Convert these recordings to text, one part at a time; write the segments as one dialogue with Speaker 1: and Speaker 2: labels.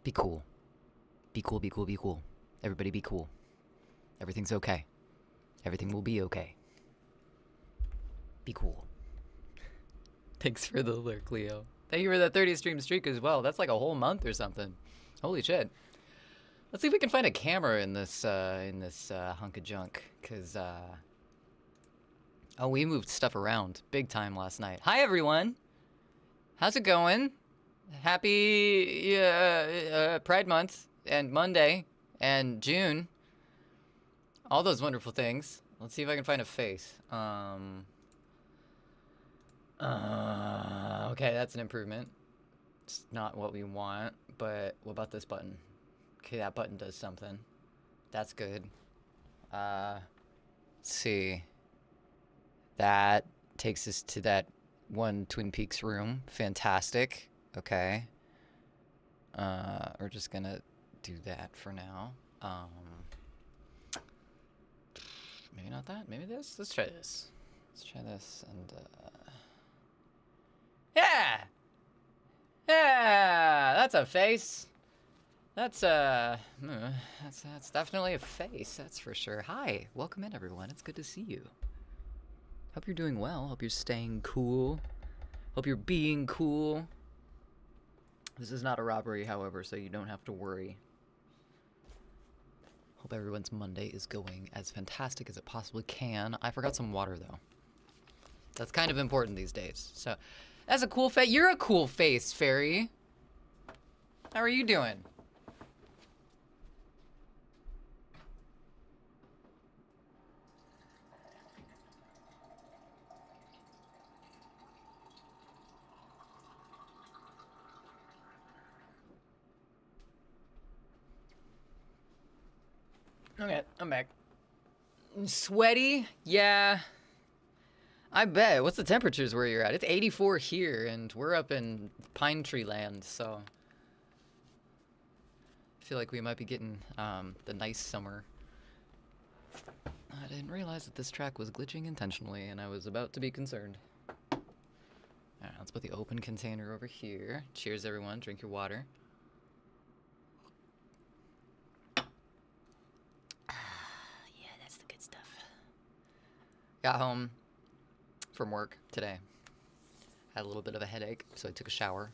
Speaker 1: Be cool. Be cool, be cool, be cool. Everybody be cool. Everything's okay. Everything will be okay. Be cool. Thanks for the lurk, Leo. Thank you for that 30 stream streak as well. That's like a whole month or something. Holy shit. Let's see if we can find a camera in this hunk of junk, cause oh, we moved stuff around big time last night. Hi everyone. How's it going? Happy Pride Month and Monday and June. All those wonderful things. Let's see if I can find a face. Okay, that's an improvement. It's not what we want, but what about this button? Okay, that button does something. That's good. Let's see. That takes us to that one Twin Peaks room. Fantastic. Okay. We're just gonna do that for now. Maybe not that. Maybe this. Let's try this. Let's try this and yeah! Yeah! That's a face. That's that's definitely a face, that's for sure. Hi, welcome in everyone. It's good to see you. Hope you're doing well. Hope you're staying cool. Hope you're being cool. This is not a robbery, however, so you don't have to worry. Hope everyone's Monday is going as fantastic as it possibly can. I forgot some water, though. That's kind of important these days. So, that's a cool face. You're a cool face, Fairy. How are you doing? Okay, I'm back. Sweaty? Yeah. I bet. What's the temperatures where you're at? It's 84 here, and we're up in Pine Tree Land, so I feel like we might be getting the nice summer. I didn't realize that this track was glitching intentionally, and I was about to be concerned. Alright, let's put the open container over here. Cheers, everyone. Drink your water. Yeah, that's the good stuff. Got home from work today. Had a little bit of a headache, so I took a shower.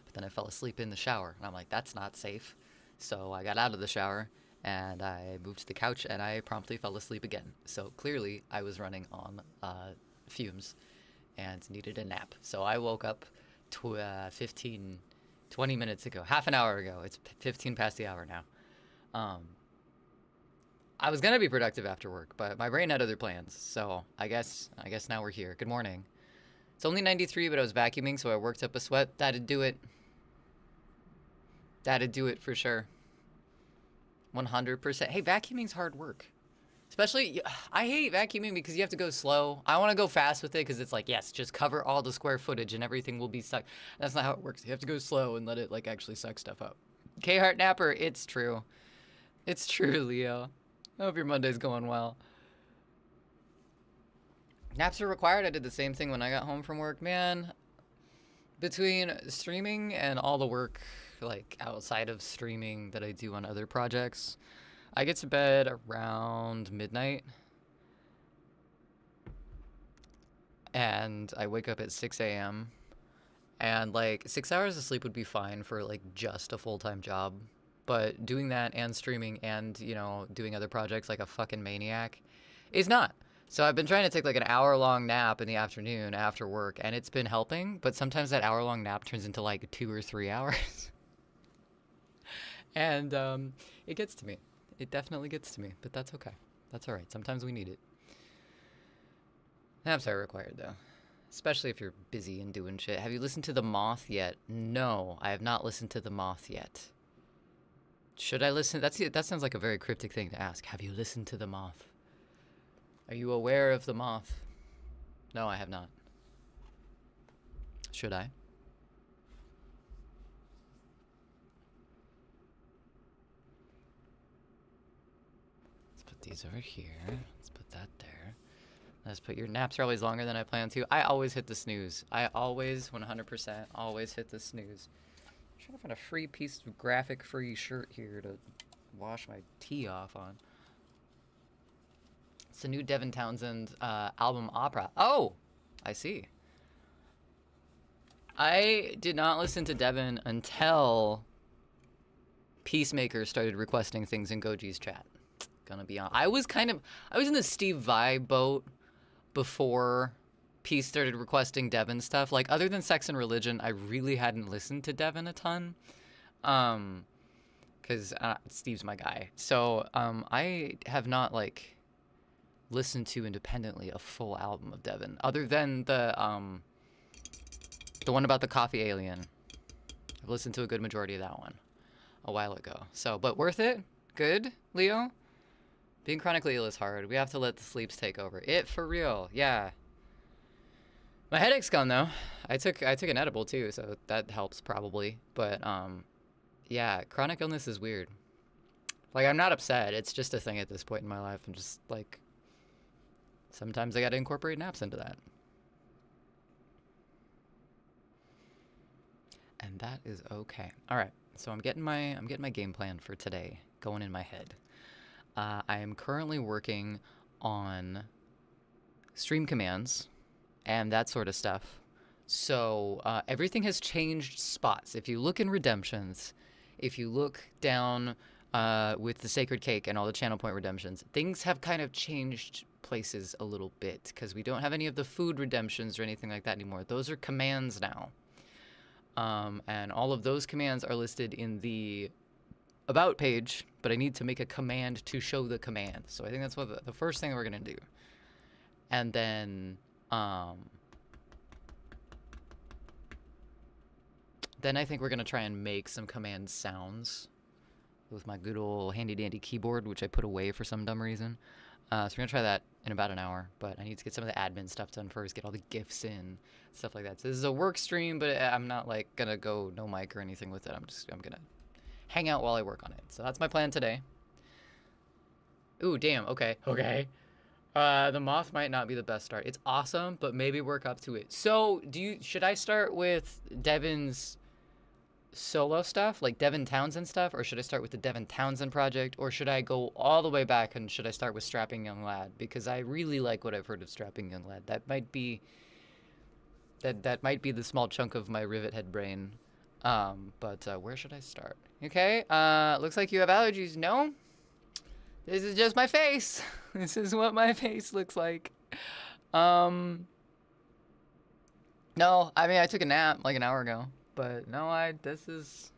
Speaker 1: But then I fell asleep in the shower, and I'm like, that's not safe. So I got out of the shower, and I moved to the couch, and I promptly fell asleep again. So clearly, I was running on fumes and needed a nap. So I woke up 20 minutes ago, half an hour ago. It's 15 past the hour now. I was gonna be productive after work, but my brain had other plans. So I guess now we're here. Good morning. It's only 93, but I was vacuuming, so I worked up a sweat. That'd do it. That'd do it for sure. 100%. Hey, vacuuming's hard work. Especially, I hate vacuuming because you have to go slow. I want to go fast with it because it's like, yes, just cover all the square footage and everything will be sucked. That's not how it works. You have to go slow and let it, like, actually suck stuff up. K-Heart Napper, it's true. It's true, Leo. I hope your Monday's going well. Naps are required. I did the same thing when I got home from work. Man, between streaming and all the work, like, outside of streaming that I do on other projects, I get to bed around midnight. And I wake up at 6 a.m. And, like, 6 hours of sleep would be fine for, like, just a full-time job. But doing that and streaming and, you know, doing other projects like a fucking maniac is not. So I've been trying to take like an hour-long nap in the afternoon after work, and it's been helping, but sometimes that hour-long nap turns into like 2 or 3 hours. And it gets to me. It definitely gets to me, but that's okay. That's all right. Sometimes we need it. Naps are required though, especially if you're busy and doing shit. Have you listened to The Moth yet? No, I have not listened to The Moth yet. Should I listen? That sounds like a very cryptic thing to ask. Have you listened to The Moth? Are you aware of The Moth? No, I have not. Should I? Let's put these over here. Let's put that there. Let's put your naps are always longer than I plan to. I always hit the snooze. I always, 100%, always hit the snooze. I'm trying to find a free piece of graphic-free shirt here to wash my tea off on. It's a new Devin Townsend album, Opera. Oh, I see. I did not listen to Devin until Peacemaker started requesting things in Goji's chat. Gonna be on. I was in the Steve Vai boat before Peace started requesting Devin stuff. Like, other than Sex and Religion, I really hadn't listened to Devin a ton. Because Steve's my guy. So, I have not, like, listened to independently a full album of Devin. Other than the one about the coffee alien. I've listened to a good majority of that one a while ago. So, but worth it? Good, Leo? Being chronically ill is hard. We have to let the sleeps take over. It for real, yeah. My headache's gone though. I took an edible too, so that helps probably. But yeah, chronic illness is weird. Like, I'm not upset. It's just a thing at this point in my life. I'm just like, sometimes I got to incorporate naps into that. And that is okay. All right. So I'm getting my game plan for today going in my head. I am currently working on stream commands and that sort of stuff. So everything has changed spots. If you look in redemptions, if you look down with the Sacred Cake and all the channel point redemptions, things have kind of changed places a little bit because we don't have any of the food redemptions or anything like that anymore. Those are commands now. And all of those commands are listed in the About page, but I need to make a command to show the command. So I think that's what the first thing we're going to do. And then I think we're going to try and make some command sounds with my good old handy-dandy keyboard, which I put away for some dumb reason. So we're going to try that in about an hour, but I need to get some of the admin stuff done first, get all the GIFs in, stuff like that. So this is a work stream, but I'm not, like, going to go no mic or anything with it. I'm going to hang out while I work on it. So that's my plan today. Ooh, damn. Okay. Okay. The moth might not be the best start. It's awesome, but maybe work up to it. So, should I start with Devin's solo stuff, like Devin Townsend stuff, or should I start with the Devin Townsend project, or should I go all the way back and should I start with Strapping Young Lad? Because I really like what I've heard of Strapping Young Lad. That might be the small chunk of my rivet head brain. But where should I start? Okay, looks like you have allergies. No? This is just my face. This is what my face looks like. No, I mean, I took a nap like an hour ago. But no, this is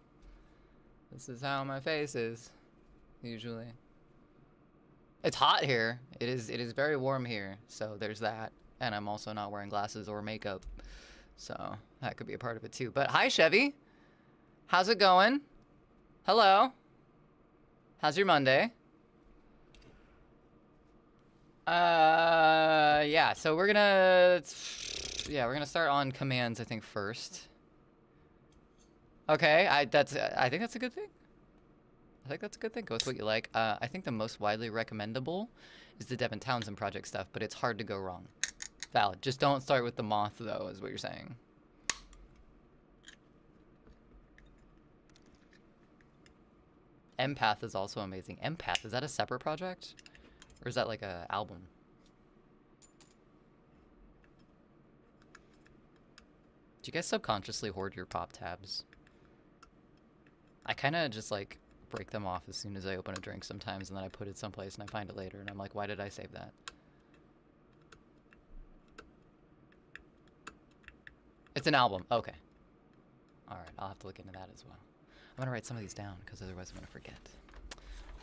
Speaker 1: how my face is, usually. It's hot here. It is very warm here, so there's that. And I'm also not wearing glasses or makeup. So that could be a part of it too. But hi, Chevy. How's it going? Hello. How's your Monday? Yeah, so we're gonna start on commands, I think, first. Okay, I think that's a good thing. I think that's a good thing. Go with what you like. I think the most widely recommendable is the Devin Townsend project stuff, but it's hard to go wrong. Valid. Just don't start with the moth, though, is what you're saying. Empath is also amazing. Empath, is that a separate project? Or is that like a album? Do you guys subconsciously hoard your pop tabs? I kind of just like break them off as soon as I open a drink sometimes, and then I put it someplace and I find it later and I'm like, why did I save that? It's an album. Okay. Alright, I'll have to look into that as well. I'm gonna write some of these down because otherwise I'm gonna forget.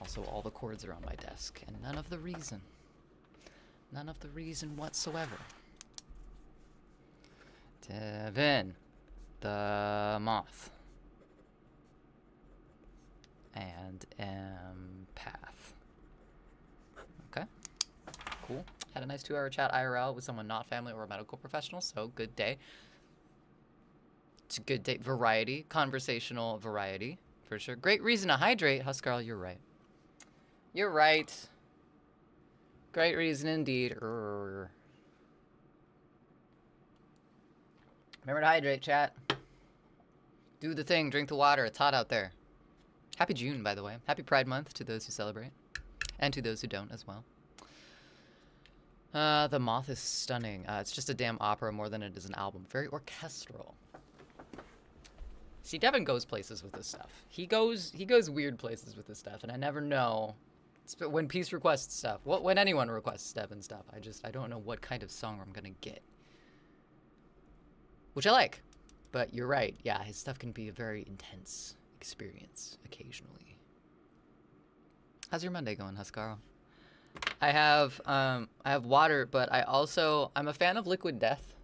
Speaker 1: Also, all the chords are on my desk and none of the reason. None of the reason whatsoever. Devin the Moth. And Empath. Okay. Cool. Had a nice 2-hour chat IRL with someone not family or a medical professional, so good day. It's a good day. Variety. Conversational variety, for sure. Great reason to hydrate. Huskarl, you're right. You're right. Great reason indeed. Remember to hydrate, chat. Do the thing. Drink the water. It's hot out there. Happy June, by the way. Happy Pride Month to those who celebrate. And to those who don't as well. The Moth is stunning. It's just a damn opera more than it is an album. Very orchestral. See, Devin goes places with this stuff. He goes weird places with this stuff, and I never know. When Peace requests stuff, when anyone requests Devin stuff, I don't know what kind of song I'm gonna get. Which I like, but you're right. Yeah, his stuff can be a very intense experience occasionally. How's your Monday going, Huscarl? I have water, but I'm a fan of Liquid Death.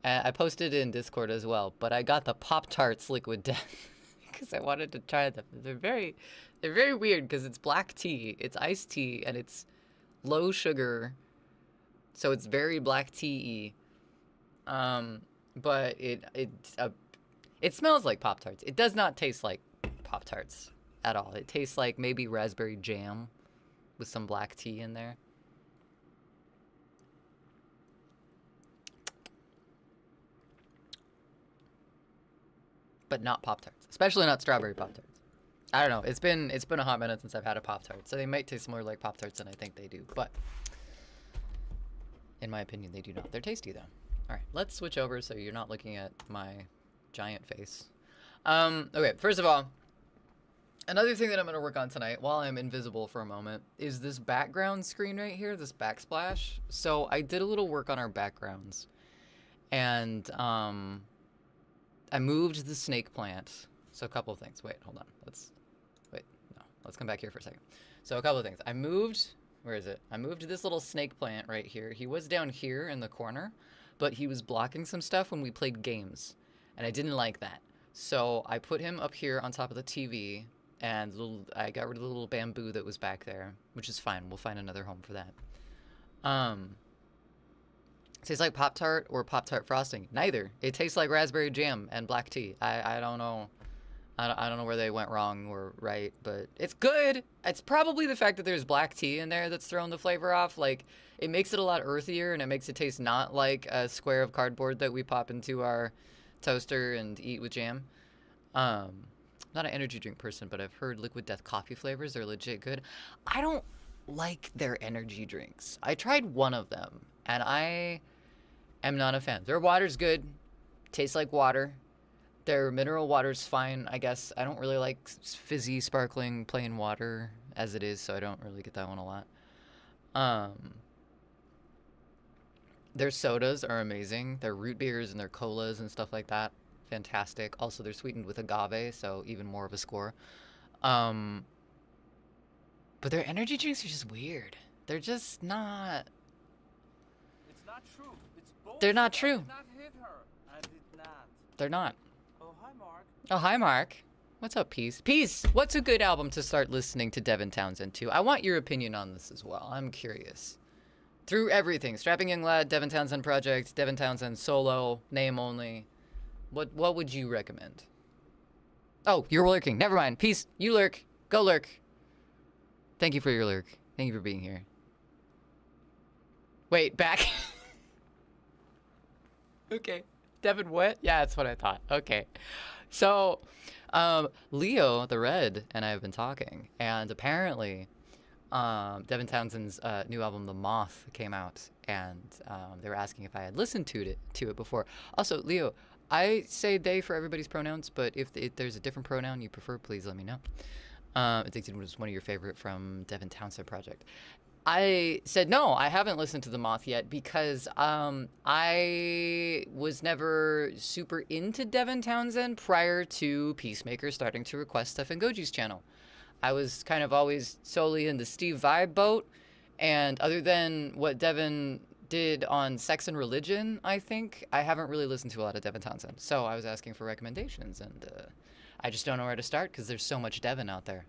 Speaker 1: I posted in Discord as well, but I got the Pop-Tarts Liquid Death because I wanted to try them. They're very weird because it's black tea, it's iced tea, and it's low sugar, so it's very black tea-y. But it smells like Pop-Tarts. It does not taste like Pop-Tarts at all. It tastes like maybe raspberry jam with some black tea in there. But not Pop-Tarts, especially not strawberry Pop-Tarts. I don't know. It's been a hot minute since I've had a Pop-Tart, so they might taste more like Pop-Tarts than I think they do. But in my opinion, they do not. They're tasty though. All right, let's switch over so you're not looking at my giant face. Okay, first of all, another thing that I'm gonna work on tonight while I'm invisible for a moment is this background screen right here, this backsplash. So I did a little work on our backgrounds, and I moved the snake plant. So a couple of things. Wait, hold on. Let's come back here for a second. So a couple of things. I moved this little snake plant right here. He was down here in the corner, but he was blocking some stuff when we played games, and I didn't like that. So I put him up here on top of the TV, and I got rid of the little bamboo that was back there, which is fine. We'll find another home for that. Tastes like Pop-Tart or Pop-Tart frosting. Neither. It tastes like raspberry jam and black tea. I don't know. I don't know where they went wrong or right, but it's good. It's probably the fact that there's black tea in there that's throwing the flavor off. Like, it makes it a lot earthier, and it makes it taste not like a square of cardboard that we pop into our toaster and eat with jam. Not an energy drink person, but I've heard Liquid Death coffee flavors are legit good. I don't like their energy drinks. I tried one of them, and I am not a fan. Their water's good. Tastes like water. Their mineral water's fine, I guess. I don't really like fizzy, sparkling, plain water as it is, so I don't really get that one a lot. Their sodas are amazing. Their root beers and their colas and stuff like that, fantastic. Also, they're sweetened with agave, so even more of a score. But their energy drinks are just weird. They're just not...
Speaker 2: It's not true. It's bullshit.
Speaker 1: They're not true.
Speaker 2: I did not hit her. I did not.
Speaker 1: They're not.
Speaker 2: Oh, hi, Mark.
Speaker 1: Oh, hi, Mark. What's up, Peace? Peace, what's a good album to start listening to Devin Townsend to? I want your opinion on this as well. I'm curious. Through everything. Strapping Young Lad, Devin Townsend Project, Devin Townsend Solo, Name Only. What would you recommend? Oh, you're lurking. Never mind. Peace. You lurk. Go lurk. Thank you for your lurk. Thank you for being here. Wait, back. Okay. Devin, what? Yeah, that's what I thought. Okay. So, Leo the Red and I have been talking, and apparently, Devin Townsend's new album, The Moth, came out, and they were asking if I had listened to it before. Also, Leo, I say they for everybody's pronouns, but if there's a different pronoun you prefer, please let me know. Addicted was one of your favorite from Devin Townsend Project. I said, no, I haven't listened to The Moth yet because I was never super into Devin Townsend prior to Peacemaker starting to request stuff in Goji's channel. I was kind of always solely in the Steve Vibe boat, and other than what Devin did on Sex and Religion, I think, I haven't really listened to a lot of Devin Townsend. So I was asking for recommendations, and I just don't know where to start because there's so much Devin out there.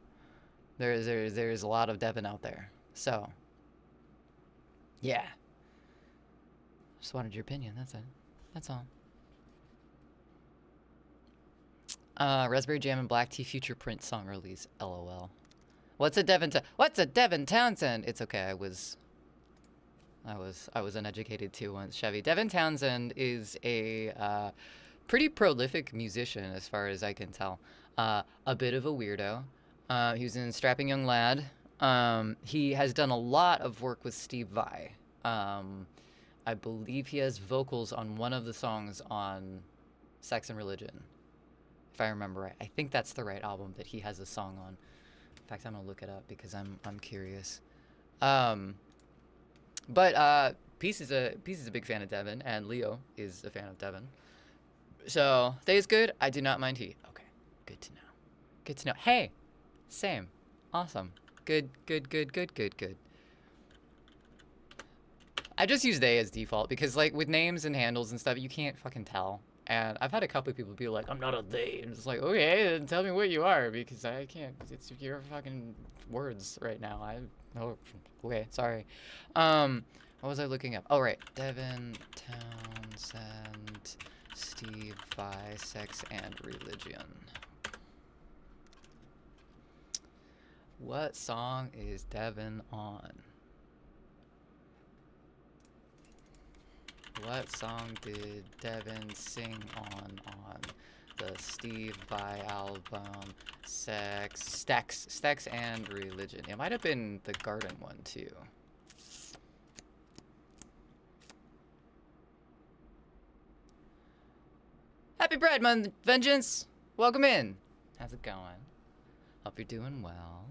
Speaker 1: There's a lot of Devin out there. So, yeah. Just wanted your opinion, that's it. That's all. Raspberry Jam and Black Tea Future Print song release, LOL. What's a Devin Townsend? It's okay, I was uneducated too once, Chevy. Devin Townsend is a pretty prolific musician as far as I can tell. A bit of a weirdo. He was in Strapping Young Lad. He has done a lot of work with Steve Vai. I believe he has vocals on one of the songs on Sex and Religion, if I remember right. I think that's the right album that he has a song on. In fact, I'm gonna look it up because I'm curious. But Peace is a big fan of Devin, and Leo is a fan of Devin. So Thay is good. I do not mind he. Okay, good to know. Good to know. Hey, same. Awesome. Good. I just use they as default because, like, with names and handles and stuff, you can't fucking tell. And I've had a couple of people be like, I'm not a they. And it's like, okay, then tell me what you are because I can't. It's your fucking words right now. Oh, okay, sorry. What was I looking up? Oh, right. Devin Townsend, Steve Vai, Sex and Religion. What song is Devin on? What song did Devin sing on the Steve Vai album? Sex and Religion. It might have been the Garden one too. Happy Pride Month, Vengeance! Welcome in. How's it going? Hope you're doing well.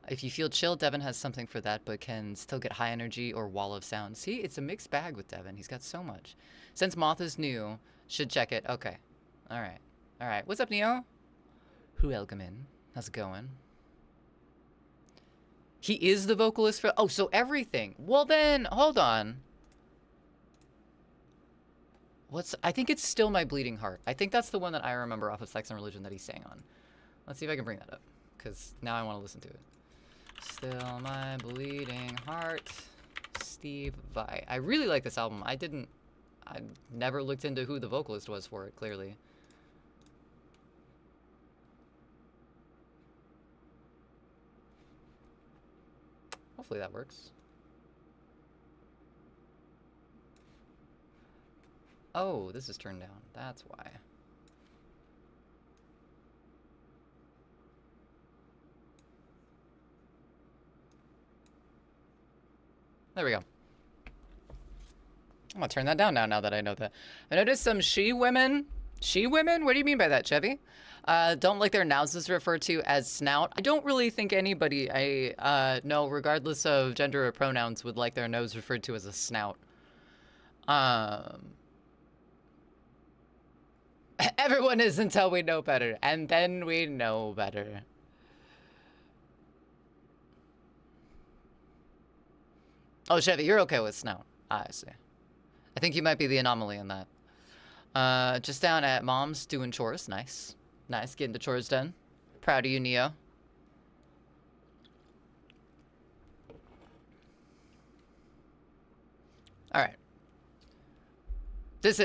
Speaker 1: If you feel chill, Devin has something for that, but can still get high energy or wall of sound. See, it's a mixed bag with Devin. He's got so much. Since Moth is new, should check it. Okay. Alright. Alright. What's up, Neo? Welcome in. How's it going? He is the vocalist for... Oh, so everything. Well then, hold on. I think it's Still My Bleeding Heart. I think that's the one that I remember off of Sex and Religion that he sang on. Let's see if I can bring that up, because now I want to listen to it. Still My Bleeding Heart, Steve Vai. I really like this album. I never looked into who the vocalist was for it, clearly. Hopefully that works. Oh, this is turned down. That's why. There we go. I'm gonna turn that down now that I know that. I noticed some she-women. She-women? What do you mean by that, Chevy? Don't like their noses referred to as snout. I don't really think anybody I know, regardless of gender or pronouns, would like their nose referred to as a snout. Everyone is until we know better, and then we know better. Oh, Chevy, you're okay with snout. I see. I think you might be the anomaly in that. Just down at Mom's doing chores. Nice. Nice, getting the chores done. Proud of you, Neo. Alright.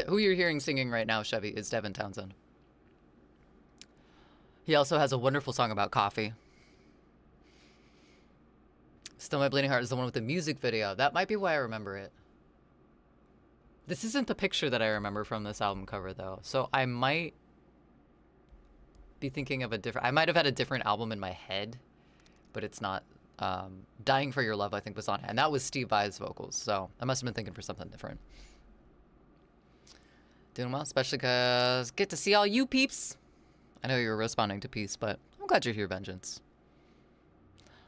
Speaker 1: Who you're hearing singing right now, Chevy, is Devin Townsend. He also has a wonderful song about coffee. Still My Bleeding Heart is the one with the music video. That might be why I remember it. This isn't the picture that I remember from this album cover, though. So I might be thinking of a different... I might have had a different album in my head, but it's not. Dying for Your Love, I think, was on it. And that was Steve Vai's vocals, so I must have been thinking for something different. Doing well, especially because get to see all you peeps. I know you were responding to Peace, but I'm glad you're here, Vengeance.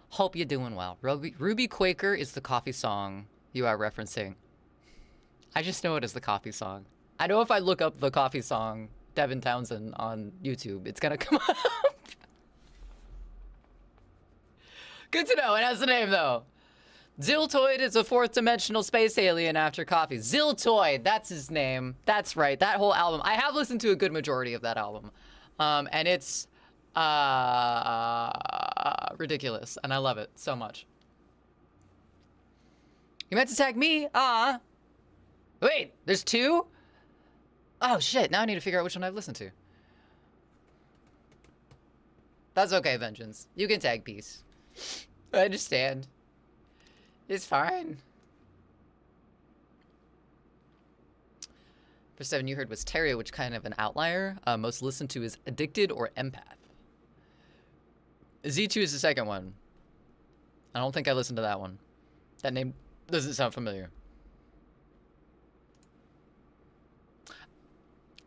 Speaker 1: Hope you're doing well. Ruby Quaker is the coffee song you are referencing. I just know it as the coffee song. I know if I look up the coffee song, Devin Townsend, on YouTube, it's gonna come up. Good to know. It has a name, though. Ziltoid is a fourth-dimensional space alien after coffee. Ziltoid, that's his name. That's right. That whole album. I have listened to a good majority of that album. And it's... ridiculous, and I love it so much. You meant to tag me? Wait, there's two? Oh shit, now I need to figure out which one I've listened to. That's okay, Vengeance. You can tag Peace. I understand. It's fine. For 7 you heard was Terrio, which kind of an outlier. Most listened to is Addicted or Empath. Z2 is the second one. I don't think I listened to that one. That name doesn't sound familiar.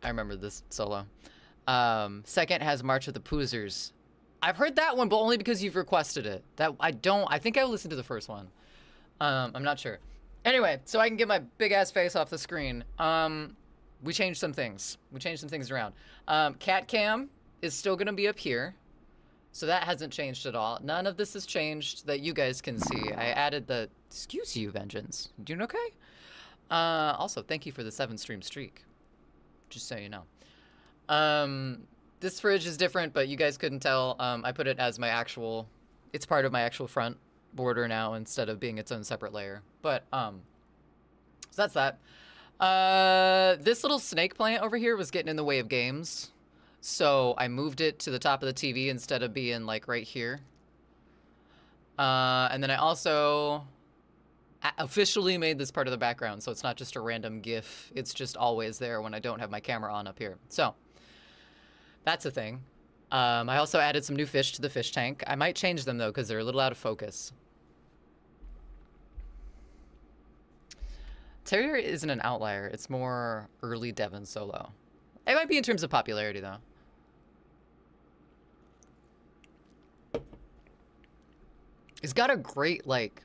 Speaker 1: I remember this solo. Second has March of the Poozers. I've heard that one, but only because you've requested it. I think I listened to the first one. I'm not sure. Anyway, so I can get my big ass face off the screen. We changed some things. We changed some things around. Cat cam is still gonna be up here. So that hasn't changed at all. None of this has changed that you guys can see. I added the, excuse you, Vengeance. Doing okay? Also, thank you for the 7-stream streak. Just so you know. This fridge is different, but you guys couldn't tell. I put it as my actual, it's part of my actual front border now instead of being its own separate layer. But, so that's that. This little snake plant over here was getting in the way of games. So I moved it to the top of the TV instead of being like right here. And then I also officially made this part of the background, so it's not just a random GIF. It's just always there when I don't have my camera on up here. So that's a thing. I also added some new fish to the fish tank. I might change them though because they're a little out of focus. Terrier isn't an outlier. It's more early Devin solo. It might be in terms of popularity though. He's got a great, like...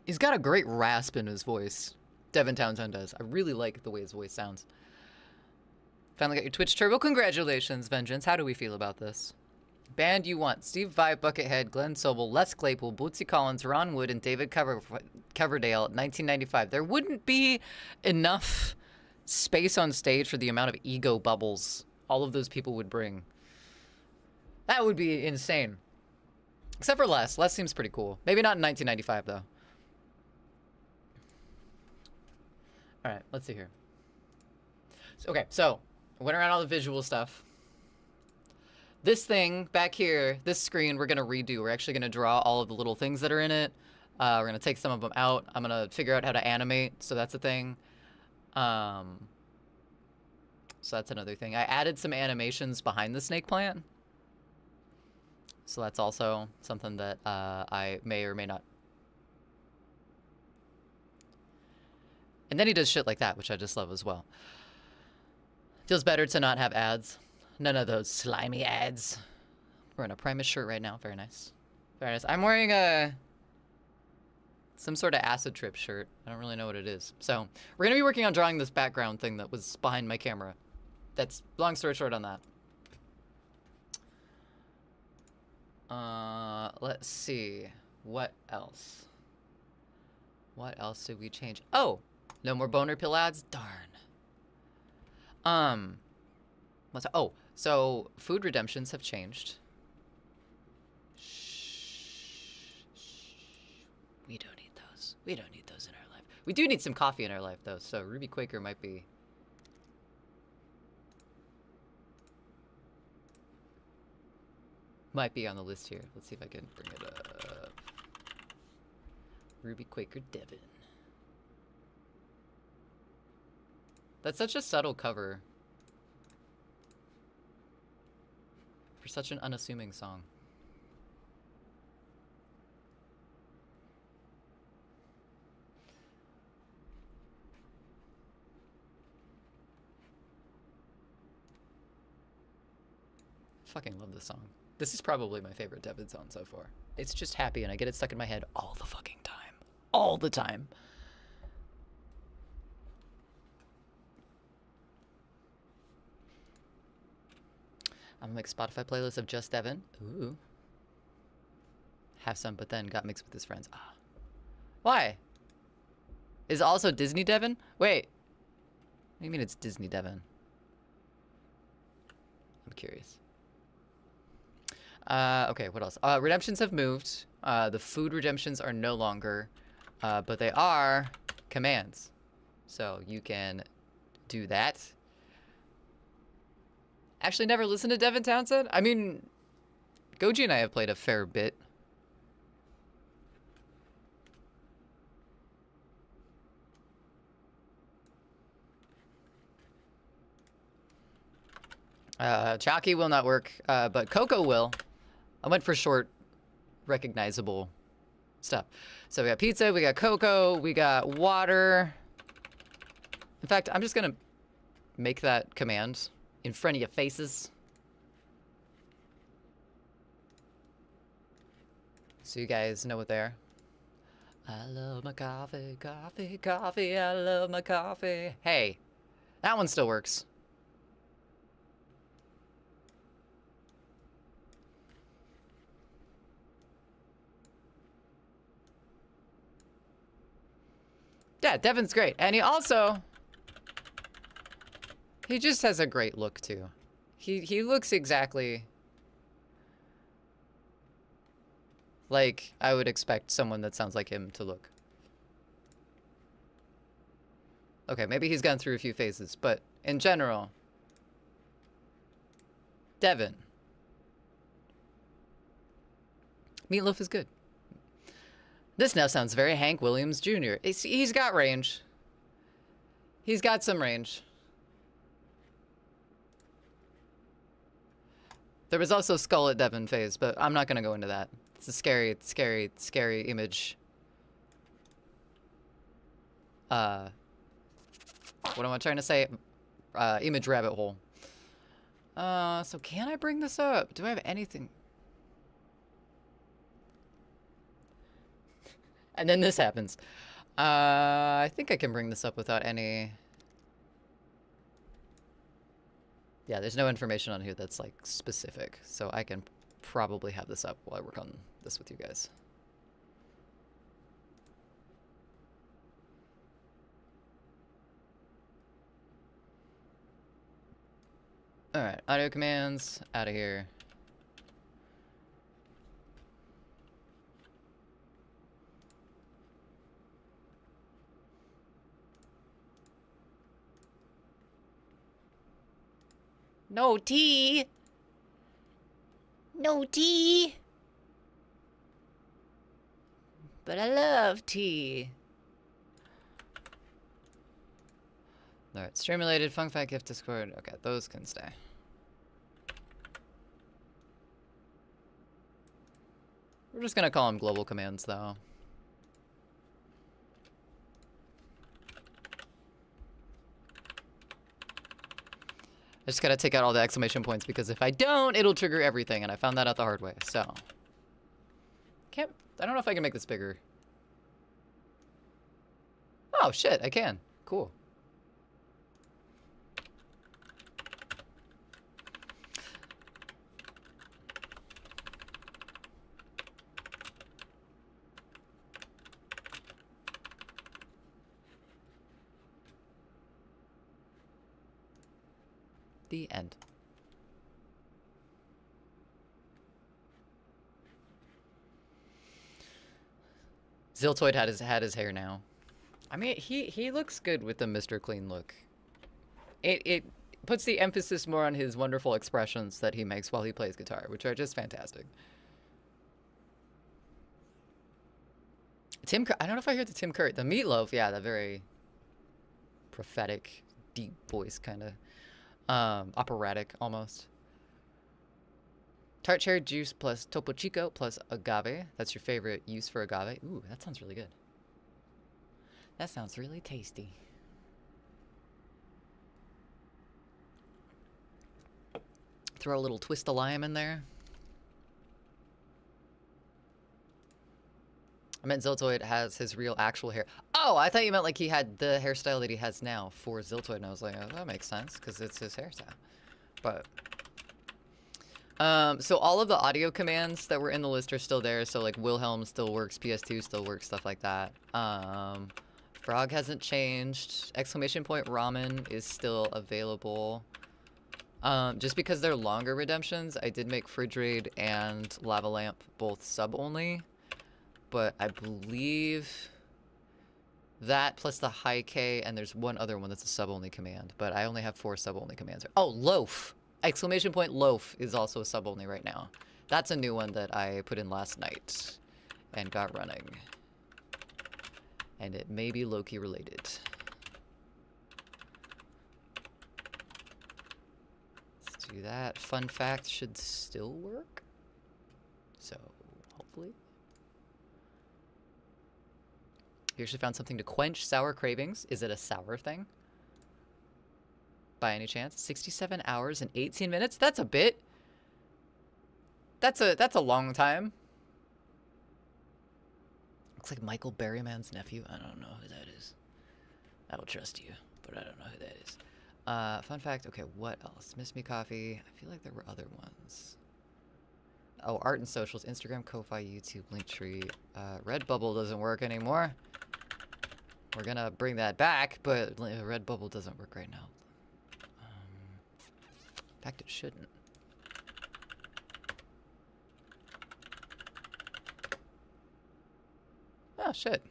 Speaker 1: He's got a great rasp in his voice. Devin Townsend does. I really like the way his voice sounds. Finally got your Twitch turbo. Congratulations, Vengeance. How do we feel about this? Band you want. Steve Vai, Buckethead, Glenn Sobel, Les Claypool, Bootsy Collins, Ron Wood, and David Coverdale, 1995. There wouldn't be enough space on stage for the amount of ego bubbles all of those people would bring. That would be insane. Except for Les. Les seems pretty cool. Maybe not in 1995, though. Alright, let's see here. Okay, so I went around all the visual stuff. This thing back here, this screen, we're going to redo. We're actually going to draw all of the little things that are in it. We're going to take some of them out. I'm going to figure out how to animate, so that's a thing. So that's another thing. I added some animations behind the snake plant. So that's also something that I may or may not. And then he does shit like that, which I just love as well. Feels better to not have ads. None of those slimy ads. We're in a Primus shirt right now. Very nice. Very nice. I'm wearing some sort of acid trip shirt. I don't really know what it is. So we're going to be working on drawing this background thing that was behind my camera. That's long story short on that. Let's see. What else? What else did we change? Oh! No more boner pill ads? Darn. Oh, so food redemptions have changed. Shh. We don't need those. We don't need those in our life. We do need some coffee in our life, though, so Ruby Quaker might be... Might be on the list here. Let's see if I can bring it up. Ruby Quaker Devin. That's such a subtle cover. For such an unassuming song. Fucking love this song. This is probably my favorite Devin song so far. It's just happy and I get it stuck in my head all the fucking time. All the time. I'm gonna make Spotify playlist of just Devin. Ooh. Have some, but then got mixed with his friends. Ah. Why? Is it also Disney Devin? Wait. What do you mean it's Disney Devin? I'm curious. Okay, what else? Redemptions have moved. The food redemptions are no longer, but they are commands. So you can do that. Actually never listened to Devin Townsend? I mean, Goji and I have played a fair bit. Chalky will not work, but Coco will. I went for short, recognizable stuff. So we got pizza, we got cocoa, we got water. In fact, I'm just gonna make that command in front of your faces. So you guys know what they are. I love my coffee, coffee, coffee, I love my coffee. Hey, that one still works. Yeah, Devin's great. And he just has a great look too. He looks exactly like I would expect someone that sounds like him to look. Okay, maybe he's gone through a few phases, but in general, Devin. Meatloaf is good. This now sounds very Hank Williams Jr. He's got range. He's got some range. There was also Skull at Devin phase, but I'm not going to go into that. It's a scary, scary, scary image. What am I trying to say? Image rabbit hole. So can I bring this up? Do I have anything? And then this happens. I think I can bring this up without any... Yeah, there's no information on here that's, like, specific. So I can probably have this up while I work on this with you guys. Alright, audio commands, out of here. No tea! No tea! But I love tea. Alright, Streamulated, Funkfact, Gift, Discord. Okay, those can stay. We're just gonna call them global commands, though. I just gotta take out all the exclamation points, because if I don't, it'll trigger everything, and I found that out the hard way, so. I don't know if I can make this bigger. Oh, shit, I can. Cool. The end. Ziltoid had his hair now. I mean, he looks good with the Mr. Clean look. It puts the emphasis more on his wonderful expressions that he makes while he plays guitar, which are just fantastic. I don't know if I heard the Tim Curry. The Meatloaf, yeah, the very prophetic, deep voice kind of. Operatic, almost. Tart cherry juice plus Topo Chico plus agave. That's your favorite use for agave. Ooh, that sounds really good. That sounds really tasty. Throw a little twist of lime in there. I meant Ziltoid has his real actual hair. Oh, I thought you meant like he had the hairstyle that he has now for Ziltoid, and I was like, oh, that makes sense, because it's his hairstyle. But, so all of the audio commands that were in the list are still there, so like Wilhelm still works, PS2 still works, stuff like that. Frog hasn't changed. Exclamation point ramen is still available. Just because they're longer redemptions, I did make Fridge Raid and Lava Lamp both sub-only. But I believe that plus the high K, and there's one other one that's a sub-only command. But I only have 4 sub-only commands. Oh, loaf! Exclamation point loaf is also a sub-only right now. That's a new one that I put in last night and got running. And it may be Loki related. Let's do that. Fun fact should still work. So, hopefully. You actually found something to quench sour cravings. Is it a sour thing? By any chance? 67 hours and 18 minutes? That's a bit. That's a long time. Looks like Michael Berryman's nephew. I don't know who that is. I will trust you, but I don't know who that is. Fun fact. Okay, what else? Miss Me Coffee. I feel like there were other ones. Oh, art and socials. Instagram, Ko-Fi, YouTube, Linktree. Redbubble doesn't work anymore. We're gonna bring that back, but Redbubble doesn't work right now. In fact, it shouldn't. Oh, shit.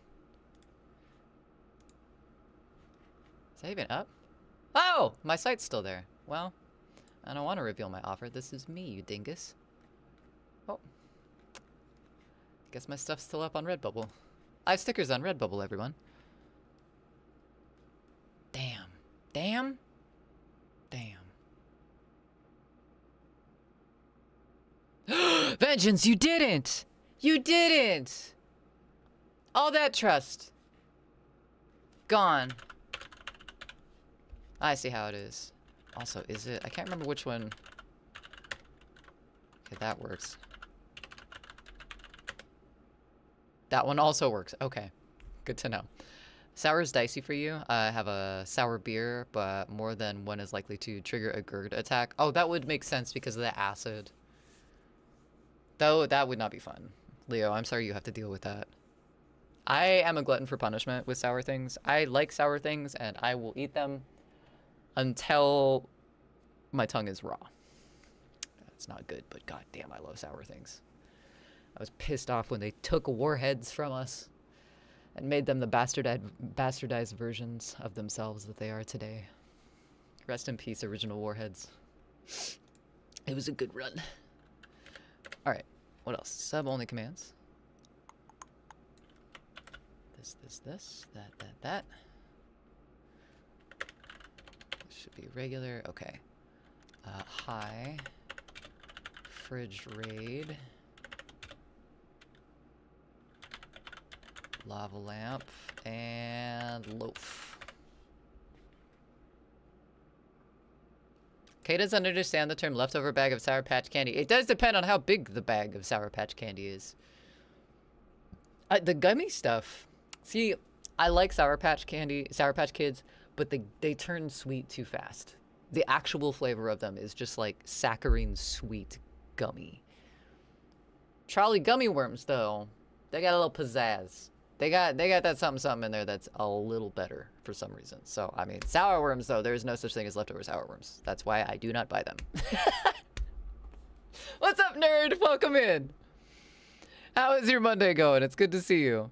Speaker 1: Is that even up? Oh! My site's still there. Well, I don't want to reveal my offer. This is me, you dingus. Oh. Guess my stuff's still up on Redbubble. I have stickers on Redbubble, everyone. Damn. Damn. Damn. Vengeance, you didn't! You didn't! All that trust. Gone. I see how it is. Also, is it? I can't remember which one. Okay, that works. That one also works. Okay. Good to know. Sour is dicey for you. I have a sour beer, but more than one is likely to trigger a GERD attack. Oh, that would make sense because of the acid. Though, that would not be fun. Leo, I'm sorry you have to deal with that. I am a glutton for punishment with sour things. I like sour things, and I will eat them until my tongue is raw. That's not good, but goddamn, I love sour things. I was pissed off when they took warheads from us and made them the bastardized versions of themselves that they are today. Rest in peace, original warheads. It was a good run. All right, what else? Sub-only commands. This, that. This should be regular. Okay. High. Fridge raid. Lava lamp. And loaf. Kay doesn't understand the term leftover bag of Sour Patch Candy. It does depend on how big the bag of Sour Patch Candy is. The gummy stuff. See, I like Sour Patch Kids, but they turn sweet too fast. The actual flavor of them is just like saccharine sweet gummy. Charlie gummy worms, though, they got a little pizzazz. They got that something in there that's a little better for some reason. So, I mean, sour worms, though, there's no such thing as leftover sour worms. That's why I do not buy them. What's up, nerd? Welcome in. How is your Monday going? It's good to see you.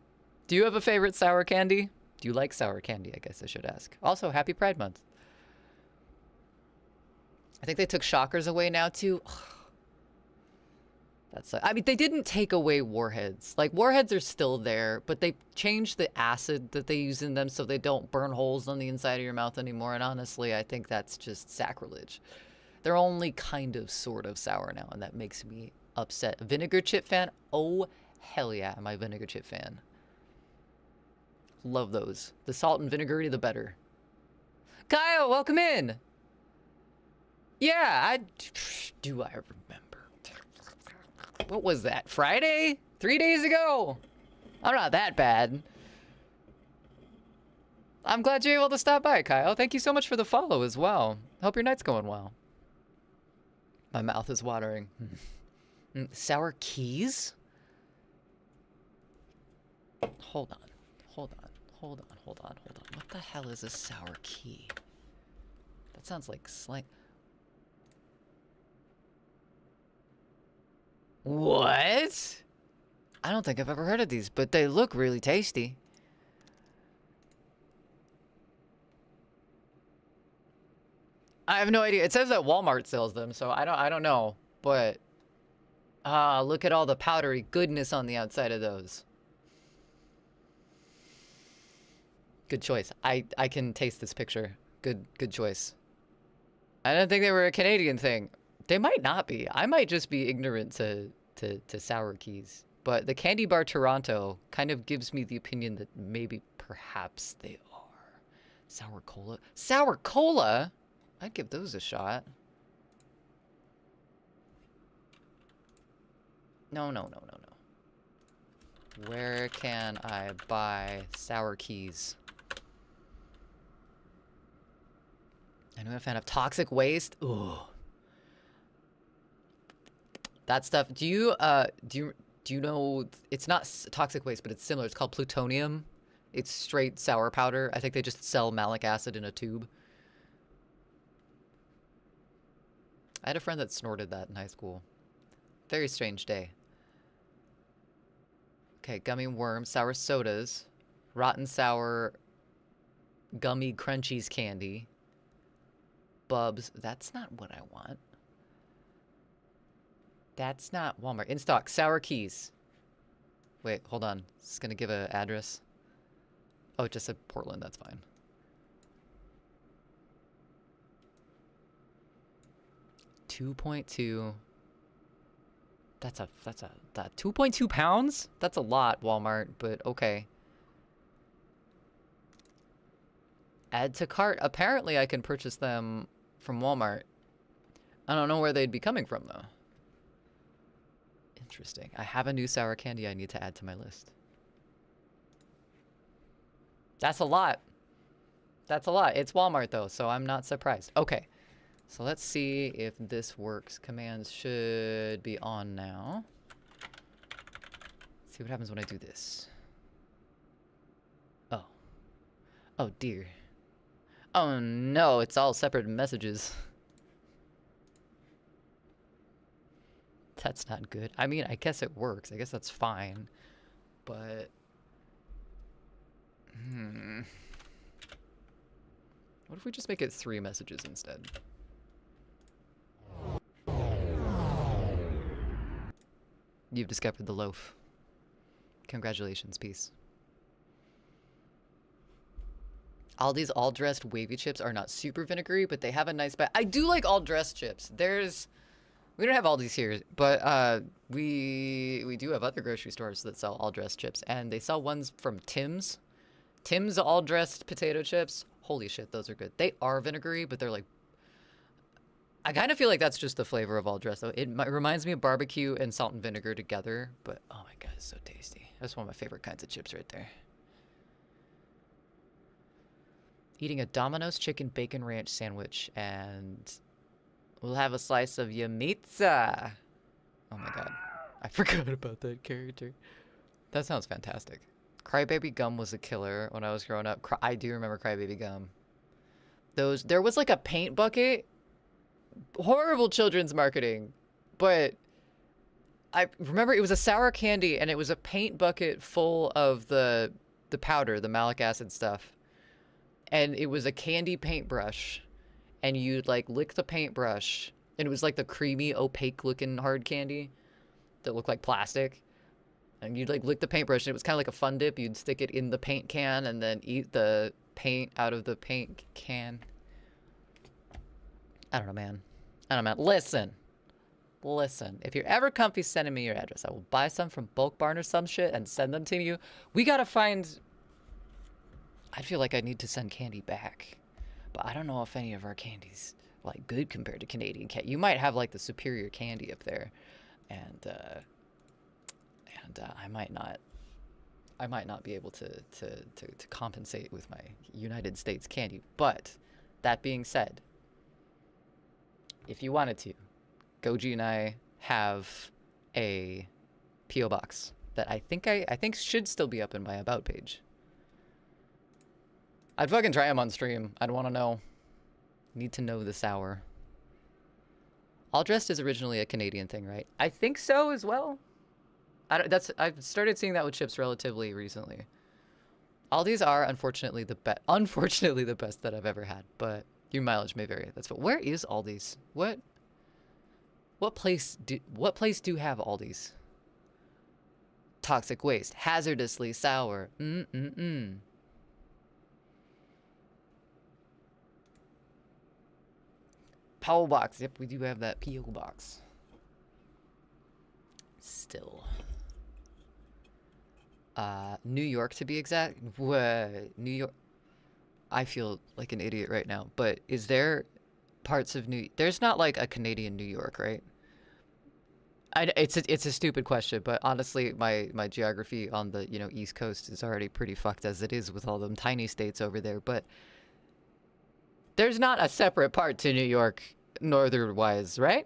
Speaker 1: Do you have a favorite sour candy? Do you like sour candy, I guess I should ask. Also, happy Pride Month. I think they took Shockers away now, too. That's I mean, they didn't take away warheads. Like, warheads are still there, but they changed the acid that they use in them so they don't burn holes on the inside of your mouth anymore. And honestly, I think that's just sacrilege. They're only kind of, sort of sour now, and that makes me upset. Vinegar chip fan? Oh, hell yeah, I'm a vinegar chip fan. Love those. The salt and vinegary, the better. Kyle, welcome in. Yeah, do I remember? What was that? Friday? 3 days ago? I'm not that bad. I'm glad you're able to stop by, Kyle. Thank you so much for the follow as well. Hope your night's going well. My mouth is watering. Sour keys? Hold on. What the hell is a sour key? That sounds like slang. What? I don't think I've ever heard of these, but they look really tasty. I have no idea. It says that Walmart sells them, so I don't know. But look at all the powdery goodness on the outside of those. Good choice. I can taste this picture. Good choice. I didn't think they were a Canadian thing. They might not be. I might just be ignorant to sour keys. But the Candy Bar Toronto kind of gives me the opinion that maybe perhaps they are. Sour cola? Sour cola? I'd give those a shot. No, no, no, no, no. Where can I buy sour keys? I know I'm a fan of Toxic Waste. Ooh. That stuff. Do you know, it's not Toxic Waste, but it's similar. It's called plutonium. It's straight sour powder. I think they just sell malic acid in a tube. I had a friend that snorted that in high school. Very strange day. Okay, gummy worms, sour sodas, rotten sour gummy crunchies candy, Bubs. That's not what I want. That's not Walmart. In stock, sour keys. Wait, hold on. It's gonna give an address. Oh, it just said Portland. That's fine. $2.2. That's 2.2 pounds? That's a lot, Walmart, but okay. Add to cart. Apparently I can purchase them from Walmart. I don't know where they'd be coming from, though. Interesting. I have a new sour candy I need to add to my list. That's a lot. That's a lot. It's Walmart, though, so I'm not surprised. Okay. So let's see if this works. Commands should be on now. Let's see what happens when I do this. Oh. Oh, dear. Oh, no. It's all separate messages. That's not good. I mean, I guess it works. I guess that's fine. But... What if we just make it 3 messages instead? You've discovered the loaf. Congratulations, peace. Aldi's all-dressed wavy chips are not super vinegary, but they have a nice bite. I do like all-dressed chips. We don't have Aldi's here, but we do have other grocery stores that sell all-dressed chips, and they sell ones from Tim's. Tim's all-dressed potato chips. Holy shit, those are good. They are vinegary, but they're like... I kind of feel like that's just the flavor of all dressed, though. It reminds me of barbecue and salt and vinegar together, but oh my god, it's so tasty. That's one of my favorite kinds of chips right there. Eating a Domino's chicken bacon ranch sandwich, and we'll have a slice of Yamitza. Oh my god, I forgot about that character. That sounds fantastic. Crybaby Gum was a killer when I was growing up. I do remember Crybaby Gum. There was like a paint bucket. Horrible children's marketing, but I remember it was a sour candy and it was a paint bucket full of the powder, the malic acid stuff, and it was a candy paintbrush, and you'd like lick the paintbrush, and it was like the creamy opaque looking hard candy that looked like plastic, and you'd like lick the paintbrush, and it was kind of like a fun dip. You'd stick it in the paint can and then eat the paint out of the paint can. I don't know, man. I don't know, man. Listen. If you're ever comfy sending me your address, I will buy some from Bulk Barn or some shit and send them to you. We gotta find... I feel like I need to send candy back. But I don't know if any of our candy's, like, good compared to Canadian candy. You might have, like, the superior candy up there. And I might not be able to compensate with my United States candy. But, that being said... If you wanted to, Goji and I have a P.O. box that I think should still be up in my About page. I'd fucking try them on stream. I'd want to know. Need to know the sour. All dressed is originally a Canadian thing, right? I think so as well. I've started seeing that with chips relatively recently. Aldi's are unfortunately the best that I've ever had, but your mileage may vary. That's what. Where is Aldi's? What place do have Aldi's? Toxic waste, hazardously sour. P.O. box. Yep, we do have that P.O. box. Still. New York to be exact. New York. I feel like an idiot right now, but is there parts of there's not like a Canadian New York, right? It's a stupid question, but honestly, my geography on the East Coast is already pretty fucked as it is with all them tiny states over there. But there's not a separate part to New York, northern-wise, right?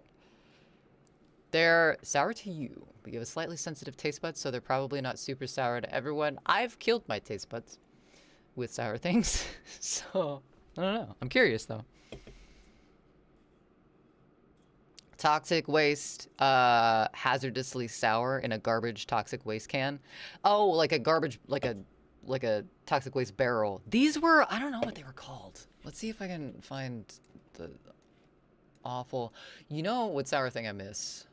Speaker 1: They're sour to you, but you have a slightly sensitive taste buds, so they're probably not super sour to everyone. I've killed my taste buds with sour things, so I don't know. I'm curious though. Toxic waste, hazardously sour in a garbage toxic waste can. Oh, like a garbage, like a toxic waste barrel. These were, I don't know what they were called. Let's see if I can find the awful. You know what sour thing I miss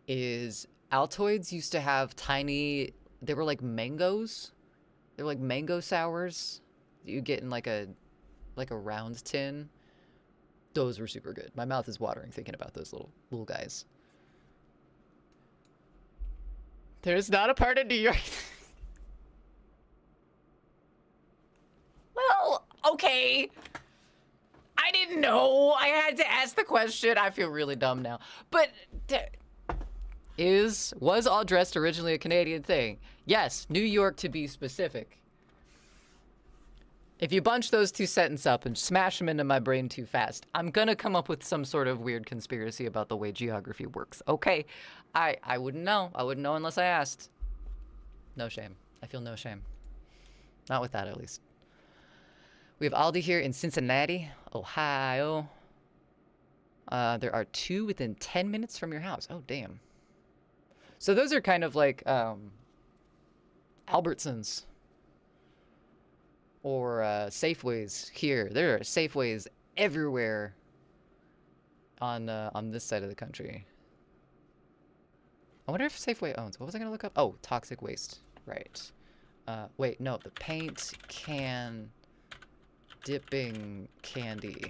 Speaker 1: is Altoids used to have tiny, they were like mangoes. They're like mango sours that you get in like a round tin. Those were super good. My mouth is watering thinking about those little guys. There's not a part of New York. Well, okay. I didn't know. I had to ask the question. I feel really dumb now. But was all dressed originally a Canadian thing? Yes, New York to be specific. If you bunch those two sentences up and smash them into my brain too fast, I'm gonna come up with some sort of weird conspiracy about the way geography works. Okay, I wouldn't know. I wouldn't know unless I asked. No shame. I feel no shame. Not with that, at least. We have Aldi here in Cincinnati, Ohio. There are 2 within 10 minutes from your house. Oh, damn. So those are kind of like Albertsons. Or Safeways here. There are Safeways everywhere on this side of the country. I wonder if Safeway owns. What was I gonna look up? Oh, toxic waste. Right. Wait, no, the paint can dipping candy.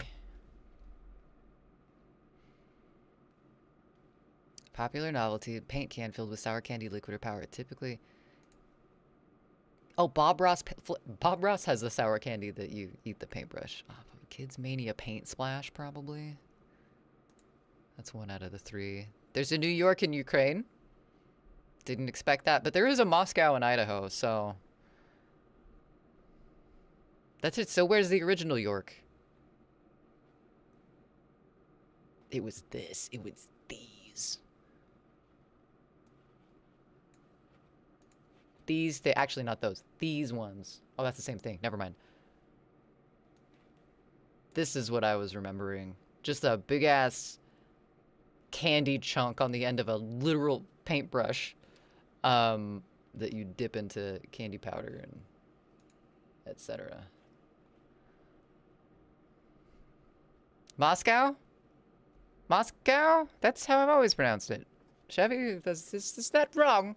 Speaker 1: Popular novelty, paint can filled with sour candy, liquid, or powder. Typically. Oh, Bob Ross has a sour candy that you eat the paintbrush. Oh, Kids Mania Paint Splash, probably. That's 1 out of the 3. There's a New York in Ukraine. Didn't expect that, but there is a Moscow in Idaho, so. That's it. So where's the original York? It was this. It was these. Actually not those. These ones. Oh, that's the same thing. Never mind. This is what I was remembering. Just a big-ass candy chunk on the end of a literal paintbrush that you dip into candy powder and etc. Moscow? Moscow? That's how I've always pronounced it. Chevy, is that wrong?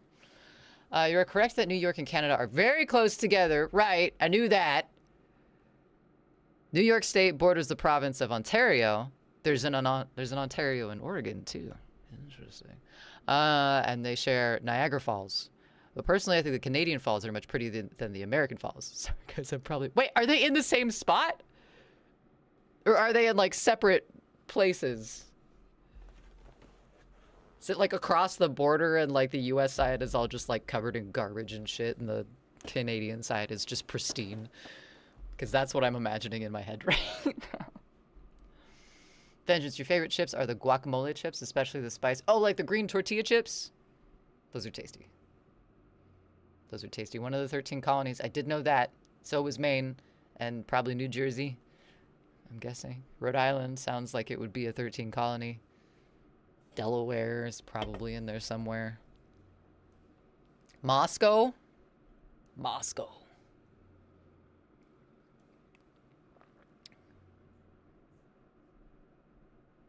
Speaker 1: You're correct that New York and Canada are very close together. Right, I knew that. New York State borders the province of Ontario. There's an Ontario in Oregon, too. Interesting. And they share Niagara Falls. But personally, I think the Canadian Falls are much prettier than the American Falls. Because I'm probably... Wait, are they in the same spot? Or are they in, like, separate places? Is it, like, across the border and, like, the U.S. side is all just, like, covered in garbage and shit, and the Canadian side is just pristine? Because that's what I'm imagining in my head right now. Vengeance, your favorite chips are the guacamole chips, especially the spice. Oh, like the green tortilla chips? Those are tasty. Those are tasty. One of the 13 colonies. I did know that. So was Maine and probably New Jersey, I'm guessing. Rhode Island sounds like it would be a 13 colony. Delaware is probably in there somewhere. Moscow? Moscow.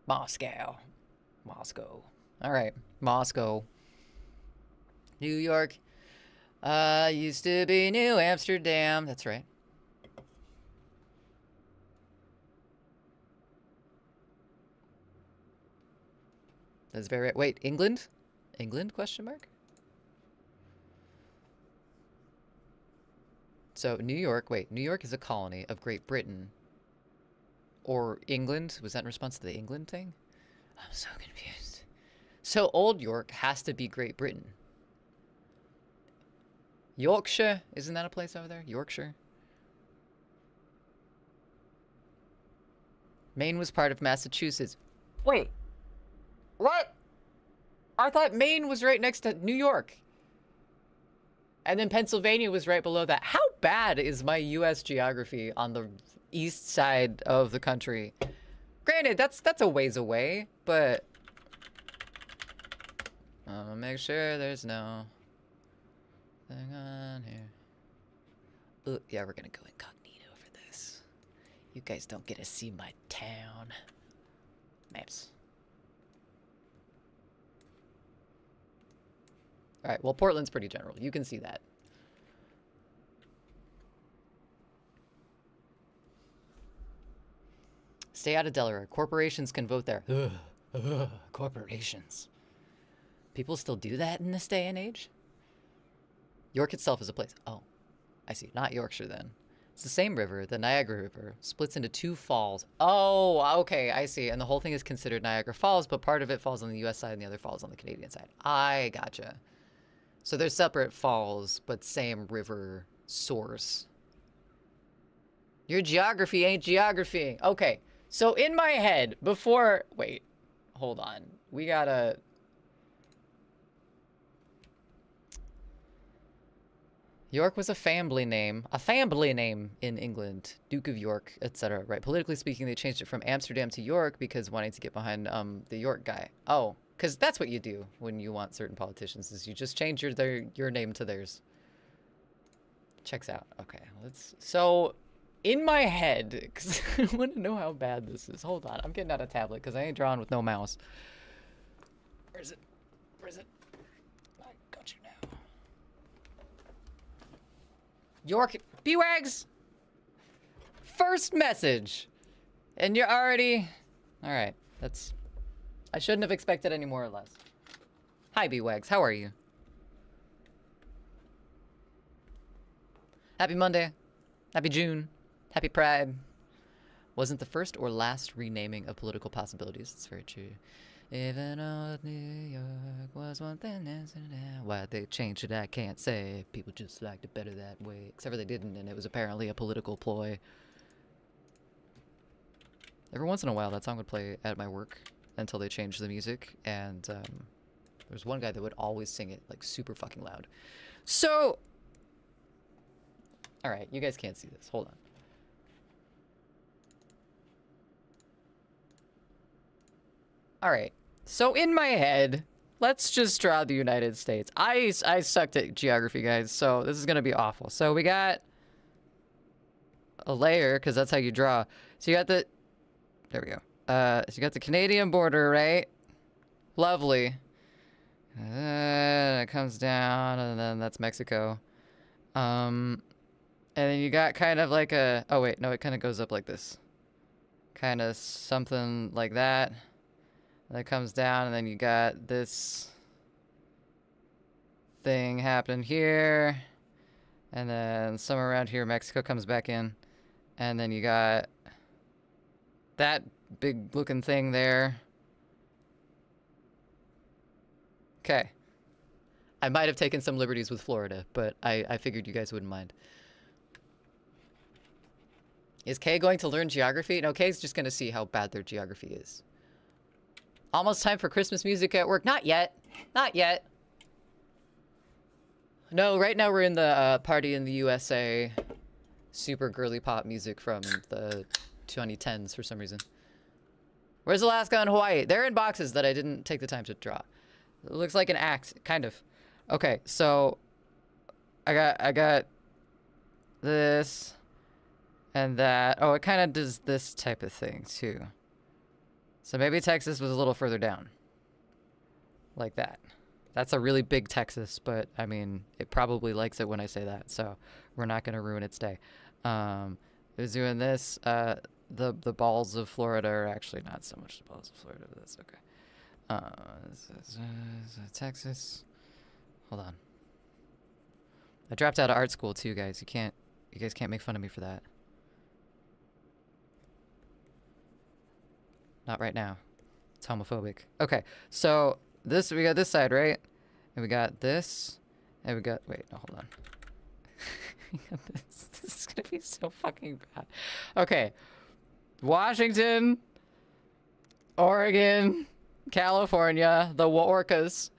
Speaker 1: Moscow. Moscow. All right. Moscow. New York. Used to be New Amsterdam. That's right. That's very... Wait, England? England, question mark? So, New York... Wait, New York is a colony of Great Britain. Or England? Was that in response to the England thing? I'm so confused. So, Old York has to be Great Britain. Yorkshire? Isn't that a place over there? Yorkshire? Maine was part of Massachusetts. Wait. What? I thought Maine was right next to New York. And then Pennsylvania was right below that. How bad is my U.S. geography on the east side of the country? Granted, that's a ways away, but... I'll make sure there's no thing on here. Ooh, yeah, we're gonna go incognito for this. You guys don't get to see my town. Maps. Alright, well, Portland's pretty general. You can see that. Stay out of Delaware. Corporations can vote there. Corporations. People still do that in this day and age? York itself is a place. Oh, I see. Not Yorkshire, then. It's the same river, the Niagara River, splits into two falls. Oh, okay, I see. And the whole thing is considered Niagara Falls, but part of it falls on the U.S. side and the other falls on the Canadian side. I gotcha. So they're separate falls, but same river source. Your geography ain't geography. Okay, so in my head, before... Wait, hold on. We gotta... York was a family name in England, Duke of York, etc. Right? Politically speaking, they changed it from Amsterdam to York because wanting to get behind the York guy. Oh, because that's what you do when you want certain politicians, is you just change your name to theirs. Checks out. Okay, let's... So, in my head, because I want to know how bad this is. Hold on, I'm getting out a tablet because I ain't drawing with no mouse. Where is it? Where is it? I got you now. York, B-Wags! First message! And you're already... Alright, that's... I shouldn't have expected any more or less. Hi, B-Wags, how are you? Happy Monday. Happy June. Happy Pride. Wasn't the first or last renaming of political possibilities. It's very true. Even old New York was one thing. Why they changed it, I can't say. People just liked it better that way. Except for they didn't, and it was apparently a political ploy. Every once in a while, that song would play at my work until they changed the music, and there was one guy that would always sing it, like, super fucking loud. So... Alright, you guys can't see this. Hold on. Alright. So in my head, let's just draw the United States. I sucked at geography, guys, so this is gonna be awful. So we got a layer, because that's how you draw. So you got the... There we go. So you got the Canadian border, right? Lovely. And it comes down, and then that's Mexico. And then you got kind of like a... Oh, wait. No, it kind of goes up like this. Kind of something like that. And it comes down, and then you got this thing happening here. And then somewhere around here, Mexico comes back in. And then you got that big-looking thing there. Okay. I might have taken some liberties with Florida, but I figured you guys wouldn't mind. Is Kay going to learn geography? No, Kay's just going to see how bad their geography is. Almost time for Christmas music at work. Not yet. Not yet. No, right now we're in the Party in the USA super girly pop music from the 2010s for some reason. Where's Alaska and Hawaii? They're in boxes that I didn't take the time to draw. It looks like an axe, kind of. Okay, so I got this and that. Oh, it kind of does this type of thing too. So maybe Texas was a little further down. Like that. That's a really big Texas, but I mean, it probably likes it when I say that, so we're not going to ruin its day. It was doing this. The balls of Florida are actually not so much the balls of Florida, but that's okay. Texas. Hold on. I dropped out of art school too, guys. You guys can't make fun of me for that. Not right now. It's homophobic. Okay, so we got this side, right? And we got this, and we got, wait, no, hold on. We got this. This is gonna be so fucking bad. Okay, Washington, Oregon, California, the Orcas.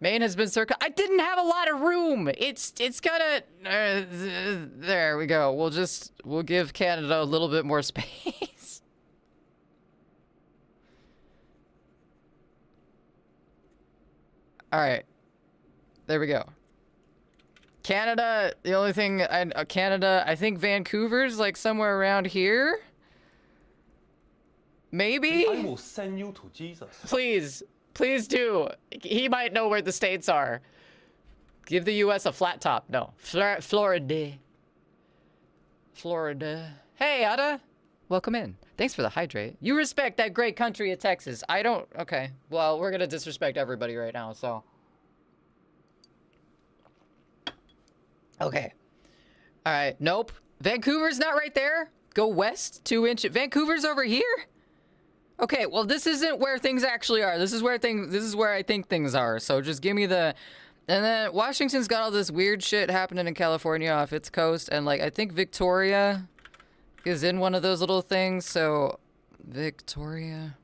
Speaker 1: Maine has been circled. I didn't have a lot of room. It's gonna. There we go. We'll give Canada a little bit more space. All right. There we go. Canada. The only thing Canada. I think Vancouver's like somewhere around here. Maybe.
Speaker 3: I will send you to Jesus.
Speaker 1: Please. Please do. He might know where the states are. Give the U.S. a flat top. No. Florida. Florida. Hey, Ada. Welcome in. Thanks for the hydrate. You respect that great country of Texas. I don't. Okay. Well, we're going to disrespect everybody right now, so. Okay. All right. Nope. Vancouver's not right there. Go west 2 inches. Vancouver's over here? Okay, well, this isn't where things actually are. This is where I think things are. So just give me the. And then Washington's got all this weird shit happening in California off its coast, and like I think Victoria is in one of those little things. So Victoria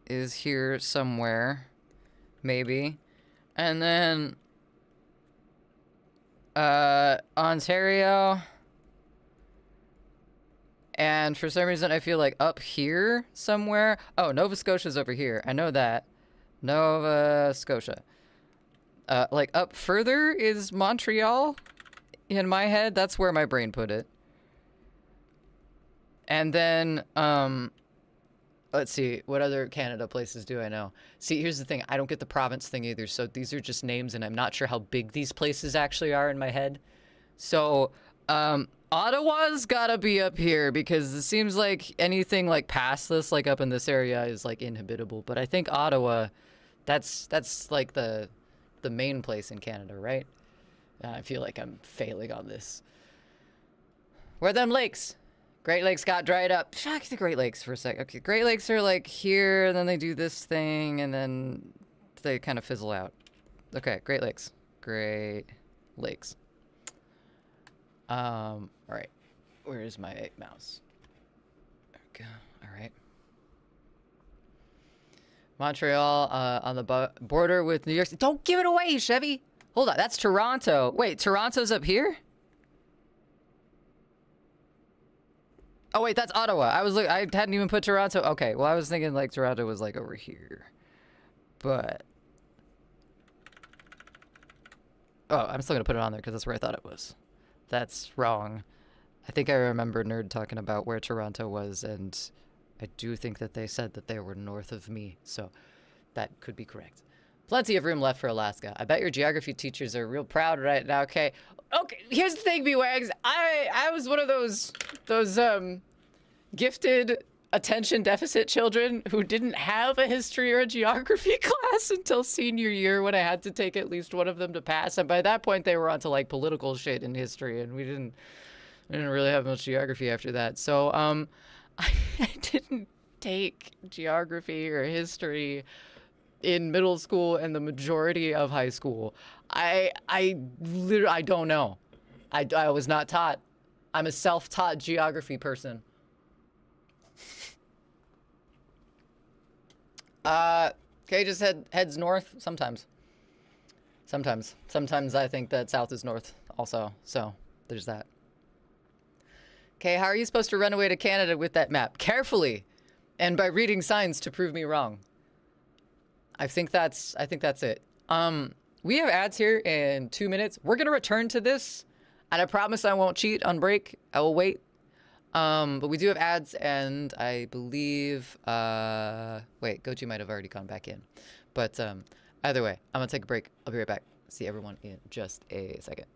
Speaker 1: is here somewhere, maybe, and then Ontario. And for some reason, I feel like up here somewhere. Oh, Nova Scotia's over here. I know that. Nova Scotia. Like up further is Montreal. In my head, that's where my brain put it. And then, let's see. What other Canada places do I know? See, here's the thing. I don't get the province thing either. So these are just names, and I'm not sure how big these places actually are in my head. So, Ottawa's gotta be up here because it seems like anything like past this, like up in this area, is like inhabitable. But I think Ottawa, that's like the main place in Canada, right? I feel like I'm failing on this. Where are them lakes? Great Lakes got dried up. Fuck the Great Lakes for a sec. Okay, Great Lakes are like here, and then they do this thing, and then they kind of fizzle out. Okay, Great Lakes. Great Lakes. All right. Where is my mouse? There we go. All right. Montreal, on the border with New York City. Don't give it away, Chevy. Hold on. That's Toronto. Wait, Toronto's up here? Oh, wait, that's Ottawa. I hadn't even put Toronto. Okay, well, I was thinking like Toronto was like over here. But. Oh, I'm still going to put it on there because that's where I thought it was. That's wrong. I think I remember Nerd talking about where Toronto was, and I do think that they said that they were north of me, so that could be correct. Plenty of room left for Alaska. I bet your geography teachers are real proud right now. Okay, here's the thing, B-Wags. I was one of those gifted attention deficit children who didn't have a history or a geography class until senior year when I had to take at least one of them to pass. And by that point, they were onto like political shit in history, and we didn't really have much geography after that. So I didn't take geography or history in middle school and the majority of high school. I literally don't know. I was not taught. I'm a self-taught geography person. Okay, just heads north sometimes. Sometimes I think that south is north also. So there's that. Okay, how are you supposed to run away to Canada with that map? Carefully, and by reading signs to prove me wrong. I think that's it. We have ads here in 2 minutes. We're gonna return to this, and I promise I won't cheat on break. I will wait. But we do have ads, and I believe, wait, Goji might have already gone back in. But, either way, I'm gonna take a break. I'll be right back. See everyone in just a second.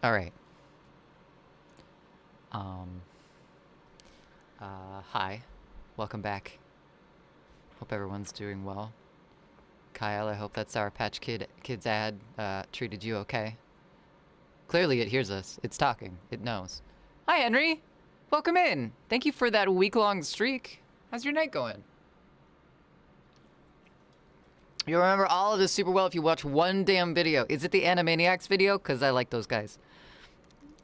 Speaker 1: All right. Hi. Welcome back. Hope everyone's doing well. Kyle, I hope that Sour Patch Kids ad treated you okay. Clearly it hears us. It's talking. It knows. Hi, Henry. Welcome in. Thank you for that week-long streak. How's your night going? You'll remember all of this super well if you watch one damn video. Is it the Animaniacs video? Because I like those guys.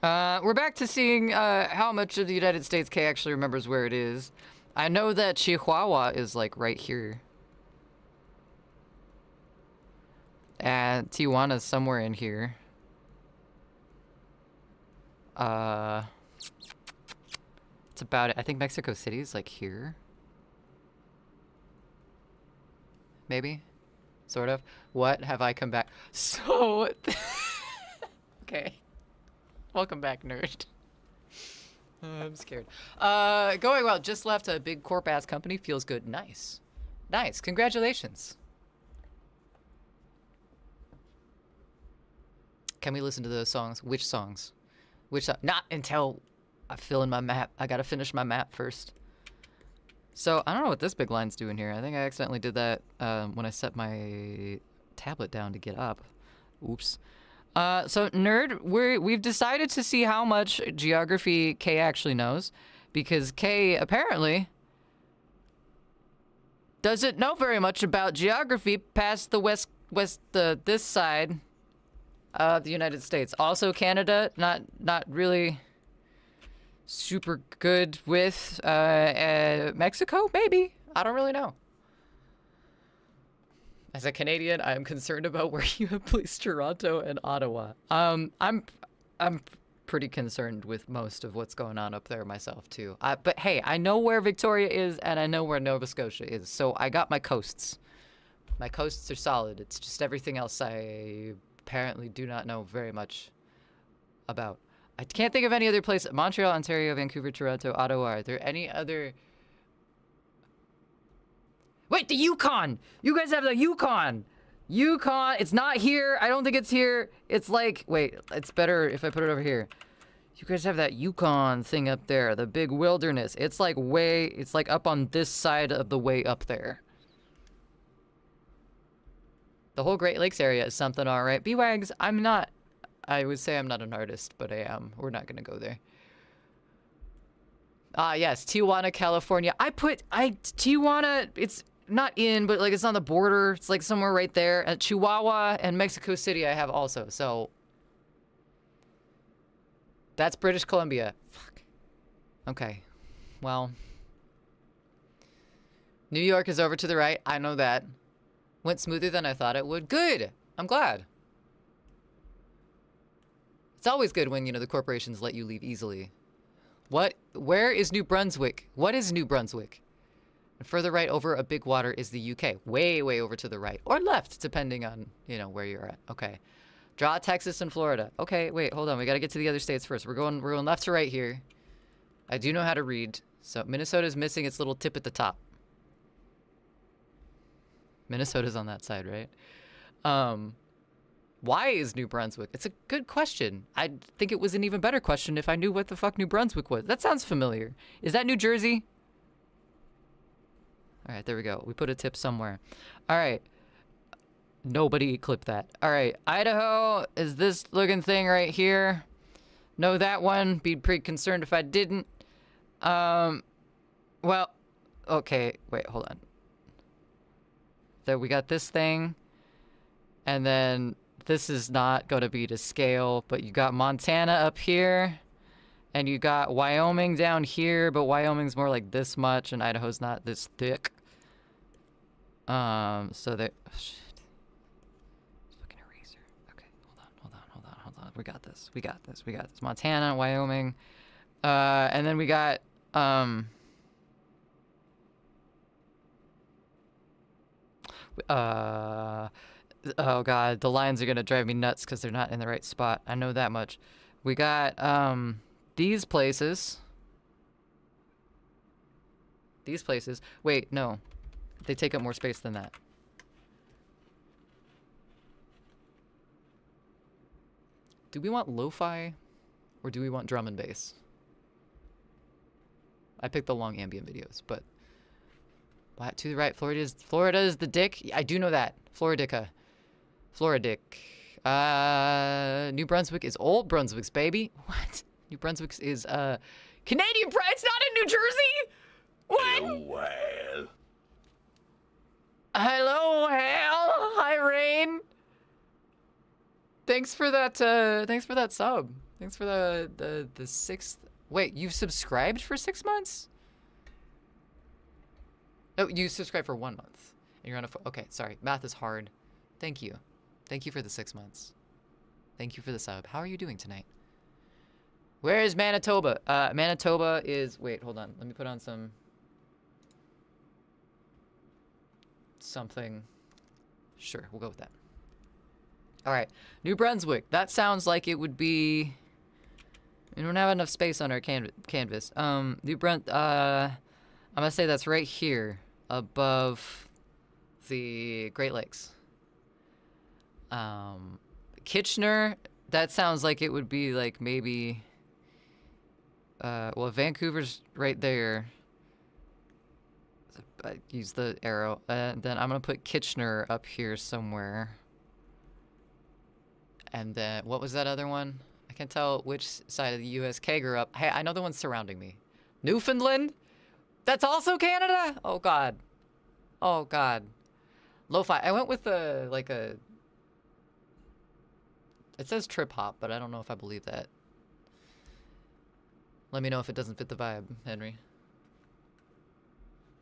Speaker 1: We're back to seeing how much of the United States Kay actually remembers where it is. I know that Chihuahua is like right here. And Tijuana's somewhere in here. It's about it. I think Mexico City is like here. Maybe? Sort of. What have I come back? So... Okay. Welcome back, nerd. I'm scared. Going well. Just left a big corp-ass company. Feels good. Nice. Nice. Congratulations. Can we listen to those songs? Which songs? Which... not until I fill in my map. I gotta finish my map first. So, I don't know what this big line's doing here. I think I accidentally did that when I set my tablet down to get up. Oops. So, nerd, we've decided to see how much geography Kay actually knows. Because Kay, apparently, doesn't know very much about geography past the this side of the United States. Also, Canada, not really... super good with Mexico, maybe. I don't really know. As a Canadian, I am concerned about where you have placed Toronto and Ottawa. I'm pretty concerned with most of what's going on up there myself too. But hey, I know where Victoria is and I know where Nova Scotia is, so I got my coasts. My coasts are solid. It's just everything else I apparently do not know very much about. I can't think of any other place. Montreal, Ontario, Vancouver, Toronto, Ottawa. Are there any other... Wait, the Yukon! You guys have the Yukon! Yukon, it's not here. I don't think it's here. It's like... Wait, it's better if I put it over here. You guys have that Yukon thing up there. The big wilderness. It's like way... It's like up on this side of the way up there. The whole Great Lakes area is something alright. B-Wags, I'm not... I would say I'm not an artist, but I am. We're not gonna go there. Yes, Tijuana, California. Tijuana, it's not in, but like it's on the border. It's like somewhere right there. At Chihuahua and Mexico City I have also, so. That's British Columbia. Fuck. Okay. Well. New York is over to the right. I know that. Went smoother than I thought it would. Good! I'm glad. It's always good when, you know, the corporations let you leave easily. Where is New Brunswick? What is New Brunswick? And further right over a big water is the UK. Way, way over to the right. Or left, depending on, you know, where you're at. Okay. Draw Texas and Florida. Okay, wait, hold on. We gotta get to the other states first. We're going left to right here. I do know how to read. So Minnesota's missing its little tip at the top. Minnesota's on that side, right? Why is New Brunswick? It's a good question. I think it was an even better question if I knew what the fuck New Brunswick was. That sounds familiar. Is that New Jersey? All right, there we go. We put a tip somewhere. All right. Nobody clip that. All right, Idaho is this looking thing right here. Know that one. Be pretty concerned if I didn't. Well, okay. Wait, hold on. There we got this thing. And then this is not going to be to scale, but you got Montana up here. And you got Wyoming down here, but Wyoming's more like this much, and Idaho's not this thick. So they... Oh, shit. Fucking eraser. Okay, hold on. We got this. Montana, Wyoming. And then we got, oh god, the lines are gonna drive me nuts because they're not in the right spot. I know that much. We got, these places. Wait, no. They take up more space than that. Do we want lo-fi or do we want drum and bass? I picked the long ambient videos, but what, to the right, Florida is the dick. I do know that. Floridica. Floridic. New Brunswick is Old Brunswick's baby. What? New Brunswick is Canadian Pride. It's not in New Jersey. What?
Speaker 3: Well.
Speaker 1: Hello, Hal. Hi, Rain. Thanks for that. Thanks for that sub. Thanks for the sixth. Wait, you've subscribed for 6 months? Oh, you subscribed for 1 month. And you're on a. Okay, sorry. Math is hard. Thank you. Thank you for the 6 months. Thank you for the sub. How are you doing tonight? Where is Manitoba? Manitoba is. Wait, hold on. Let me put on something. Sure, we'll go with that. All right, New Brunswick. That sounds like it would be. We don't have enough space on our canvas. I'm gonna say that's right here above the Great Lakes. Kitchener. That sounds like it would be like maybe. Well, Vancouver's right there. I use the arrow. Then I'm gonna put Kitchener up here somewhere. And then, what was that other one? I can't tell which side of the U.S. Kager up. Hey, I know the ones surrounding me. Newfoundland? That's also Canada? Oh, God. Oh, God. Lo-fi. I went with it says trip hop, but I don't know if I believe that. Let me know if it doesn't fit the vibe, Henry.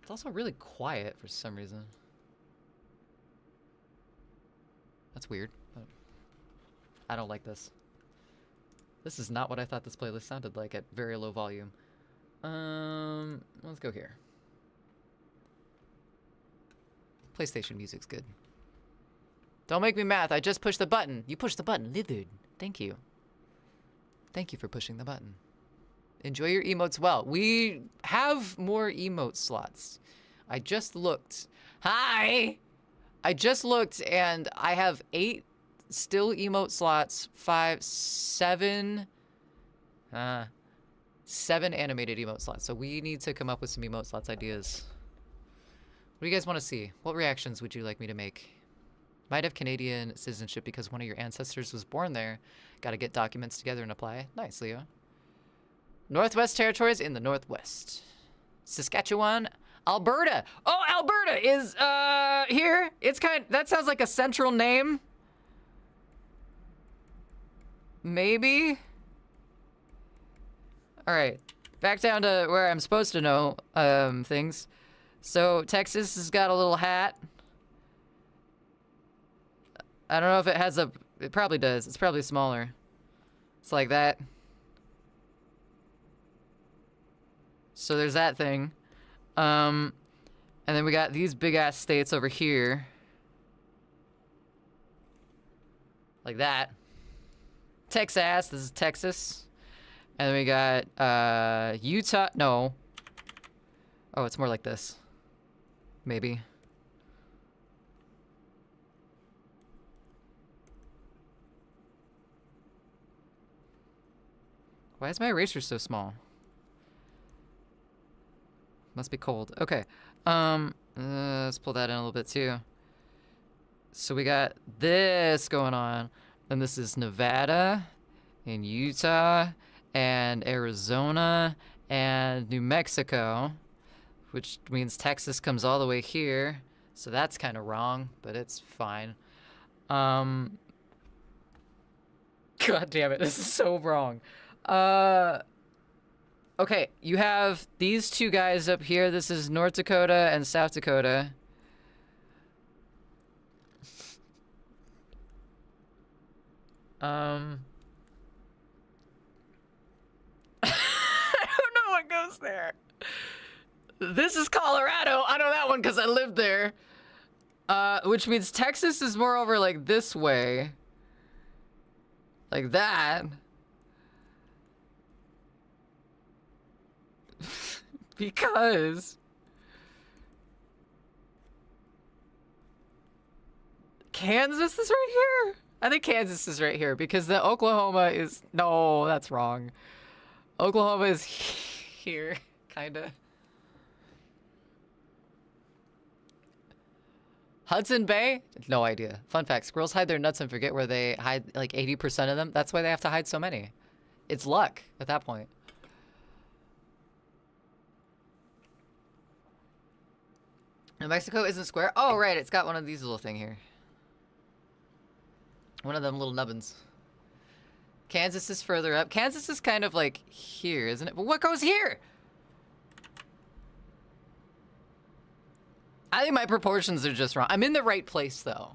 Speaker 1: It's also really quiet for some reason. That's weird. But I don't like this. This is not what I thought this playlist sounded like at very low volume. Let's go here. PlayStation music's good. Don't make me math. I just pushed the button. You pushed the button, lizard. Thank you. Thank you for pushing the button. Enjoy your emotes well. We have more emote slots. I just looked. Hi! I just looked and I have 8 still emote slots, 7 animated emote slots. So we need to come up with some emote slots ideas. What do you guys want to see? What reactions would you like me to make? Might have Canadian citizenship because one of your ancestors was born there. Got to get documents together and apply. Nice, Leo. Northwest Territories in the Northwest. Saskatchewan, Alberta. Oh, Alberta is here. It's that sounds like a central name. Maybe. All right, back down to where I'm supposed to know things. So Texas has got a little hat. I don't know if it has a. It probably does. It's probably smaller. It's like that. So there's that thing. And then we got these big ass states over here. Like that. Texas, this is Texas. And then we got Utah. No. Oh, it's more like this. Maybe. Why is my eraser so small? Must be cold. Okay. Let's pull that in a little bit too. So we got this going on. And this is Nevada and Utah and Arizona and New Mexico, which means Texas comes all the way here. So that's kind of wrong, but it's fine. God damn it, this is so wrong. Okay, you have these two guys up here. This is North Dakota and South Dakota. I don't know what goes there. This is Colorado. I know that one because I lived there. Which means Texas is more over like this way. Like that. Because Kansas is right here? I think Kansas is right here because the Oklahoma is... No, that's wrong. Oklahoma is here, kinda. Hudson Bay? No idea. Fun fact, squirrels hide their nuts and forget where they hide like 80% of them. That's why they have to hide so many. It's luck at that point. New Mexico isn't square? Oh, right, it's got one of these little thing here. One of them little nubbins. Kansas is further up. Kansas is kind of like here, isn't it? But what goes here? I think my proportions are just wrong. I'm in the right place, though.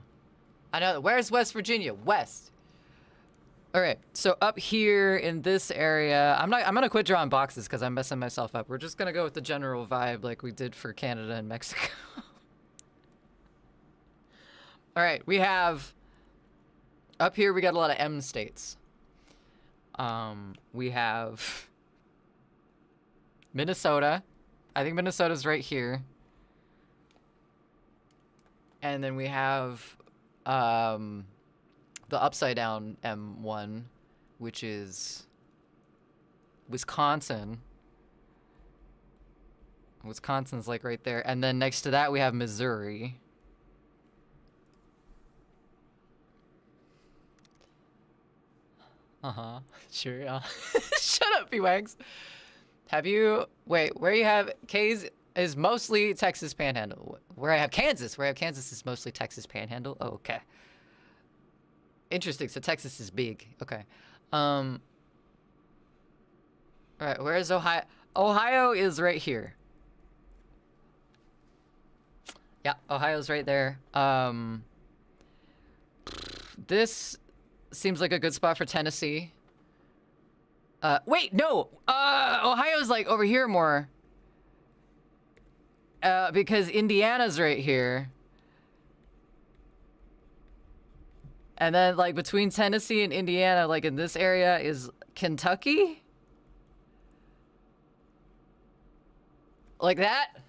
Speaker 1: I know. Where's West Virginia? West. All right. So up here in this area, I'm gonna quit drawing boxes because I'm messing myself up. We're just gonna go with the general vibe like we did for Canada and Mexico. All right. We have up here. We got a lot of M states. We have Minnesota. I think Minnesota's right here. And then we have the upside down M1, which is Wisconsin. Wisconsin's like right there. And then next to that we have Missouri. Uh-huh. Sure, yeah. Shut up, B-Wags. Have you... Wait, where you have... K's is mostly Texas Panhandle. Where I have Kansas is mostly Texas Panhandle. Oh, okay. Interesting. So Texas is big. Okay. All right, where is Ohio? Ohio is right here. Yeah, Ohio's right there. This seems like a good spot for Tennessee. Wait, no. Ohio's like over here more. Because Indiana's right here. And then like between Tennessee and Indiana, like in this area is Kentucky? Like that?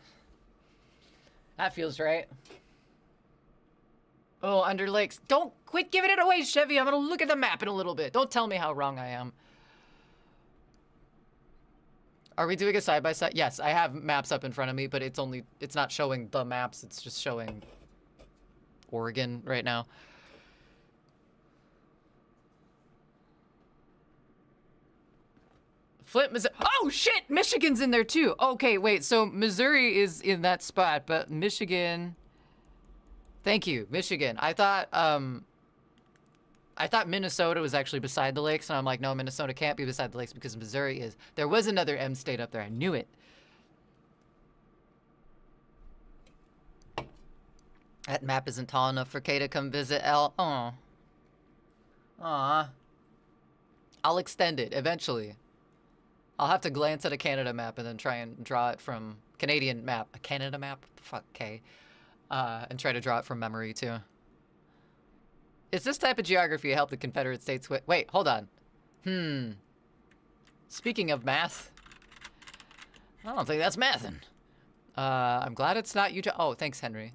Speaker 1: That feels right. Oh, under lakes. Don't quit giving it away, Chevy. I'm gonna look at the map in a little bit. Don't tell me how wrong I am. Are we doing a side-by-side? Yes, I have maps up in front of me, but it's not showing the maps. It's just showing Oregon right now. Flint, Missouri. Oh, shit! Michigan's in there, too. Okay, wait. So Missouri is in that spot, but Michigan... Thank you, Michigan. I thought Minnesota was actually beside the lakes, and I'm like, no, Minnesota can't be beside the lakes because Missouri is. There was another M state up there. I knew it. That map isn't tall enough for Kay to come visit L. Aw. Aw. I'll extend it eventually. I'll have to glance at a Canada map and then try and draw it from Canadian map. A Canada map? What the fuck, Kay? And try to draw it from memory, too. Is this type of geography help the Confederate States with... Wait, hold on. Speaking of math... I don't think that's mathin'. I'm glad it's not Utah. Oh, thanks, Henry.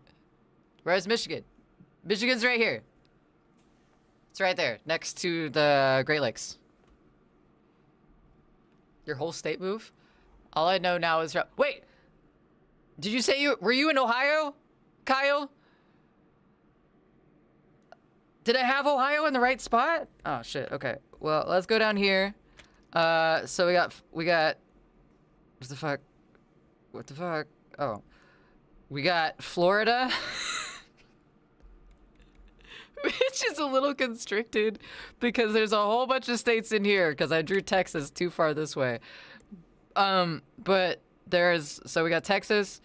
Speaker 1: Where's Michigan? Michigan's right here. It's right there, next to the Great Lakes. Your whole state move? All I know now is... Wait! Did you say were you in Ohio, Kyle? Did I have Ohio in the right spot? Oh, shit. Okay. Well, let's go down here. So we got... What the fuck? What the fuck? Oh. We got Florida. Which is a little constricted because there's a whole bunch of states in here because I drew Texas too far this way. But so we got Texas,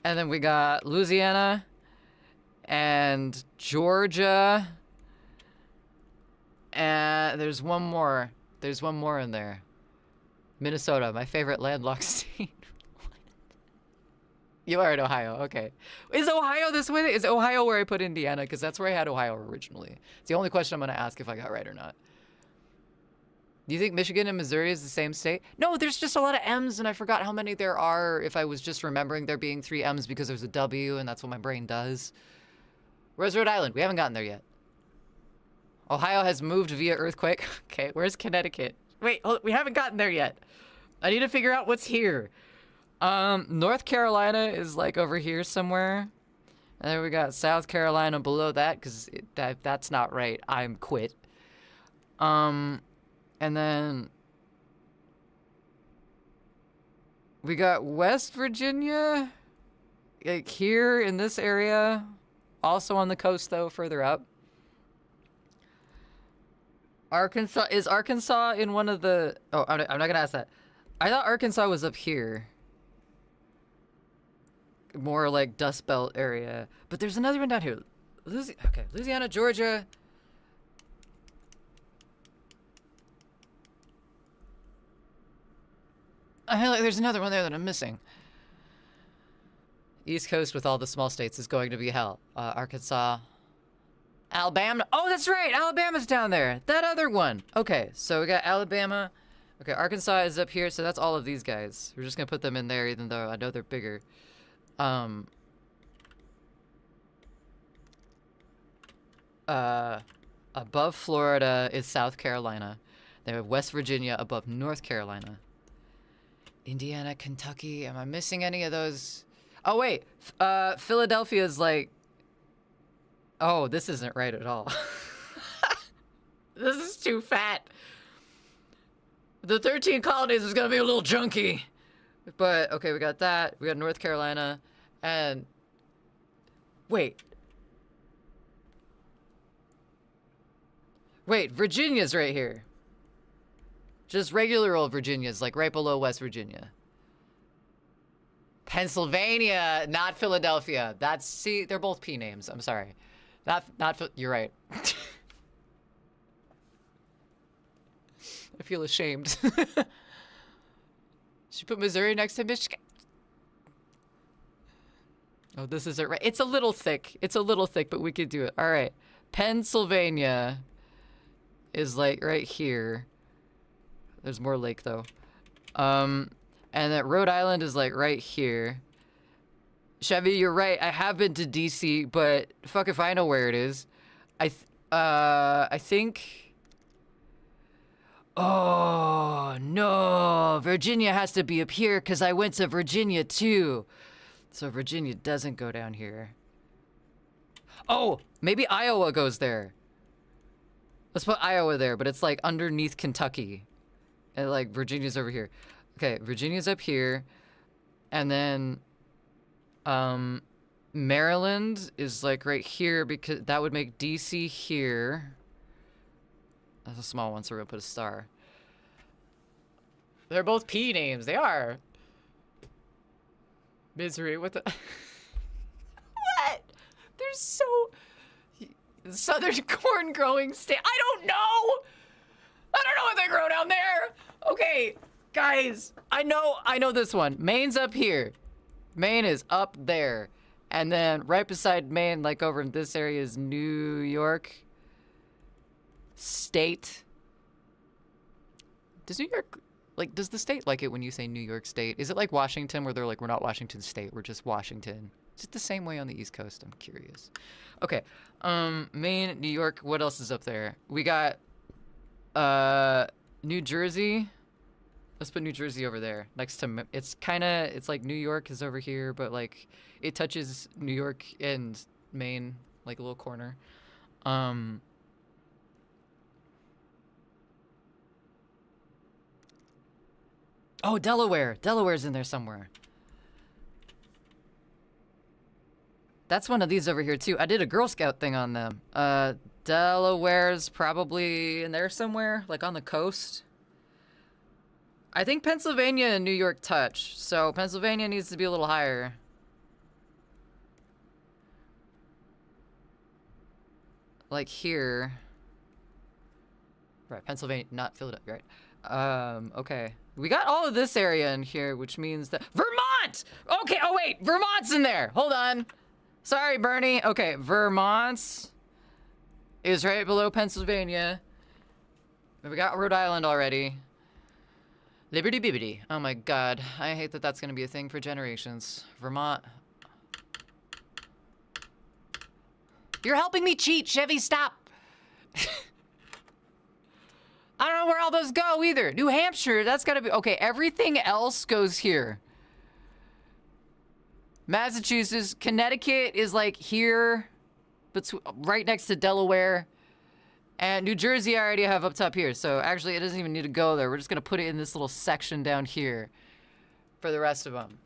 Speaker 1: and then we got Louisiana, and Georgia, and there's one more. There's one more in there. Minnesota, my favorite landlocked state. You are in Ohio, okay. Is Ohio this way? Is Ohio where I put Indiana? Because that's where I had Ohio originally. It's the only question I'm going to ask if I got right or not. Do you think Michigan and Missouri is the same state? No, there's just a lot of M's, and I forgot how many there are if I was just remembering there being 3 M's because there's a W, and that's what my brain does. Where's Rhode Island? We haven't gotten there yet. Ohio has moved via earthquake. Okay, where's Connecticut? Wait, hold, we haven't gotten there yet. I need to figure out what's here. North Carolina is like over here somewhere. And then we got South Carolina below that, because that's not right. I'm quit. And then we got West Virginia, like here in this area, also on the coast though, further up. Arkansas, is Arkansas in one of the, oh, I'm not gonna ask that. I thought Arkansas was up here. More like Dust Belt area. But there's another one down here. Okay, Louisiana, Georgia. I feel like there's another one there that I'm missing. East Coast with all the small states is going to be hell. Arkansas. Alabama. Oh, that's right. Alabama's down there. That other one. Okay, so we got Alabama. Okay, Arkansas is up here, so that's all of these guys. We're just going to put them in there, even though I know they're bigger. Above Florida is South Carolina. They have West Virginia above North Carolina. Indiana, Kentucky. Am I missing any of those? Oh, wait. Philadelphia is like... Oh, this isn't right at all. This is too fat. The 13 colonies is going to be a little chunky. But, okay, we got that. We got North Carolina. And... Wait. Wait, Virginia's right here. Just regular old Virginia's, like right below West Virginia. Pennsylvania, not Philadelphia. That's, see, they're both P names. I'm sorry. You're right. I feel ashamed. She put Missouri next to Michigan. Oh, this isn't right. It's a little thick. It's a little thick, but we could do it. All right. Pennsylvania is like right here. There's more lake though. And then Rhode Island is like right here. Chevy, you're right. I have been to DC, but fuck if I know where it is. I think. Oh no, Virginia has to be up here because I went to Virginia too. So Virginia doesn't go down here. Oh, maybe Iowa goes there. Let's put Iowa there, but it's like underneath Kentucky. And like Virginia's over here. Okay, Virginia's up here. And then Maryland is like right here because that would make DC here. That's a small one, so we're gonna put a star. They're both P names. They are. Misery, what the? What? They're so... Southern corn growing state. I don't know! I don't know what they grow down there! Okay, guys, I know this one. Maine's up here. Maine is up there. And then right beside Maine, like over in this area, is New York State. Does New York... Like, does the state like it when you say New York State? Is it like Washington where they're like, we're not Washington State, we're just Washington? Is it the same way on the East Coast? I'm curious. Okay, Maine, New York, what else is up there? We got, New Jersey. Let's put New Jersey over there next to, it's like New York is over here, but like, it touches New York and Maine, like a little corner. Oh, Delaware. Delaware's in there somewhere. That's one of these over here, too. I did a Girl Scout thing on them. Delaware's probably in there somewhere, like on the coast. I think Pennsylvania and New York touch, so Pennsylvania needs to be a little higher. Like here. Right, Pennsylvania, not Philadelphia, right? Okay. We got all of this area in here, which means that... Vermont! Okay, oh wait, Vermont's in there. Hold on. Sorry, Bernie. Okay, Vermont is right below Pennsylvania. We got Rhode Island already. Liberty Bibbity. Oh my god. I hate that that's going to be a thing for generations. Vermont. You're helping me cheat, Chevy, stop! I don't know where all those go either. New Hampshire, that's gotta be, okay, everything else goes here. Massachusetts, Connecticut is like here, right next to Delaware. And New Jersey I already have up top here, so actually it doesn't even need to go there. We're just gonna put it in this little section down here for the rest of them.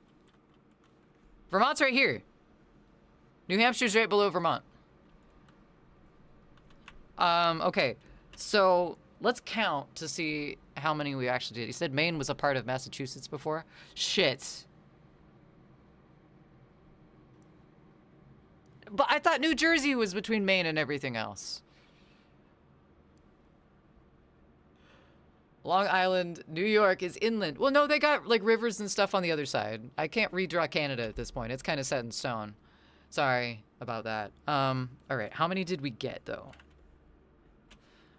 Speaker 1: Vermont's right here. New Hampshire's right below Vermont. Okay, so let's count to see how many we actually did. He said Maine was a part of Massachusetts before. Shit. But I thought New Jersey was between Maine and everything else. Long Island, New York is inland. Well, no, they got like rivers and stuff on the other side. I can't redraw Canada at this point. It's kind of set in stone. Sorry about that. All right, how many did we get though?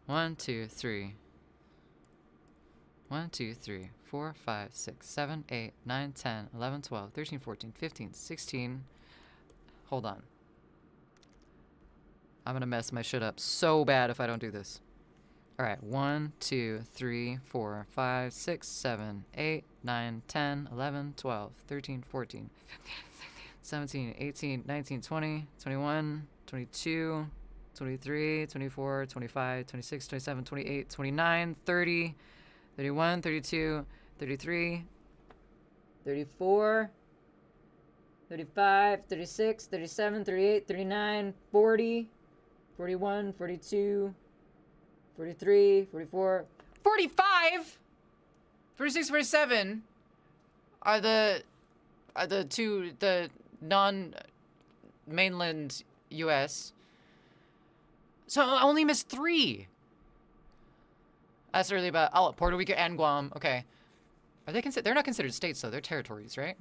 Speaker 1: 1, 2, 3. 1, 2, 3, 4, 5, 6, 7, 8, 9, 10, 11, 12, 13, 14, 15, 16. Hold on. I'm gonna mess my shit up so bad if I don't do this. All right, 1, 2, 3, 4, 5, 6, 7, 8, 9, 10, 11, 12, 13, 14, 17, 18, 19, 20, 21, 22, 23, 24, 25, 26, 27, 28, 29, 30, 31, 32, 33, 34, 35, 36, 37, 38, 39, 40, 41, 42, 43, 44, 45, 46, 47 are the non-mainland U.S. So I only missed 3. That's really about, oh, Puerto Rico and Guam. Okay. Are they considered, they're not considered states though, they're territories, right?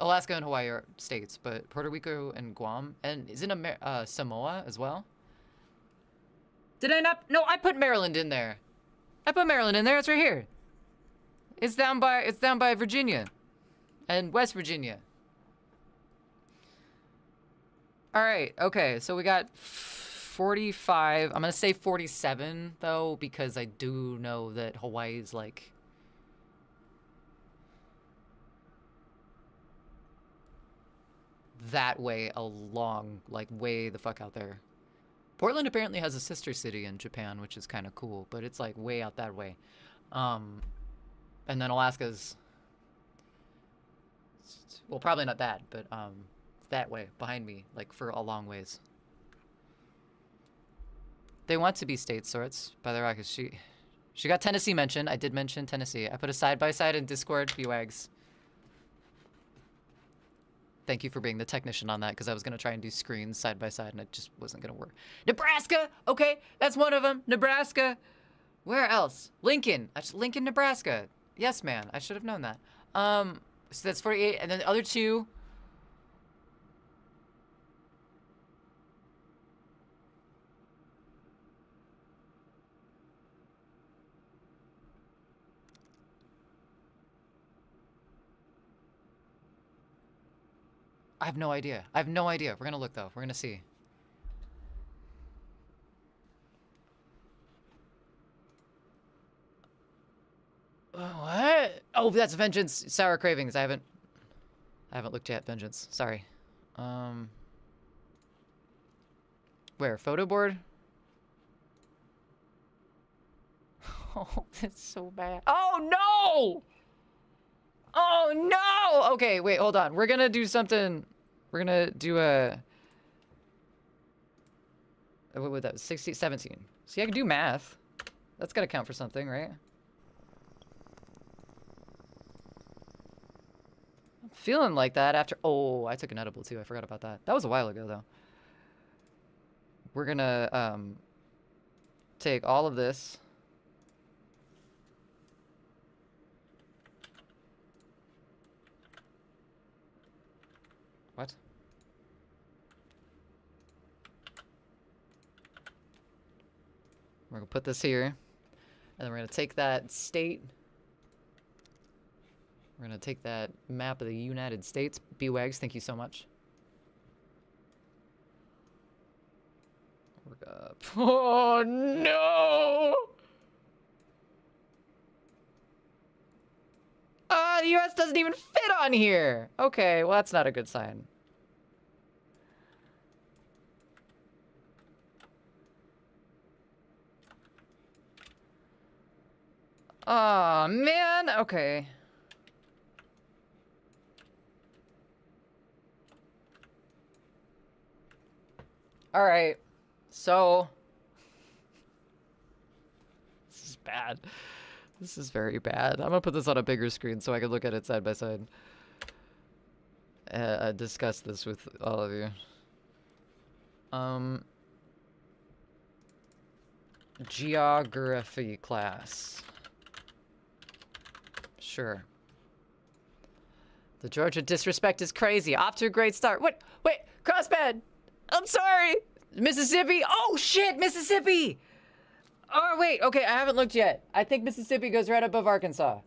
Speaker 1: Alaska and Hawaii are states, but Puerto Rico and Guam, and isn't Samoa as well? Did I not? No, I put Maryland in there. I put Maryland in there. It's right here. It's down by Virginia, and West Virginia. All right. Okay. So we got 45. I'm gonna say 47 though, because I do know that Hawaii's like. That way along, like way the fuck out there. Portland apparently has a sister city in Japan, which is kind of cool, but it's like way out that way. And then Alaska's, well, probably not that, but that way behind me, like for a long ways. They want to be state sorts by the Rockets. She got Tennessee mentioned. I did mention Tennessee. I put a side-by-side in Discord, BWAGs. Thank you for being the technician on that, because I was going to try and do screens side by side, and it just wasn't going to work. Nebraska! Okay, that's one of them. Nebraska. Where else? Lincoln. Lincoln, Nebraska. Yes, man. I should have known that. So that's 48, and then the other 2. I have no idea. I have no idea. We're gonna look though. We're gonna see. What? Oh, that's Vengeance. Sour Cravings. I haven't looked yet. Vengeance. Sorry. Where? Photo board? Oh, that's so bad. Oh no! Oh no! Okay, wait, hold on. We're gonna do something. We're gonna do a. What would that? 16, 17. See, I can do math. That's gotta count for something, right? I'm feeling like that after. Oh, I took an edible too. I forgot about that. That was a while ago though. We're gonna take all of this. What? We're gonna put this here, and then we're gonna take that state. We're gonna take that map of the United States. BWAGs, thank you so much. We're gonna... Oh no! the US doesn't even fit on here. Okay, well, that's not a good sign. Aw, man. Okay. All right. So this is bad. This is very bad. I'm gonna put this on a bigger screen so I can look at it side by side. Discuss this with all of you. Geography class. Sure. The Georgia disrespect is crazy. Off to a great start. What? Wait, Crossbed. I'm sorry. Mississippi. Oh shit, Mississippi. Oh wait, okay, I haven't looked yet. I think Mississippi goes right above Arkansas.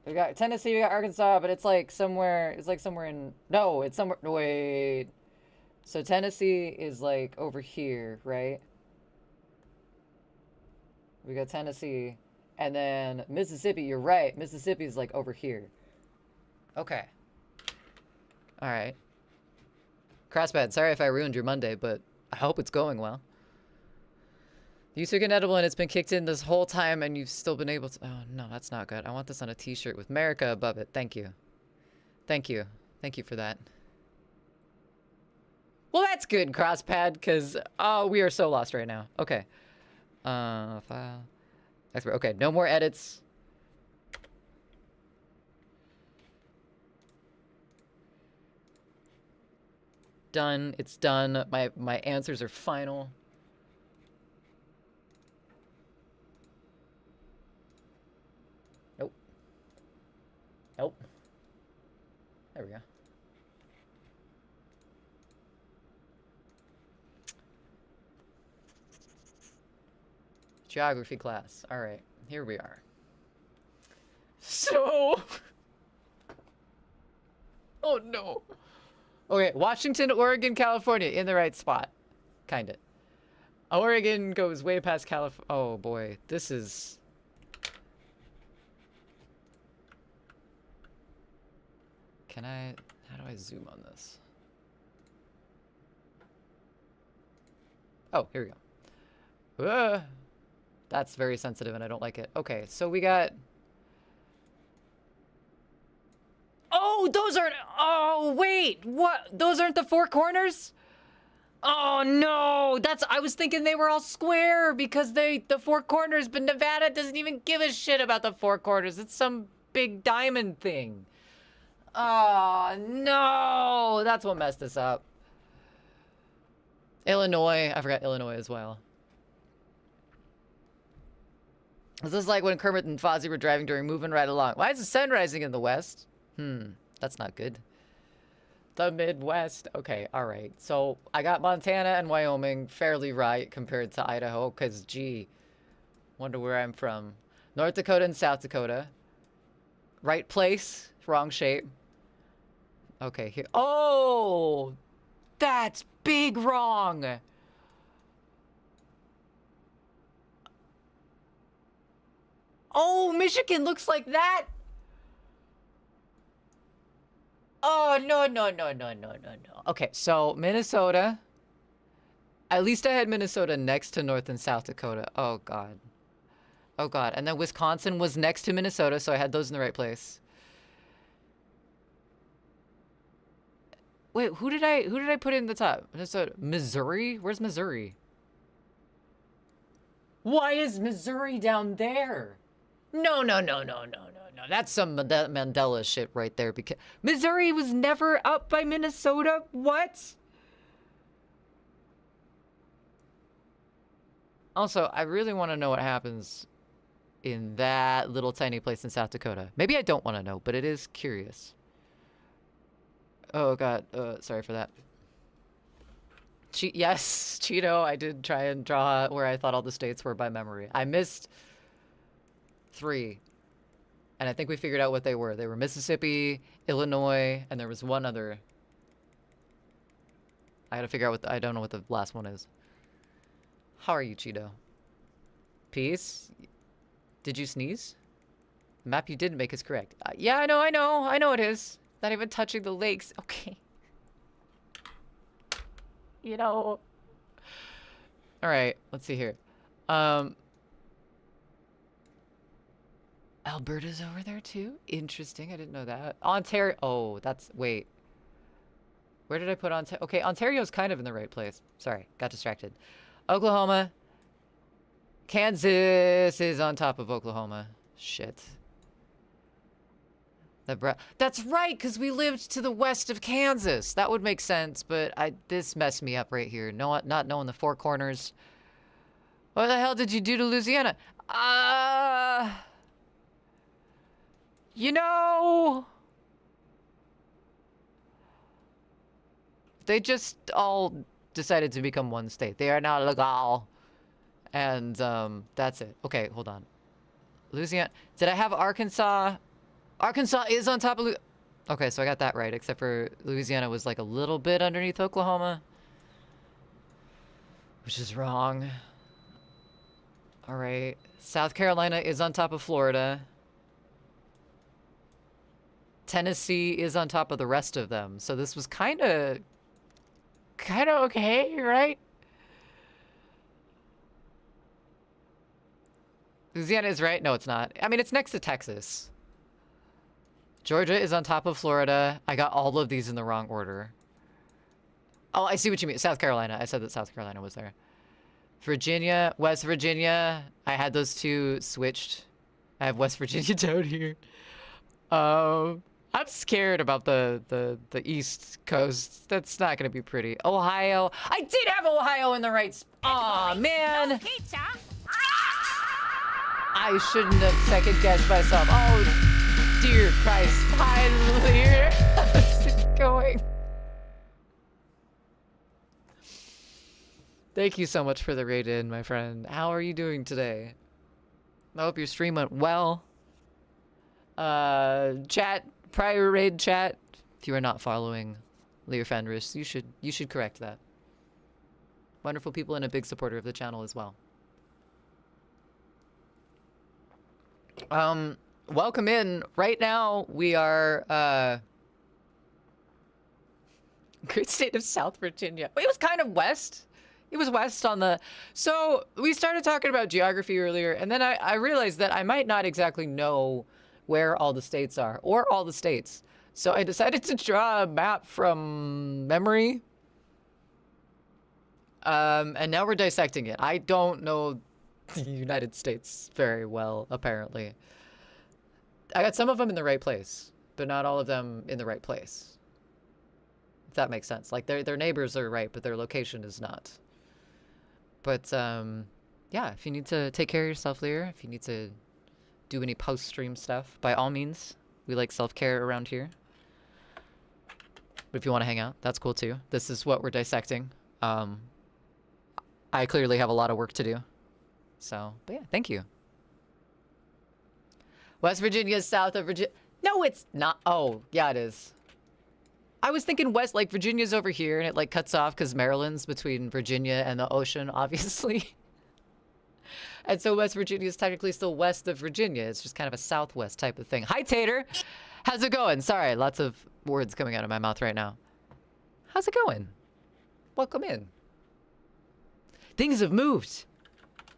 Speaker 1: We got Tennessee, we got Arkansas, but it's like somewhere. It's like somewhere in. No, it's somewhere. Wait. So Tennessee is like over here, right? We got Tennessee, and then Mississippi. You're right. Mississippi's like over here. Okay. All right. Crossbad, sorry if I ruined your Monday, but I hope it's going well. You took an edible and it's been kicked in this whole time and you've still been able to... Oh, no, that's not good. I want this on a t-shirt with America above it. Thank you. Thank you. Thank you for that. Well, that's good, Crosspad, because... Oh, we are so lost right now. Okay. File. Expert. Okay, no more edits. Done. It's done. My answers are final. Nope. Nope. There we go. Geography class. All right, here we are. So... Oh no. Okay, Washington, Oregon, California, in the right spot. Kinda. Oregon goes way past California. Oh boy, this is... Can I... How do I zoom on this? Oh, here we go. That's very sensitive and I don't like it. Okay, so we got... Oh, those aren't... Oh, wait! What? Those aren't the four corners? Oh, no! That's... I was thinking they were all square because the four corners, but Nevada doesn't even give a shit about the four corners. It's some big diamond thing. Oh, no! That's what messed us up. Illinois. I forgot Illinois as well. This is like when Kermit and Fozzie were driving during Moving Right Along. Why is the sun rising in the west? That's not good. The Midwest. Okay, all right. So I got Montana and Wyoming fairly right compared to Idaho, because, gee, wonder where I'm from. North Dakota and South Dakota. Right place, wrong shape. Okay, here. Oh, that's big wrong. Oh, Michigan looks like that. Oh, no, no, no, no, no, no, no. Okay, so Minnesota. At least I had Minnesota next to North and South Dakota. Oh, God. Oh, God. And then Wisconsin was next to Minnesota, so I had those in the right place. Wait, who did I put in the top? Minnesota. Missouri? Where's Missouri? Why is Missouri down there? No, no, no, no, no, no, no. That's some Mandela shit right there. Because Missouri was never up by Minnesota. What? Also, I really want to know what happens in that little tiny place in South Dakota. Maybe I don't want to know, but it is curious. Oh, God. Sorry for that. Yes, Cheeto, I did try and draw where I thought all the states were by memory. I missed 3. And I think we figured out what they were. They were Mississippi, Illinois, and there was one other. I gotta figure out what I don't know what the last one is. How are you, Cheeto? Peace? Did you sneeze? The map you didn't make is correct. Yeah, I know it is. Not even touching the lakes. Okay. You know. All right, let's see here. Alberta's over there too? Interesting, I didn't know that. Ontario, oh, that's, wait. Where did I put Ontario? Okay, Ontario's kind of in the right place. Sorry, got distracted. Oklahoma. Kansas is on top of Oklahoma. Shit. That's right, because we lived to the west of Kansas. That would make sense, but this messed me up right here. Not knowing the four corners. What the hell did you do to Louisiana? You know... They just all decided to become one state. They are now legal. And, that's it. Okay, hold on. Louisiana. Did I have Arkansas? Arkansas is on top of okay, so I got that right, except for Louisiana was like a little bit underneath Oklahoma. Which is wrong. Alright. South Carolina is on top of Florida. Tennessee is on top of the rest of them. So this was kind of okay, right? Louisiana is right? No, it's not. I mean, it's next to Texas. Georgia is on top of Florida. I got all of these in the wrong order. Oh, I see what you mean. South Carolina. I said that South Carolina was there. Virginia, West Virginia. I had those two switched. I have West Virginia down here. I'm scared about the East Coast. That's not gonna be pretty. Ohio. I did have Ohio in the right Aw, man.
Speaker 3: No pizza.
Speaker 1: I shouldn't have second guessed myself. Oh, dear Christ. Finally. How's it going? Thank you so much for the raid in, my friend. How are you doing today? I hope your stream went well. Chat, prior raid chat. If you are not following Lear Fenris, you should correct that. Wonderful people and a big supporter of the channel as well. Welcome in. Right now we are great state of South Virginia. It was kind of west. It was west on the... So we started talking about geography earlier, and then I realized that I might not exactly know where all the states are, or all the states. So I decided to draw a map from memory. And now we're dissecting it. I don't know the United States very well, apparently. I got some of them in the right place, but not all of them in the right place. If that makes sense. Like, their neighbors are right, but their location is not. But, yeah, if you need to take care of yourself, Lear, if you need to do any post-stream stuff, by all means. We like self-care around here. But if you want to hang out, that's cool too. This is what we're dissecting. I clearly have a lot of work to do. So, but yeah, thank you. West Virginia is south of Virginia. No, it's not. Oh, yeah, it is. I was thinking west, like Virginia's over here and it like cuts off because Maryland's between Virginia and the ocean, obviously. And so West Virginia is technically still west of Virginia. It's just kind of a southwest type of thing. Hi, Tater. How's it going? Sorry, lots of words coming out of my mouth right now. How's it going? Welcome in. Things have moved.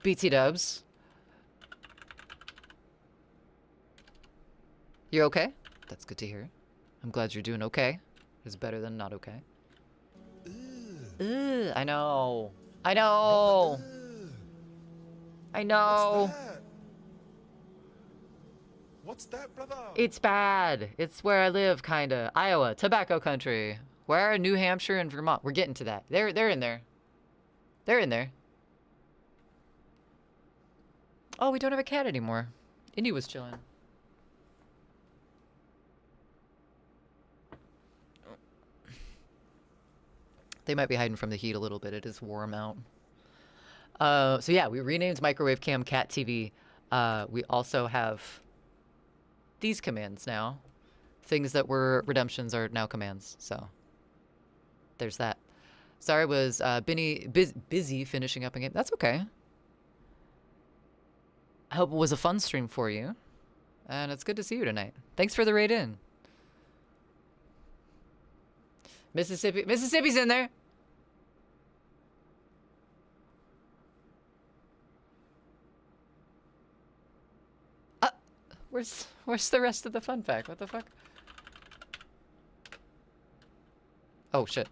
Speaker 1: BT dubs. You're okay? That's good to hear. I'm glad you're doing okay. It's better than not okay. Ugh, I know. I know. I know.
Speaker 4: What's that, brother?
Speaker 1: It's bad. It's where I live, kinda. Iowa, tobacco country. Where are New Hampshire and Vermont? We're getting to that. They're in there. They're in there. Oh, we don't have a cat anymore. Indy was chilling. They might be hiding from the heat a little bit. It is warm out. So yeah, we renamed Microwave Cam Cat TV. We also have these commands now. Things that were redemptions are now commands. So there's that. Sorry, was busy finishing up a game. That's okay. I hope it was a fun stream for you. And it's good to see you tonight. Thanks for the raid in. Mississippi's in there. Where's the rest of the fun pack? What the fuck? Oh shit.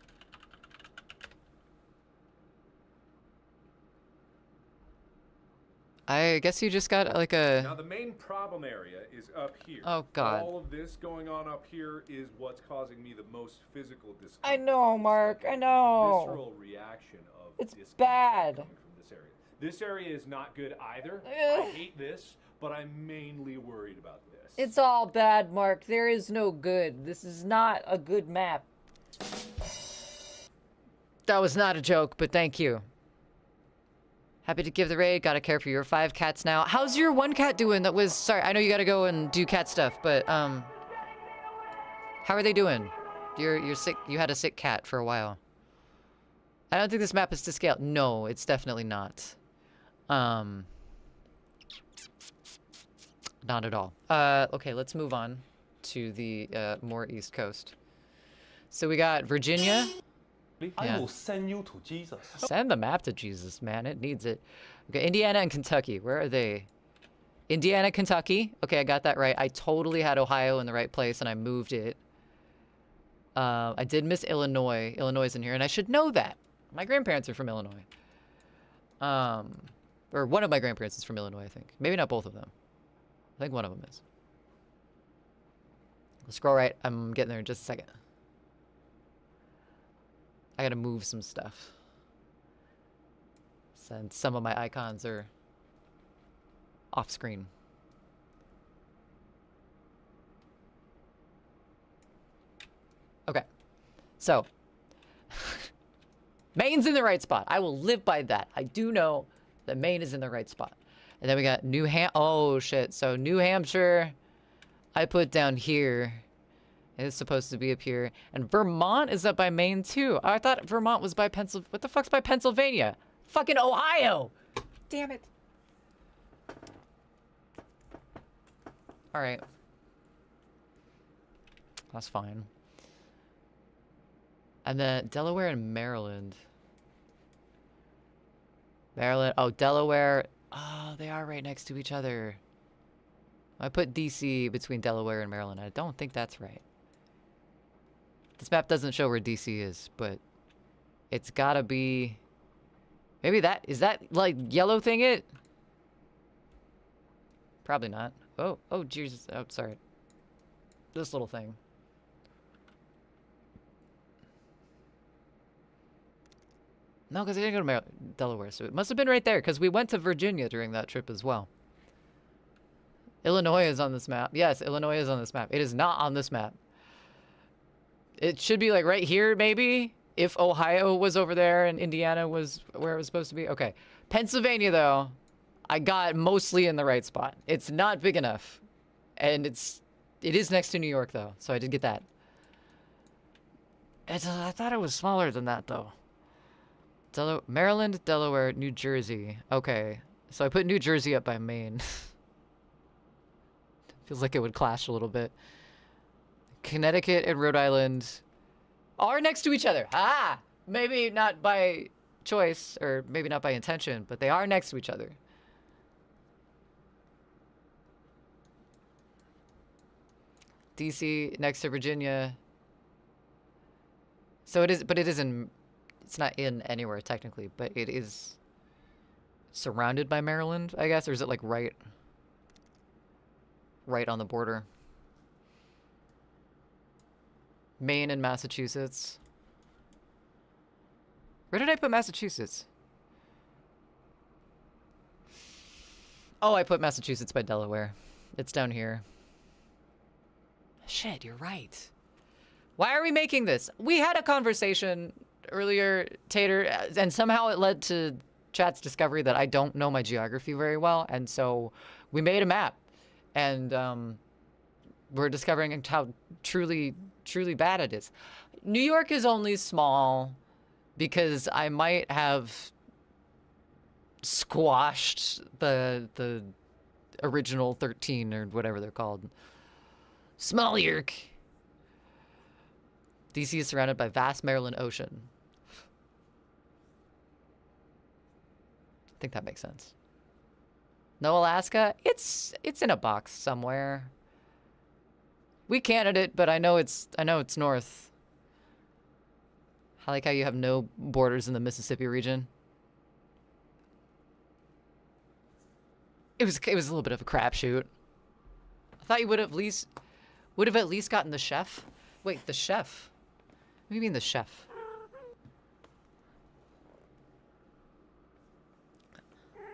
Speaker 1: I guess you just got like a...
Speaker 3: Now the main problem area is up here.
Speaker 1: Oh god.
Speaker 3: All of this going on up here is what's causing me the most physical discomfort.
Speaker 4: I know, Mark. I know.
Speaker 3: Visceral reaction of
Speaker 4: It's
Speaker 3: discomfort
Speaker 4: bad.
Speaker 3: coming from this area. This area is not good either. I hate this, but I'm mainly worried about this.
Speaker 4: It's all bad, Mark. There is no good. This is not a good map.
Speaker 1: That was not a joke, but thank you. Happy to give the raid. Gotta care for your 5 cats now. How's your 1 cat doing? That was... Sorry, I know you gotta go and do cat stuff, but, how are they doing? You're sick... You had a sick cat for a while. I don't think this map is to scale. No, it's definitely not. Not at all. Okay, let's move on to the, more East Coast. So we got Virginia...
Speaker 5: I will send you to Jesus.
Speaker 1: Send the map to Jesus, man. It needs it. Okay, Indiana and Kentucky. Where are they? Indiana, Kentucky. Okay, I got that right. I totally had Ohio in the right place, and I moved it. I did miss Illinois. Illinois is in here, and I should know that. My grandparents are from Illinois. Or one of my grandparents is from Illinois, I think. Maybe not both of them. I think one of them is. Let's scroll right. I'm getting there in just a second. I gotta move some stuff. Since some of my icons are off screen. Okay. So. Maine's in the right spot. I will live by that. I do know that Maine is in the right spot. And then we got New Hampshire. Oh, shit. So New Hampshire, I put down here. It's supposed to be up here. And Vermont is up by Maine, too. I thought Vermont was by Pennsylvania. What the fuck's by Pennsylvania? Fucking Ohio! Damn it. Alright. That's fine. And then Delaware and Maryland. Maryland. Oh, Delaware. Oh, they are right next to each other. I put DC between Delaware and Maryland. I don't think that's right. This map doesn't show where DC is, but it's gotta be... Maybe that... Is that, like, yellow thing it? Probably not. Oh, oh, Jesus. Oh, sorry. This little thing. No, because I didn't go to Delaware, so it must have been right there, because we went to Virginia during that trip as well. Illinois is on this map. Yes, Illinois is on this map. It is not on this map. It should be like right here, maybe, if Ohio was over there and Indiana was where it was supposed to be. Okay. Pennsylvania, though, I got mostly in the right spot. It's not big enough. And it is next to New York, though, so I did get that. I thought it was smaller than that, though. Maryland, Delaware, New Jersey. Okay. So I put New Jersey up by Maine. Feels like it would clash a little bit. Connecticut and Rhode Island are next to each other. Ah! Maybe not by choice, or maybe not by intention, but they are next to each other. DC next to Virginia. So it is, but it isn't, it's not in anywhere technically, but it is surrounded by Maryland, I guess, or is it like right on the border? Maine and Massachusetts. Where did I put Massachusetts? Oh, I put Massachusetts by Delaware. It's down here. Shit, you're right. Why are we making this? We had a conversation earlier, Tater, and somehow it led to chat's discovery that I don't know my geography very well, and so we made a map. And we're discovering how truly bad it is. New York is only small because I might have squashed the original 13 or whatever they're called. Smolensk. DC is surrounded by vast Maryland Ocean. I think that makes sense. No Alaska? It's in a box somewhere. We Canada, but I know it's north. I like how you have no borders in the Mississippi region. It was a little bit of a crapshoot. I thought you would have at least gotten the chef. Wait, the chef? What do you mean the chef?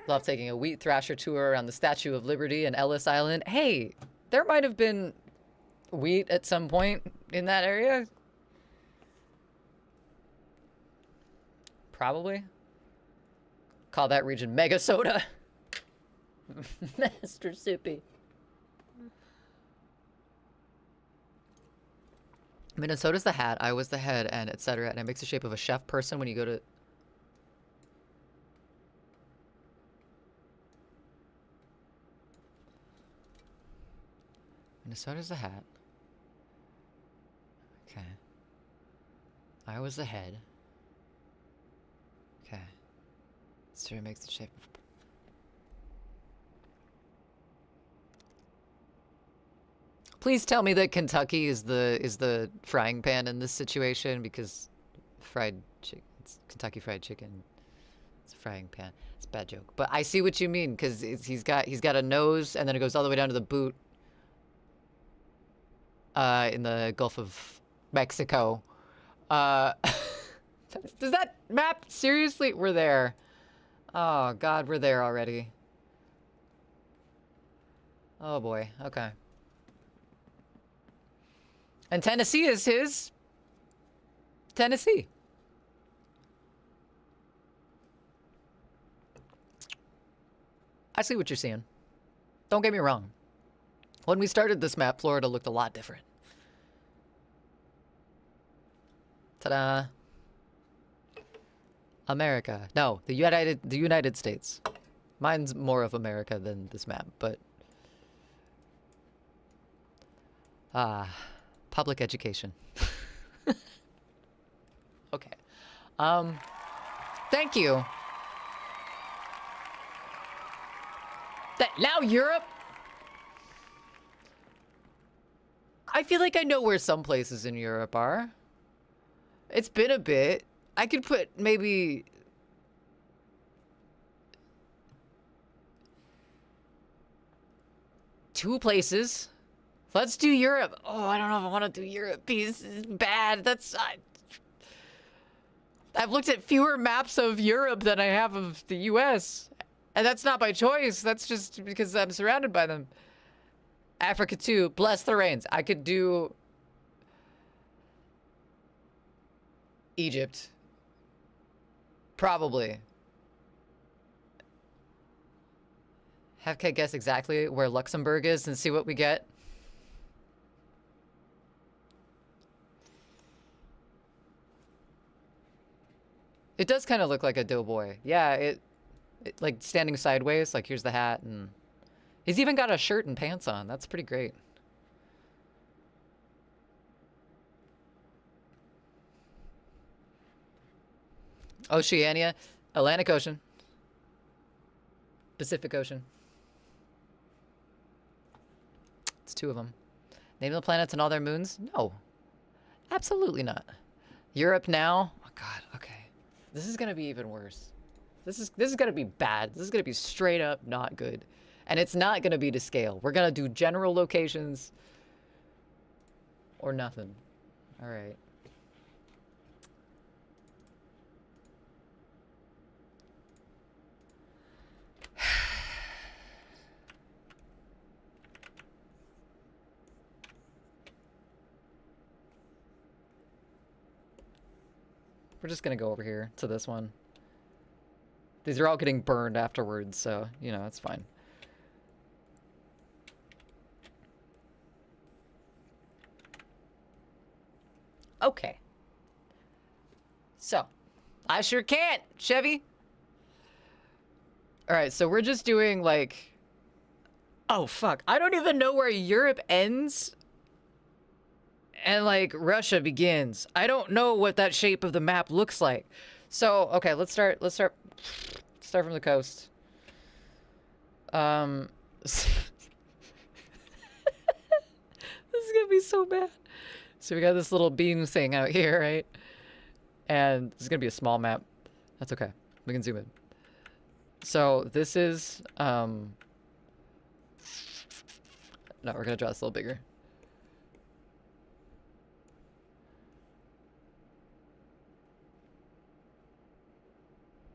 Speaker 1: Love taking a wheat thrasher tour around the Statue of Liberty and Ellis Island. Hey, there might have been wheat at some point in that area. Probably. Call that region Mega Soda. Mississippi. Minnesota's the hat, Iowa's the head, and etc. And it makes the shape of a chef person when you go to... Minnesota's the hat. Okay. Iowa's the head. Okay. So it makes the shape of... Please tell me that Kentucky is the frying pan in this situation, because it's Kentucky Fried Chicken. It's a frying pan. It's a bad joke, but I see what you mean, because he's got a nose and then it goes all the way down to the boot. In the Gulf of Mexico. Does that map seriously? We're there. Oh God, we're there already. Oh boy. Okay. And Tennessee is his. Tennessee. I see what you're seeing. Don't get me wrong. When we started this map, Florida looked a lot different. Ta-da. America. No, the United States. Mine's more of America than this map, but... public education. Okay. Thank you. Now Europe? I feel like I know where some places in Europe are. It's been a bit. I could put maybe... two places. Let's do Europe. Oh, I don't know if I want to do Europe. This is bad. I've looked at fewer maps of Europe than I have of the US. And that's not by choice. That's just because I'm surrounded by them. Africa too. Bless the rains. I could do Egypt. Probably. Have Kate guess exactly where Luxembourg is and see what we get. It does kind of look like a doughboy. Yeah, it like standing sideways, like here's the hat, and he's even got a shirt and pants on. That's pretty great. Oceania, Atlantic Ocean, Pacific Ocean. It's two of them. Name the planets and all their moons? No, absolutely not. Europe now? Oh God. Okay. This is gonna be even worse. This is gonna be bad. This is gonna be straight up not good. And it's not gonna be to scale. We're gonna do general locations or nothing. All right. We're just gonna go over here to this one. These are all getting burned afterwards, so, you know, it's fine. Okay. So, I sure can't, Chevy. All right, so we're just doing, like,
Speaker 4: Oh, fuck. I don't even know where Europe ends and, like, Russia begins. I don't know what that shape of the map looks like. So, okay, let's start from the coast. This is gonna be so bad. So we got this little beam thing out here, right? And this is gonna be a small map. That's okay. We can zoom in. So this is, no, we're gonna draw this a little bigger.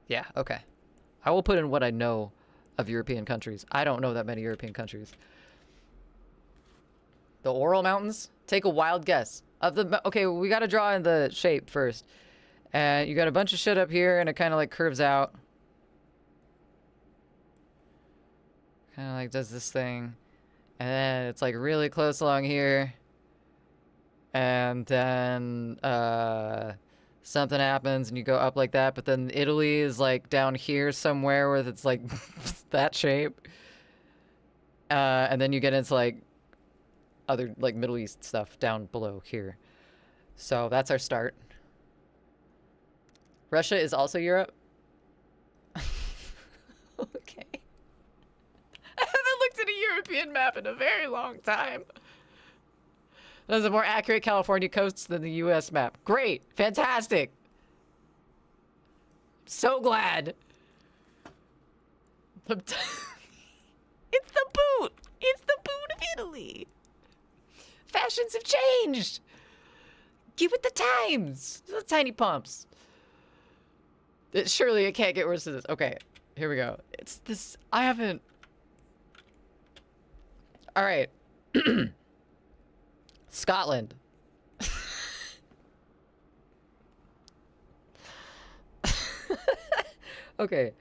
Speaker 4: Yeah, okay. I will put in what I know of European countries. I don't know that many European countries. The Ural Mountains? Take a wild guess. Okay, we gotta draw in the shape first. And you got a bunch of shit up here, and it kind of like curves out. Kind of like does this thing. And then it's like really close along here. And then, something happens and you go up like that, but then Italy is like down here somewhere where it's like that shape. And then you get into like other like Middle East stuff down below here. So that's our start. Russia is also Europe. Okay. I haven't looked at a European map in a very long time. There's a more accurate California coast than the U.S. map. Great. Fantastic. So glad. It's the boot. It's the boot of Italy. Fashions have changed. Get with the times. Little tiny pumps. Surely it can't get worse than this. Okay, here we go. It's this. I haven't. All right. Scotland. Okay.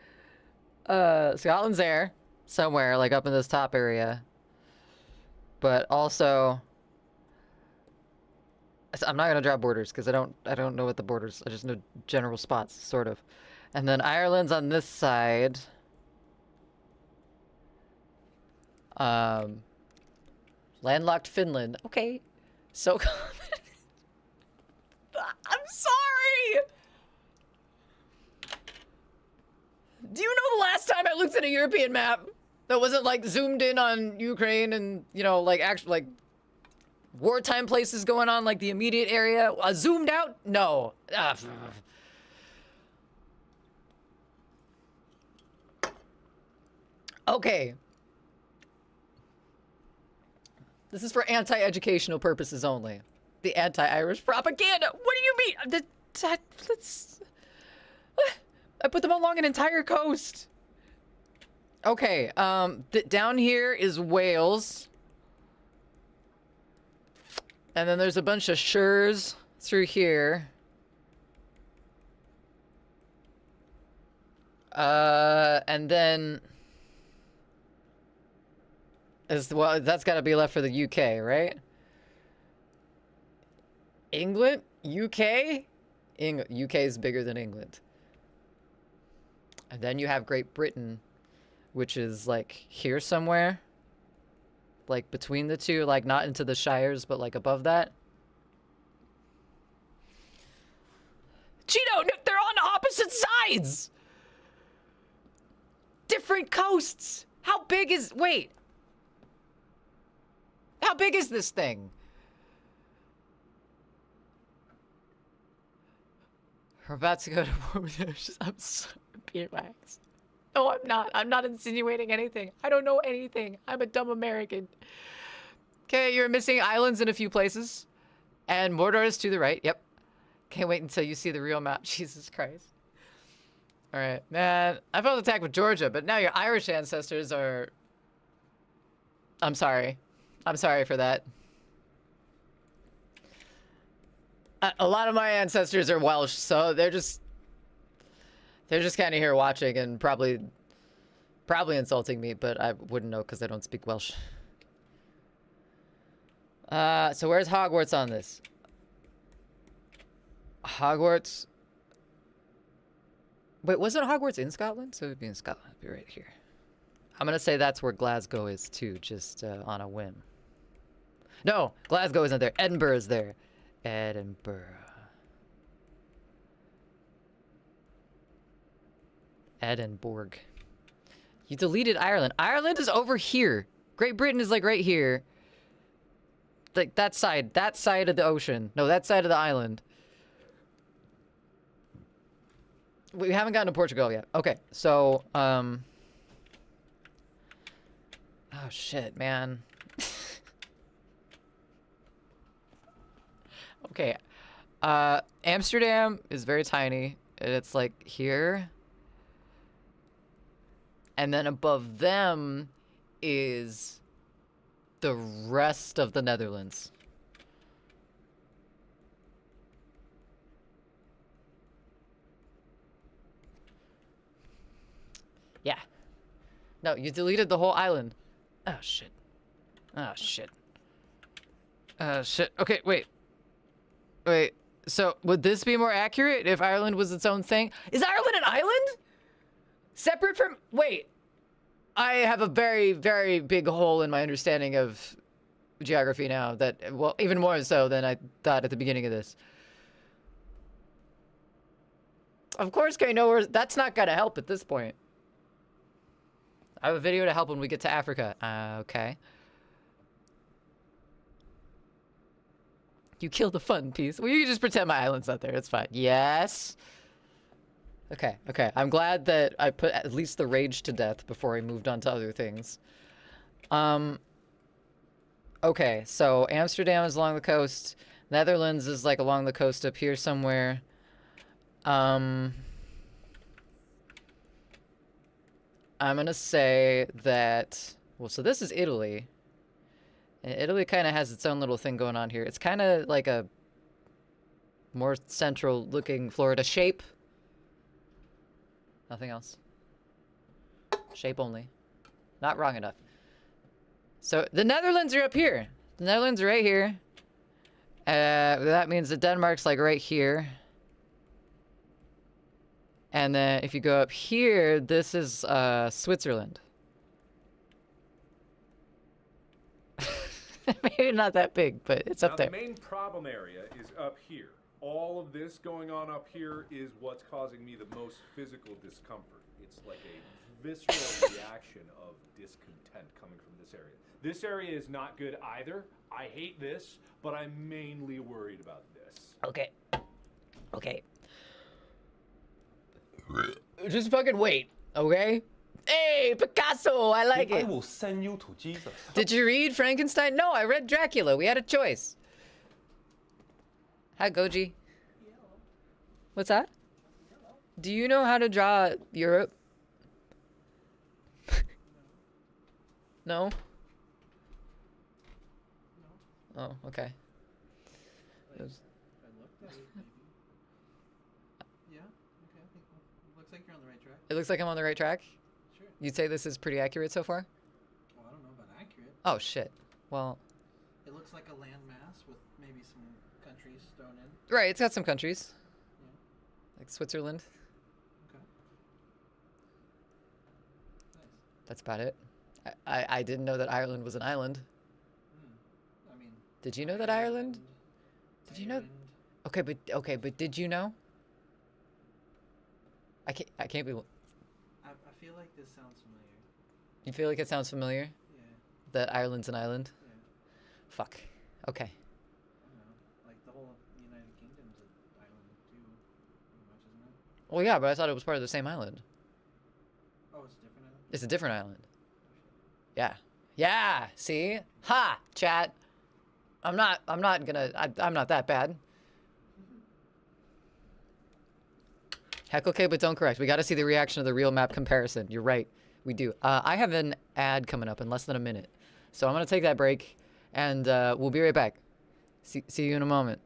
Speaker 4: Scotland's there somewhere, like up in this top area. But also, I'm not gonna draw borders because I don't know what the borders. I just know general spots, sort of. And then Ireland's on this side. Landlocked Finland. Okay. So confident. I'm sorry. Do you know the last time I looked at a European map that wasn't like zoomed in on Ukraine and, you know, like actually like wartime places going on, like the immediate area? Zoomed out? No. Okay. This is for anti-educational purposes only. The anti-Irish propaganda. What do you mean? I put them along an entire coast. Okay, down here is Wales. And then there's a bunch of shires through here. And then... well, that's got to be left for the UK, right? England? UK? UK is bigger than England. And then you have Great Britain, which is like here somewhere. Like between the two, like not into the shires, but like above that. Cheeto, they're on opposite sides! Different coasts! How big is... Wait. How big is this thing? We're about to go to war with those. I'm sorry, Beerwax. No, I'm not. I'm not insinuating anything. I don't know anything. I'm a dumb American. Okay, you're missing islands in a few places. And Mordor is to the right. Yep. Can't wait until you see the real map. Jesus Christ. Alright. Man, I felt attacked with Georgia, but now your Irish ancestors are... I'm sorry. I'm sorry for that. A lot of my ancestors are Welsh, so they're just kind of here watching and probably insulting me, but I wouldn't know because I don't speak Welsh. So where's Hogwarts on this? Hogwarts. Wait, wasn't Hogwarts in Scotland? So it'd be in Scotland. It'd be right here. I'm gonna say that's where Glasgow is too, just on a whim. No, Glasgow isn't there. Edinburgh is there. Edinburgh. Edinburgh. You deleted Ireland. Ireland is over here. Great Britain is like right here. Like that side of the ocean. No, that side of the island. We haven't gotten to Portugal yet. Okay, so, oh shit, man. Okay, Amsterdam is very tiny, and it's like here. And then above them is the rest of the Netherlands. Yeah. No, you deleted the whole island. Oh, shit. Oh, shit. Shit. Okay, wait. Wait. So, would this be more accurate if Ireland was its own thing? Is Ireland an island? Separate from... Wait. I have a very, very big hole in my understanding of geography now that... Well, even more so than I thought at the beginning of this. Of course, I know where... That's not gonna help at this point. I have a video to help when we get to Africa. Okay. You killed the fun piece. Well, you can just pretend my island's not there. It's fine. Yes. Okay, okay. I'm glad that I put at least the rage to death before I moved on to other things. Okay, so Amsterdam is along the coast. Netherlands is like along the coast up here somewhere. I'm gonna say that... Well, so this is Italy. And Italy kind of has its own little thing going on here. It's kind of like a more central-looking Florida shape. Nothing else. Shape only. Not wrong enough. So, the Netherlands are up here. The Netherlands are right here. That means that Denmark's like right here. And then if you go up here, this is Switzerland. Maybe not that big, but it's up there.
Speaker 3: The main problem area is up here. All of this going on up here is what's causing me the most physical discomfort. It's like a visceral reaction of discontent coming from this area. This area is not good either. I hate this, but I'm mainly worried about this.
Speaker 4: Okay. Okay. Just fucking wait, okay? Hey, Picasso, I like
Speaker 5: I
Speaker 4: it.
Speaker 5: will send you to Jesus.
Speaker 4: Did you read Frankenstein? No, I read Dracula. We had a choice. Hi, Goji. What's that? Do you know how to draw Europe? No? Oh, okay.
Speaker 6: I looked at it, maybe. Yeah, okay, I think it looks like you're on the right track.
Speaker 4: It looks like I'm on the right track.
Speaker 6: Sure.
Speaker 4: You'd say this is pretty accurate so far?
Speaker 6: Well, I don't know about accurate.
Speaker 4: Oh, shit. Well,
Speaker 6: It looks like a landmass with maybe some countries thrown in.
Speaker 4: right, it's got some countries.
Speaker 6: Yeah.
Speaker 4: Like Switzerland.
Speaker 6: Okay. Nice.
Speaker 4: That's about it. I didn't know that Ireland was an island.
Speaker 6: I mean.
Speaker 4: Did you know that Ireland? Did you know?
Speaker 6: Ireland.
Speaker 4: Okay, but did you know? I can't be.
Speaker 6: I feel like this sounds familiar.
Speaker 4: You feel like it sounds familiar?
Speaker 6: Yeah.
Speaker 4: That Ireland's an island?
Speaker 6: Yeah.
Speaker 4: Fuck. Okay.
Speaker 6: I don't know. Like the whole United Kingdom's an island too, pretty much, isn't it?
Speaker 4: Well, yeah, but I thought it was part of the same island.
Speaker 6: Oh, it's a different island.
Speaker 4: It's a different island. Yeah. Yeah. See? Ha! Chat. I'm not that bad. Heck, okay, but don't correct. We got to see the reaction of the real map comparison. You're right. We do. I have an ad coming up in less than a minute. So I'm going to take that break, and we'll be right back. See you in a moment.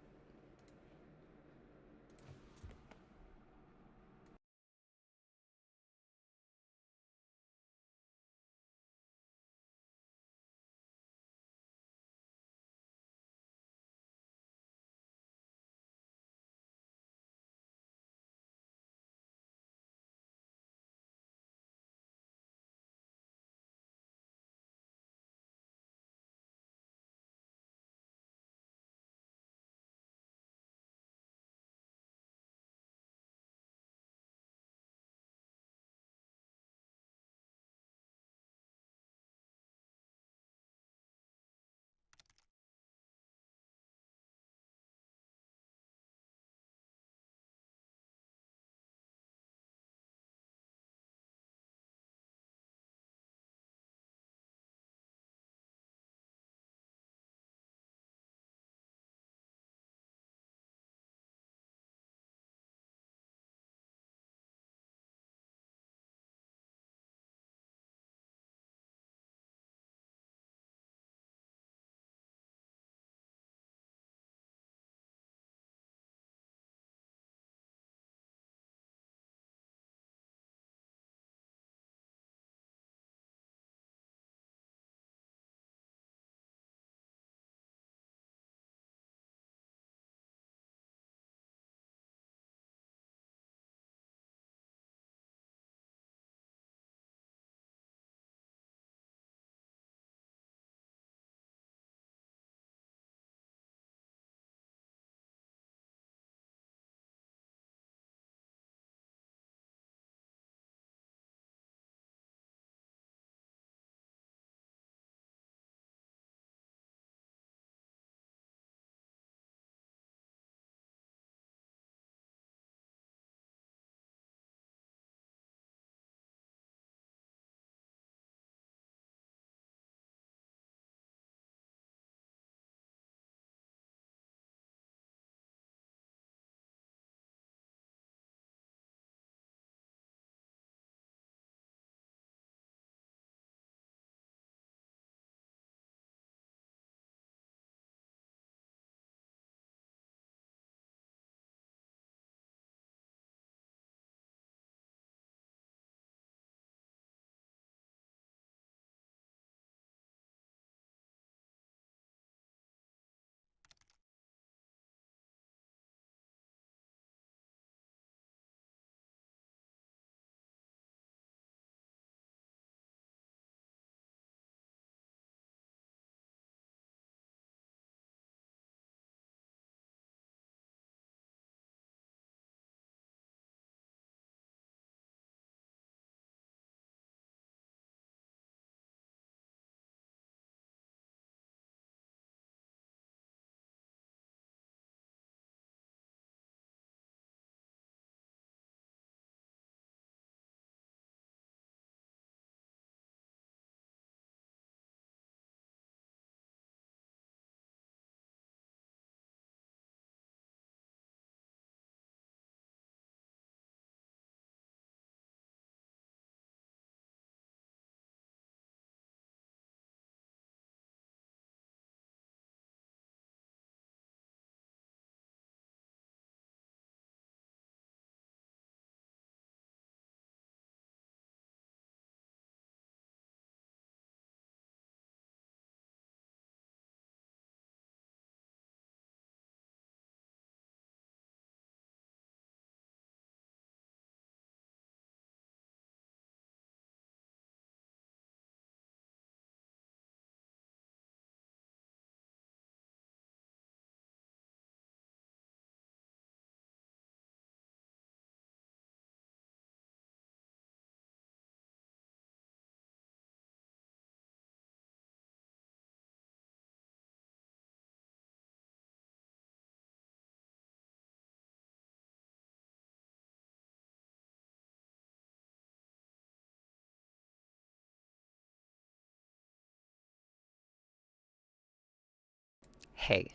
Speaker 1: Hey.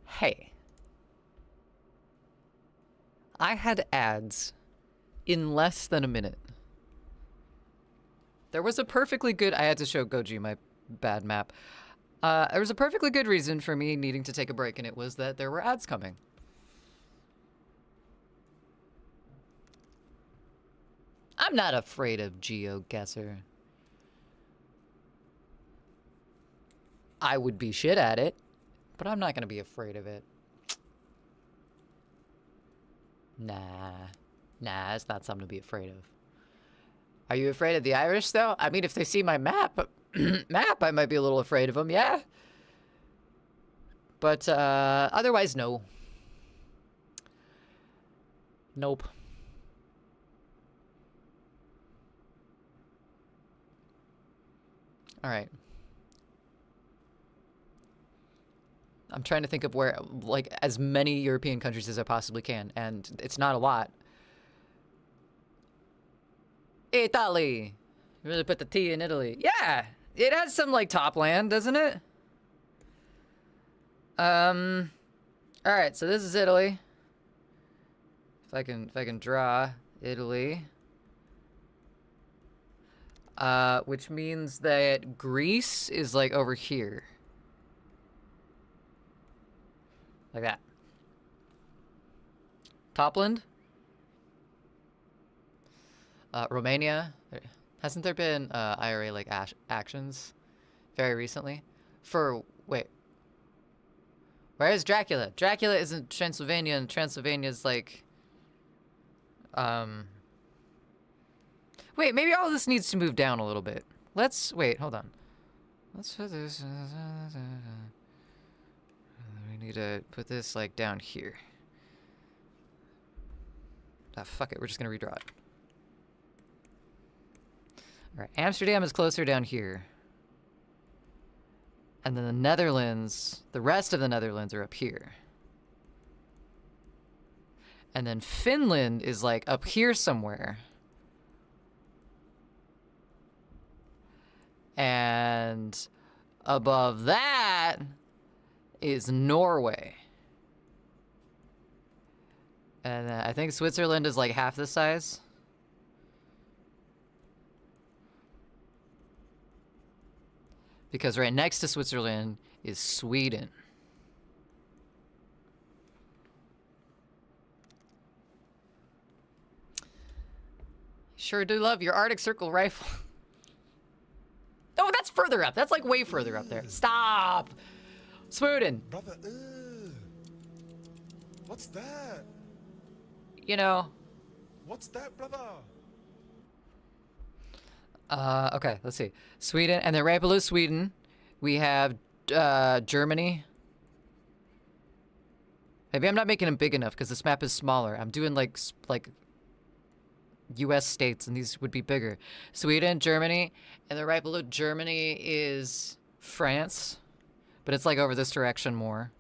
Speaker 1: Hey. I had ads in less than a minute. There was a perfectly good... I had to show Goji my bad map. There was a perfectly good reason for me needing to take a break, and it was that there were ads coming. I'm not afraid of GeoGuessr. I would be shit at it, but I'm not going to be afraid of it. Nah, it's not something to be afraid of. Are you afraid of the Irish, though? I mean, if they see my map, I might be a little afraid of them, yeah. But, otherwise, no. Nope. All right. I'm trying to think of where, like, as many European countries as I possibly can, and it's not a lot. Italy! Really put the T in Italy. Yeah! It has some, like, top land, doesn't it? Alright, so this is Italy. If I can draw Italy. Which means that Greece is, like, over here. Like that. Topland. Romania. Hasn't there been IRA like actions very recently? For wait. Where is Dracula? Dracula is in Transylvania, and Transylvania's like wait, maybe all this needs to move down a little bit. Let's wait, hold on. Let's put this we need to put this like down here. Ah, fuck it, we're just gonna redraw it. Alright, Amsterdam is closer down here. And then the Netherlands, the rest of the Netherlands are up here. And then Finland is like up here somewhere. And above that is Norway. And I think Switzerland is like half the size. Because right next to Switzerland is Sweden. Sure do love your Arctic Circle rifle. Oh, that's further up. That's like way further up there. Stop! Sweden.
Speaker 7: Brother, what's that?
Speaker 1: You know.
Speaker 7: What's that, brother?
Speaker 1: Okay, let's see. Sweden, and then right below Sweden, we have Germany. Maybe I'm not making them big enough because this map is smaller. I'm doing like U.S. states, and these would be bigger. Sweden, Germany, and then right below Germany is France, but it's like over this direction more.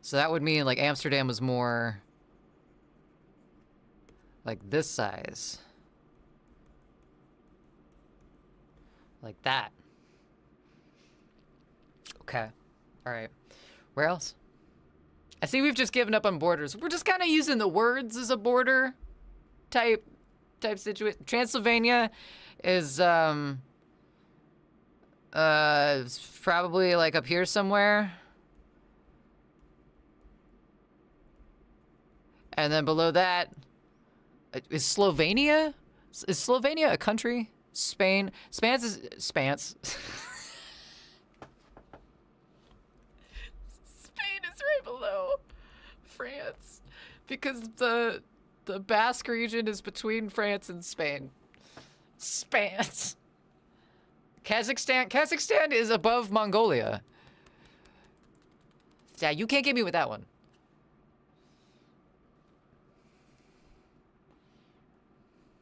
Speaker 1: So that would mean like Amsterdam was more like this size. Like that. Okay. All right. Where else? I see we've just given up on borders. We're just kind of using the words as a border type situation. Transylvania is probably like up here somewhere. And then below that is Slovenia? Is Slovenia a country? Spain. Spain is right below France. Because the Basque region is between France and Spain. Spans. Kazakhstan is above Mongolia. Yeah, you can't get me with that one.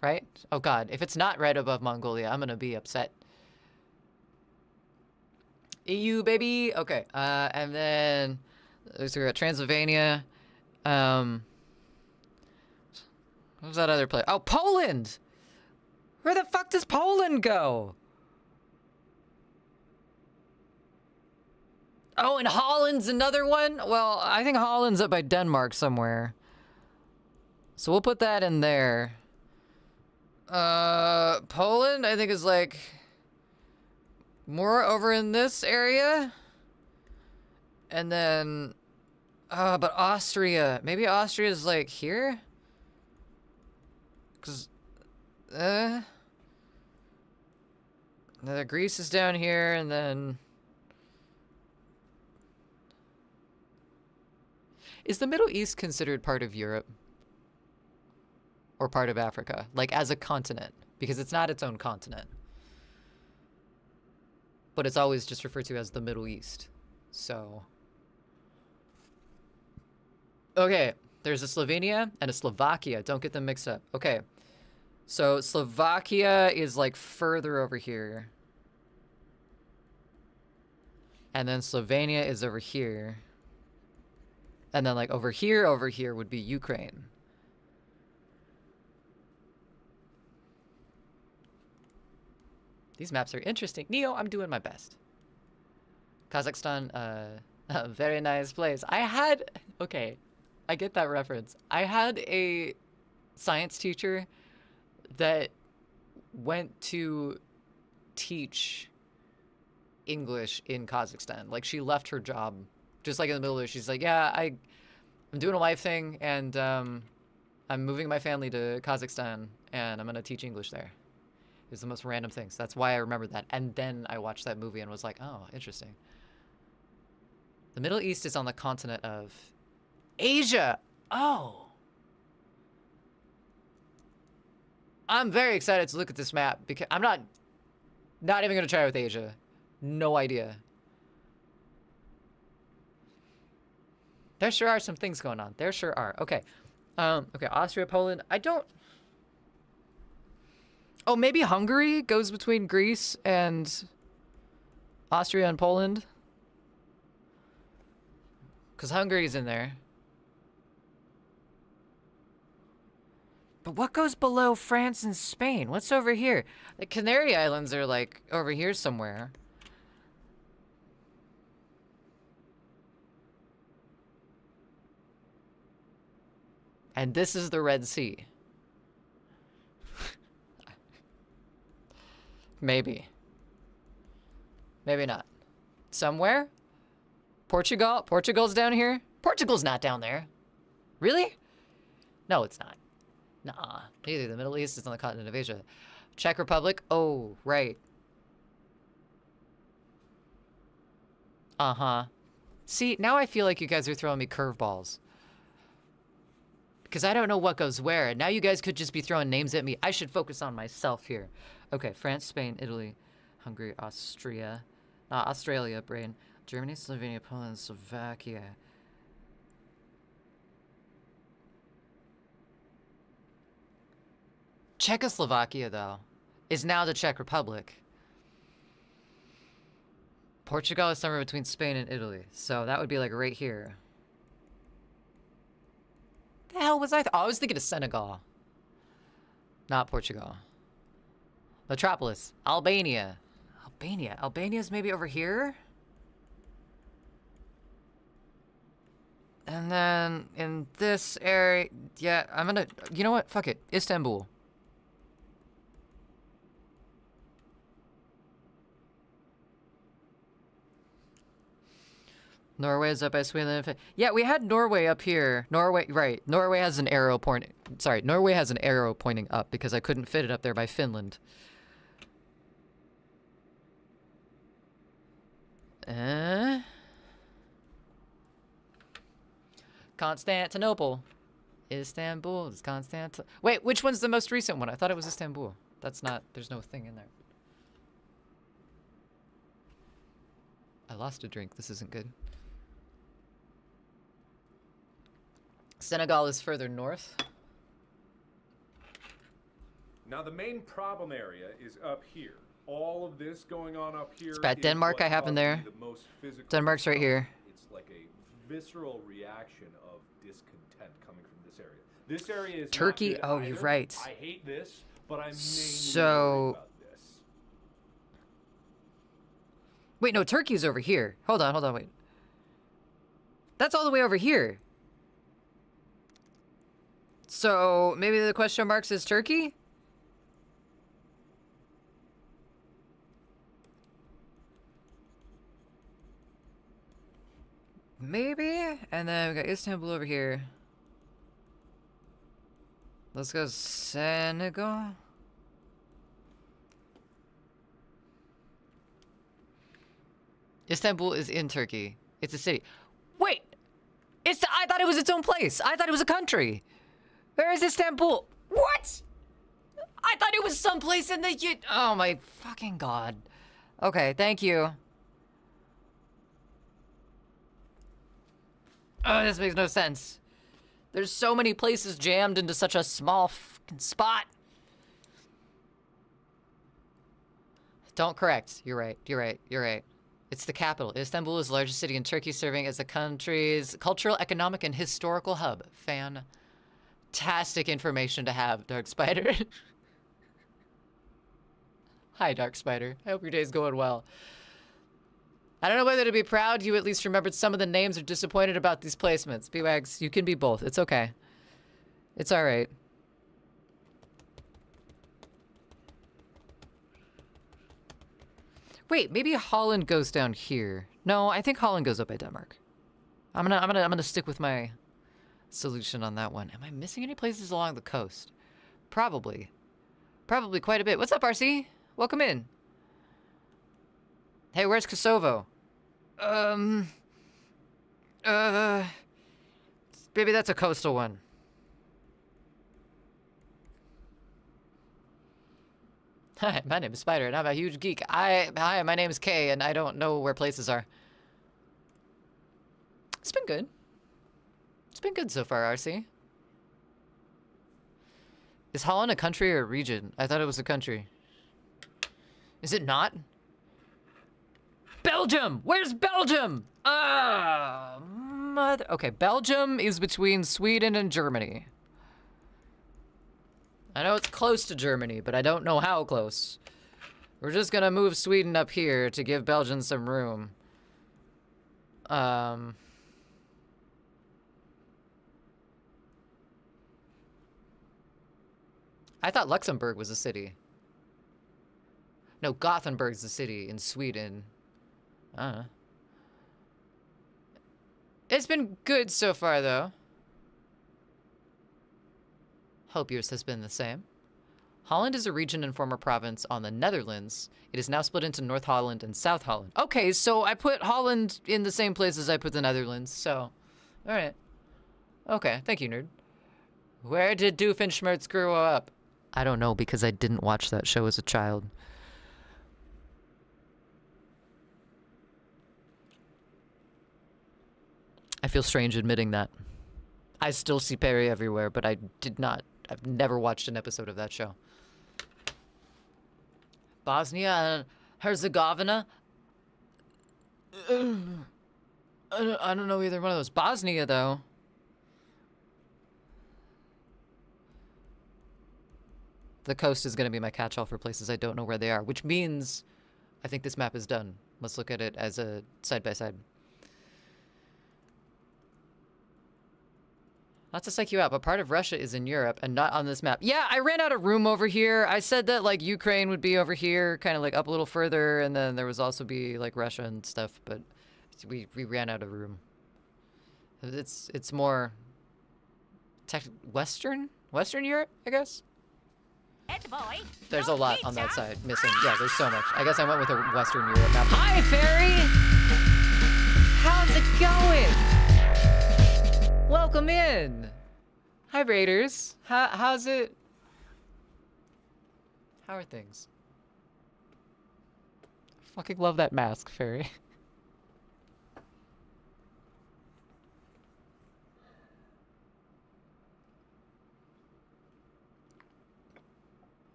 Speaker 1: Right? Oh god, if it's not right above Mongolia, I'm gonna be upset. EU, baby! Okay, and then... So we got Transylvania. What was that other place? Oh, Poland! Where the fuck does Poland go?
Speaker 4: Oh, and Holland's another one? Well, I think Holland's up by Denmark somewhere. So we'll put that in there. Poland, I think, is like more over in this area. And then, but Austria. Maybe Austria is like here? Because, Greece is down here, and then... Is the Middle East considered part of Europe? Or part of Africa? Like, as a continent? Because it's not its own continent. But it's always just referred to as the Middle East. So... Okay, there's a Slovenia and a Slovakia. Don't get them mixed up. Okay. So Slovakia is like further over here. And then Slovenia is over here. And then like over here would be Ukraine. These maps are interesting. Neo, I'm doing my best. Kazakhstan, a very nice place. Okay, I get that reference. I had a science teacher that went to teach English in Kazakhstan. Like, she left her job just like in the middle of it. She's like, yeah, I'm doing a life thing, and I'm moving my family to Kazakhstan, and I'm gonna teach English there. It was the most random things. That's why I remembered that. And then I watched that movie and was like, oh, interesting. The Middle East is on the continent of Asia. Oh. I'm very excited to look at this map because I'm not even going to try with Asia. No idea. There sure are some things going on. There sure are. Okay. Okay, Austria, Poland. Oh, maybe Hungary goes between Greece and Austria and Poland? Because Hungary's in there. But what goes below France and Spain? What's over here? The Canary Islands are like over here somewhere. And this is the Red Sea. Maybe. Maybe not. Somewhere? Portugal? Portugal's down here? Portugal's not down there. Really? No, it's not. Nah. Neither. The Middle East is on the continent of Asia. Czech Republic? Oh, right. Uh-huh. See, now I feel like you guys are throwing me curveballs. Because I don't know what goes where. Now you guys could just be throwing names at me. I should focus on myself here. Okay, France, Spain, Italy, Hungary, Austria. Australia, brain. Germany, Slovenia, Poland, Slovakia. Czechoslovakia, though, is now the Czech Republic. Portugal is somewhere between Spain and Italy. So that would be like right here. The hell was I? I was thinking of Senegal. Not Portugal. Metropolis. Albania. Albania's maybe over here? And then in this area... Yeah, I'm gonna... You know what? Fuck it. Istanbul. Norway is up by Sweden. Yeah, we had Norway up here. Norway, right. Norway has an arrow pointing... Sorry, Norway has an arrow pointing up because I couldn't fit it up there by Finland. Constantinople. Istanbul is Constantinople. Wait, which one's the most recent one? I thought it was Istanbul. That's not... There's no thing in there. I lost a drink. This isn't good. Senegal is further north.
Speaker 3: Now the main problem area is up here. All of this going on up here.
Speaker 4: It's bad. Denmark I have in there. Denmark's right here.
Speaker 3: It's like a visceral reaction of discontent coming from this area. This area is
Speaker 4: Turkey.
Speaker 3: Not good
Speaker 4: Oh,
Speaker 3: either.
Speaker 4: you're right.
Speaker 3: I hate this, but I'm mainly
Speaker 4: So-
Speaker 3: worried about this.
Speaker 4: Wait, no, Turkey's over here. Hold on, wait. That's all the way over here. So maybe the question marks is Turkey? Maybe? And then we got Istanbul over here. Let's go Senegal. Istanbul is in Turkey. It's a city. Wait! I thought it was its own place. I thought it was a country. Where is Istanbul? What? I thought it was someplace in the... Oh my fucking god. Okay, thank you. Oh, this makes no sense. There's so many places jammed into such a small fucking spot. Don't correct. You're right. You're right. You're right. It's the capital. Istanbul is the largest city in Turkey, serving as the country's cultural, economic, and historical hub. Fantastic information to have, Dark Spider. Hi, Dark Spider. I hope your day's going well. I don't know whether to be proud you at least remembered some of the names or disappointed about these placements. B-Wags, you can be both. It's okay. It's alright. Wait, maybe Holland goes down here. No, I think Holland goes up by Denmark. I'm gonna stick with my solution on that one. Am I missing any places along the coast? Probably. Probably quite a bit. What's up, RC? Welcome in. Hey, where's Kosovo? Maybe that's a coastal one. Hi, my name is Spider, and I'm a huge geek. Hi, my name is Kay, and I don't know where places are. It's been good. It's been good so far, RC. Is Holland a country or a region? I thought it was a country. Is it not? Belgium! Where's Belgium? Mother... Okay, Belgium is between Sweden and Germany. I know it's close to Germany, but I don't know how close. We're just gonna move Sweden up here to give Belgium some room. I thought Luxembourg was a city. No, Gothenburg's a city in Sweden. It's been good so far, though. Hope yours has been the same. Holland is a region and former province on the Netherlands. It is now split into North Holland and South Holland. Okay, so I put Holland in the same place as I put the Netherlands, so... Alright. Okay, thank you, nerd. Where did Doofenshmirtz grow up? I don't know, because I didn't watch that show as a child. I feel strange admitting that. I still see Perry everywhere, but I did not. I've never watched an episode of that show. Bosnia and Herzegovina? I don't know either one of those. Bosnia, though. The coast is going to be my catch-all for places I don't know where they are, which means I think this map is done. Let's look at it as a side-by-side. Not to psych you out, but part of Russia is in Europe and not on this map. Yeah, I ran out of room over here. I said that, like, Ukraine would be over here, kind of, like, up a little further, and then there was also be, like, Russia and stuff, but we ran out of room. It's more... Western Europe, I guess? There's a lot on that side missing. Yeah, there's so much. I guess I went with a Western Europe map. Hi, Fairy! How's it going? Welcome in! Hi, Raiders. How's it? How are things? Fucking love that mask, Fairy.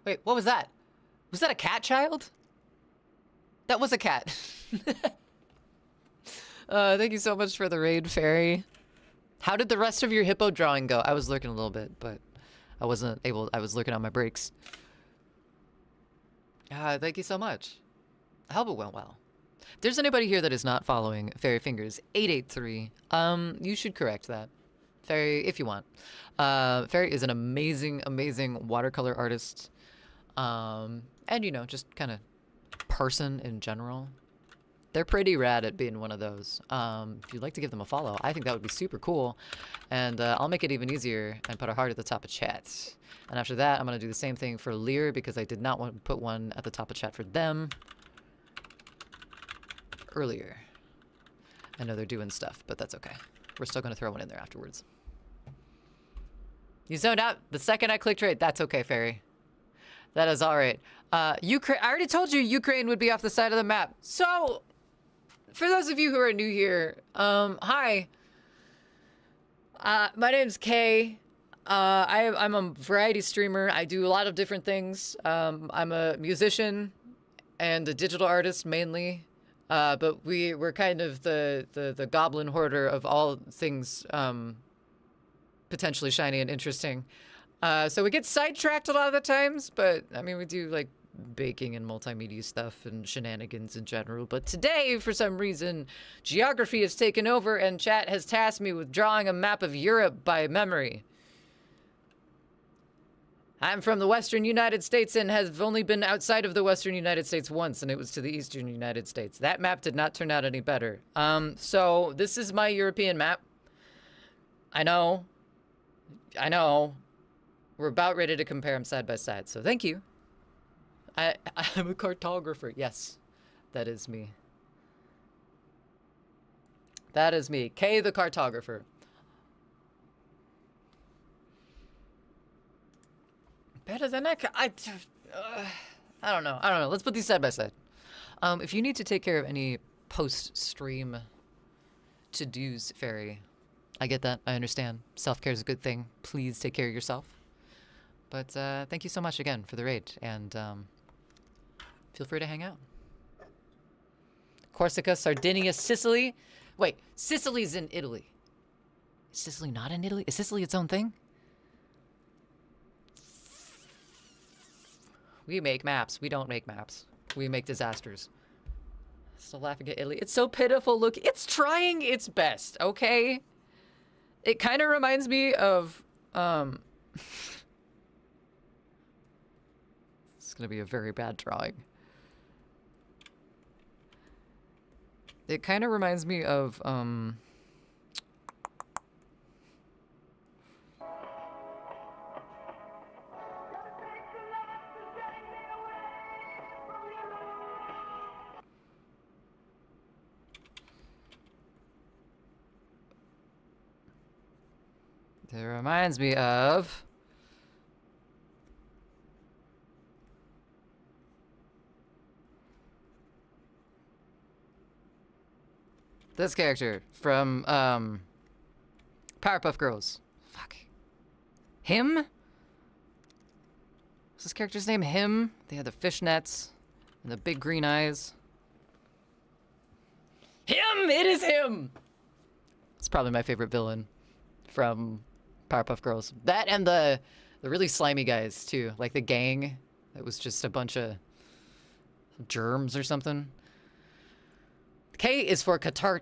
Speaker 4: Wait, what was that? Was that a cat child? That was a cat. Thank you so much for the raid, Fairy. How did the rest of your hippo drawing go? I was lurking a little bit, but I wasn't able... I was lurking on my breaks. Thank you so much. I hope it went well. If there's anybody here that is not following Fairy Fingers 883, you should correct that. Fairy, if you want. Fairy is an amazing, amazing watercolor artist. And, you know, just kind of person in general. They're pretty rad at being one of those. If you'd like to give them a follow, I think that would be super cool. And I'll make it even easier and put a heart at the top of chat. And after that, I'm going to do the same thing for Lear because I did not want to put one at the top of chat for them earlier. I know they're doing stuff, but that's okay. We're still going to throw one in there afterwards. You zoned out the second I clicked trade. That's okay, Fairy. That is all right. Ukraine. I already told you Ukraine would be off the side of the map. So, for those of you who are new here, hi. My name's Kay. I'm a variety streamer. I do a lot of different things. I'm a musician and a digital artist mainly. But we're kind of the goblin hoarder of all things potentially shiny and interesting. So we get sidetracked a lot of the times, but I mean, we do like baking and multimedia stuff and shenanigans in general. But today, for some reason, geography has taken over and chat has tasked me with drawing a map of Europe by memory. I'm from the Western United States and have only been outside of the Western United States once, and it was to the Eastern United States. That map did not turn out any better. So this is my European map. I know. We're about ready to compare them side by side, so thank you. I'm a cartographer. Yes, that is me. That is me. Kay the cartographer. Better than I don't know. Let's put these side by side. If you need to take care of any post-stream to-dos, Fairy, I get that. I understand. Self-care is a good thing. Please take care of yourself. But thank you so much again for the raid, and feel free to hang out. Corsica, Sardinia, Sicily. Wait, Sicily's in Italy. Is Sicily not in Italy? Is Sicily its own thing? We make maps. We don't make maps. We make disasters. Still laughing at Italy. It's so pitiful. Look, it's trying its best, okay? It kind of reminds me of, It's gonna be a very bad drawing. It kind of reminds me of, it reminds me of this character from Powerpuff Girls. Fuck. Him? What's this character's name? Him? They had the fishnets and the big green eyes. Him! It is him! It's probably my favorite villain from Powerpuff Girls. That and the really slimy guys too, like the gang that was just a bunch of germs or something. K is for Qatar.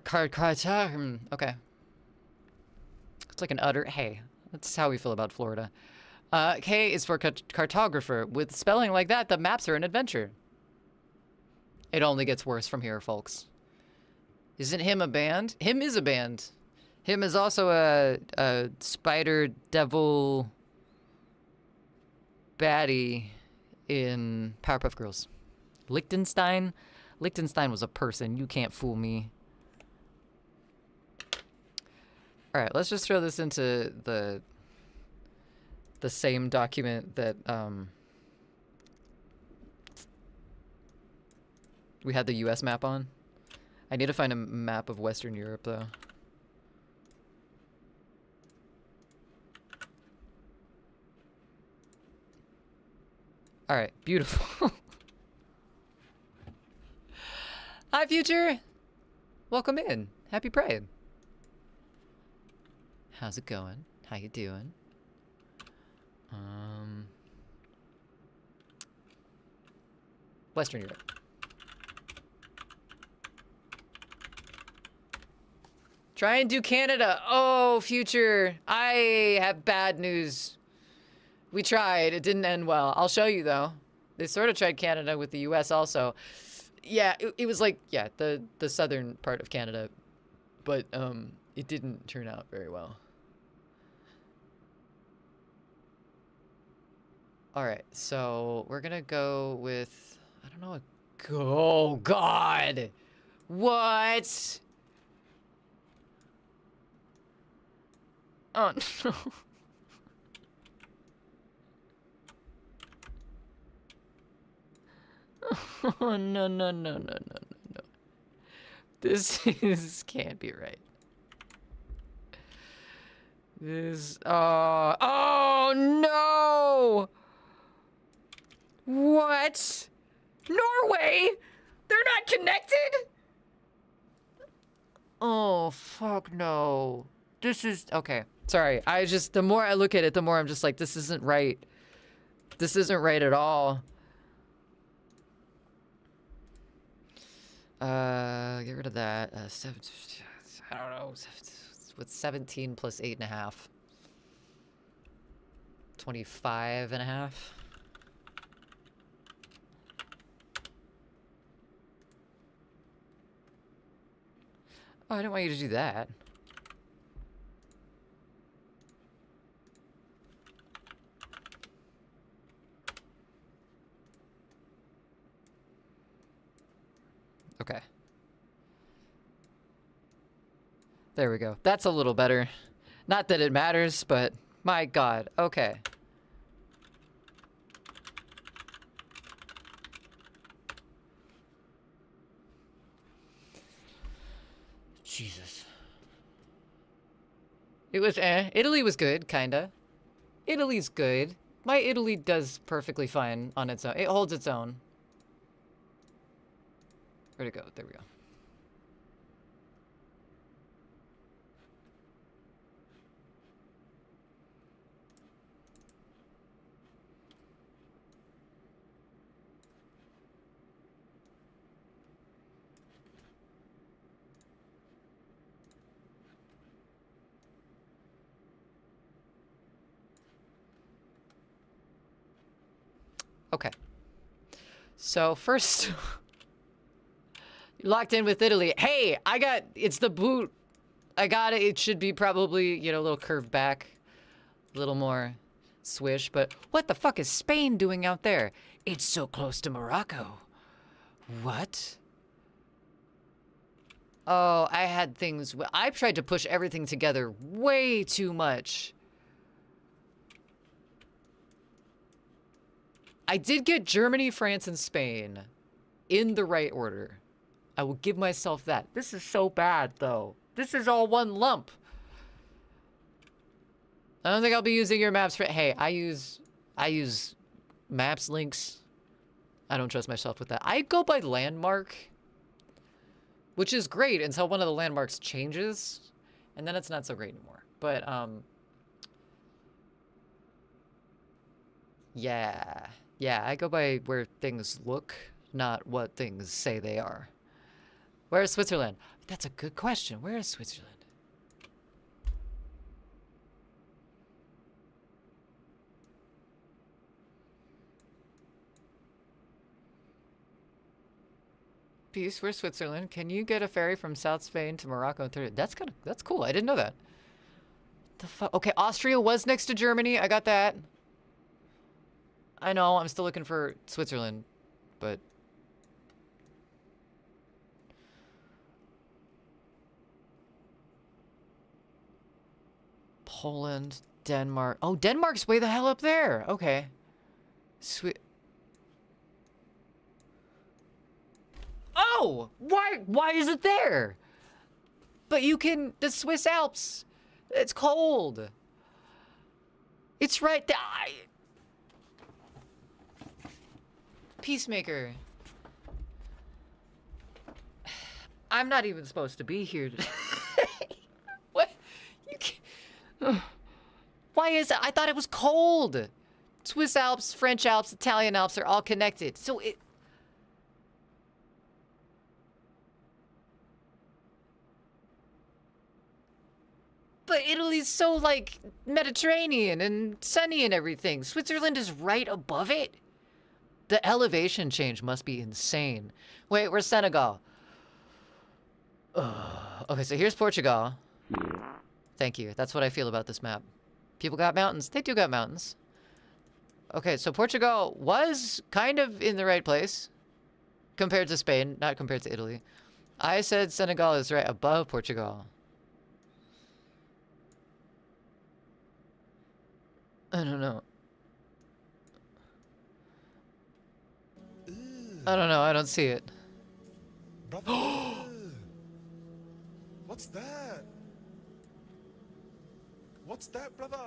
Speaker 4: Okay. It's like an utter. Hey, that's how we feel about Florida. K is for cartographer. With spelling like that, the maps are an adventure. It only gets worse from here, folks. Isn't him a band? Him is a band. Him is also a spider devil baddie in Powerpuff Girls. Liechtenstein? Liechtenstein was a person. You can't fool me. Alright, let's just throw this into the same document that we had the US map on. I need to find a map of Western Europe, though. Alright, beautiful. Hi, Future! Welcome in. Happy Pride. How's it going? How you doing? Western Europe. Try and do Canada. Oh, future. I have bad news. We tried. It didn't end well. I'll show you, though. They sort of tried Canada with the US also. Yeah, it was like, yeah, the southern part of Canada. But it didn't turn out very well. All right, so we're going to go with, I don't know. Oh, God. What? Oh, no. Oh, no, no, no, no, no, no, no. This can't be right. Oh, no! What? Norway? They're not connected? Oh, fuck no. This is, okay. Sorry, the more I look at it, the more I'm just like, this isn't right. This isn't right at all. Get rid of that. I don't know. With 17 plus 8.5. 25.5. Oh, I didn't want you to do that. Okay. There we go. That's a little better. Not that it matters, but my God. Okay. Jesus. It was Italy was good, kinda. Italy's good. My Italy does perfectly fine on its own. It holds its own. Where'd it go? There we go. Okay. So first, locked in with Italy. Hey, it's the boot. I got it. It should be probably, you know, a little curved back, a little more swish. But what the fuck is Spain doing out there? It's so close to Morocco. What? Oh, I had things. I tried to push everything together way too much. I did get Germany, France, and Spain in the right order. I will give myself that. This is so bad, though. This is all one lump. I don't think I'll be using your maps for... Hey, I use maps links. I don't trust myself with that. I go by landmark, which is great until one of the landmarks changes, and then it's not so great anymore. But, yeah. Yeah, I go by where things look, not what things say they are. Where is Switzerland? That's a good question. Where is Switzerland? Peace, where's Switzerland? Can you get a ferry from South Spain to Morocco? That's cool. I didn't know that. The fuck? Okay, Austria was next to Germany. I got that. I know, I'm still looking for Switzerland, but... Poland, Denmark... Oh, Denmark's way the hell up there! Okay. Oh! Why is it there? But you can... The Swiss Alps! It's cold! It's right there! Peacemaker. I'm not even supposed to be here today. What? You can't... Why is it? I thought it was cold. Swiss Alps, French Alps, Italian Alps are all connected. So it... but Italy's so, like, Mediterranean and sunny and everything. Switzerland is right above it. The elevation change must be insane. Wait, where's Senegal? Okay, so here's Portugal. Thank you. That's what I feel about this map. People got mountains. They do got mountains. Okay, so Portugal was kind of in the right place compared to Spain, not compared to Italy. I said Senegal is right above Portugal. I don't know. I don't know. I don't see it.
Speaker 7: Brother. What's that? What's that, brother?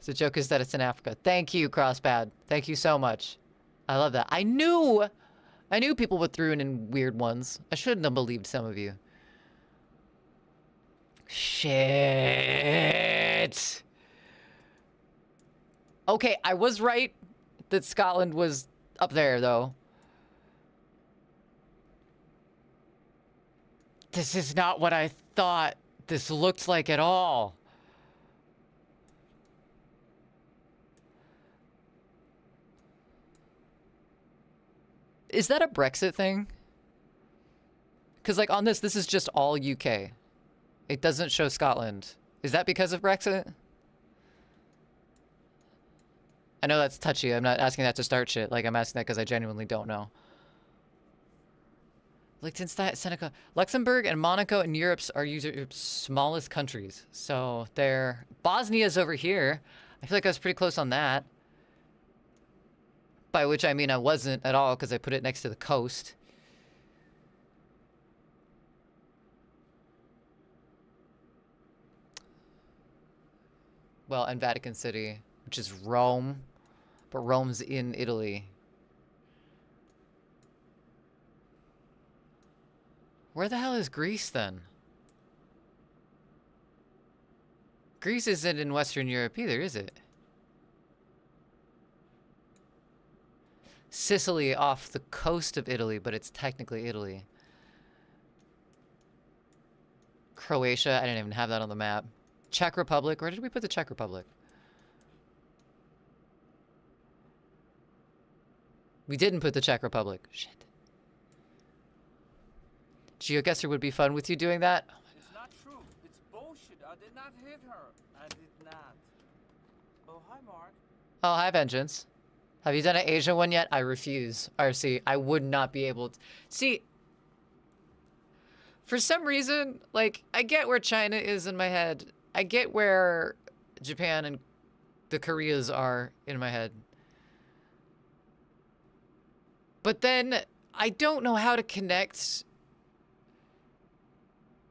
Speaker 4: The joke is that it's in Africa. Thank you, Crossbad. Thank you so much. I love that. I knew people would throw in weird ones. I shouldn't have believed some of you. Shit. Okay, I was right that Scotland was up there, though. This is not what I thought this looked like at all. Is that a Brexit thing? Because, like, on this is just all UK. It doesn't show Scotland. Is that because of Brexit? I know that's touchy. I'm not asking that to start shit. Like, I'm asking that because I genuinely don't know. Liechtenstein, Seneca, Luxembourg, and Monaco in Europe's are Europe's smallest countries. So they're... Bosnia's over here. I feel like I was pretty close on that. By which I mean I wasn't at all because I put it next to the coast. Well, and Vatican City, which is Rome. But Rome's in Italy. Where the hell is Greece then? Greece isn't in Western Europe either, is it? Sicily off the coast of Italy, but it's technically Italy. Croatia, I didn't even have that on the map. Czech Republic, where did we put the Czech Republic? We didn't put the Czech Republic. Shit. GeoGuessr would be fun with you doing that.
Speaker 2: It's not true. It's bullshit. I did not hit her. I did not. Oh, hi, Mark.
Speaker 4: Oh, hi, Vengeance. Have you done an Asia one yet? I refuse. RC, I would not be able to. See, for some reason, like, I get where China is in my head. I get where Japan and the Koreas are in my head. But then I don't know how to connect.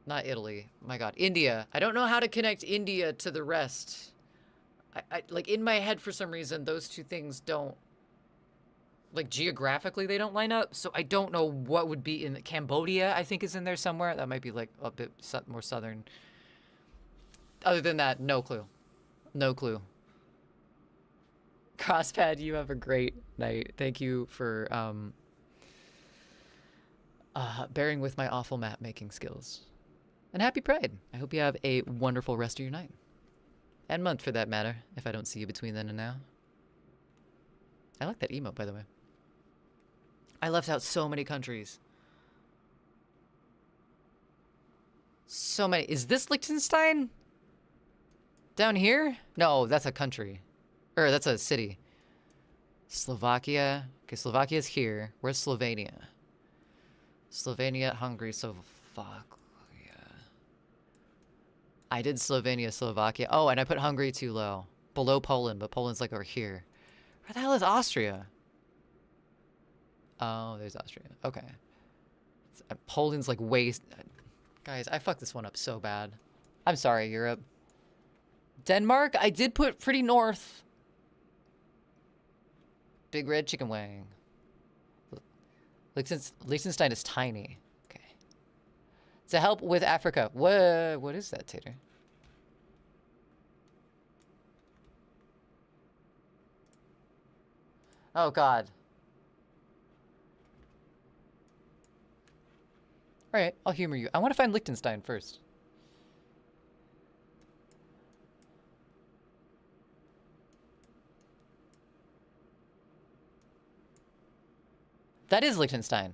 Speaker 4: Not Italy. My God. India. I don't know how to connect India to the rest. I like, in my head, for some reason, those two things don't, like, geographically, they don't line up. So I don't know what would be in Cambodia, I think, is in there somewhere. That might be, like, a bit more southern. Other than that, no clue. No clue. Crosspad, you have a great night. Thank you for bearing with my awful map making skills. And happy Pride. I hope you have a wonderful rest of your night. And month, for that matter, if I don't see you between then and now. I like that emote, by the way. I left out so many countries. So many. Is this Liechtenstein? Down here? No, that's a country. Or that's a city. Slovakia. Okay, Slovakia's here. Where's Slovenia? Slovenia, Hungary, Slovakia. I did Slovenia, Slovakia. Oh, and I put Hungary too low. Below Poland, but Poland's like over here. Where the hell is Austria? Oh, there's Austria. Okay. Poland's like way... Guys, I fucked this one up so bad. I'm sorry, Europe. Denmark? I did put pretty north. Big red chicken wing. Liechtenstein is tiny. Okay. To help with Africa. What is that, Tater? Oh, God. Alright, I'll humor you. I want to find Liechtenstein first. That is Liechtenstein.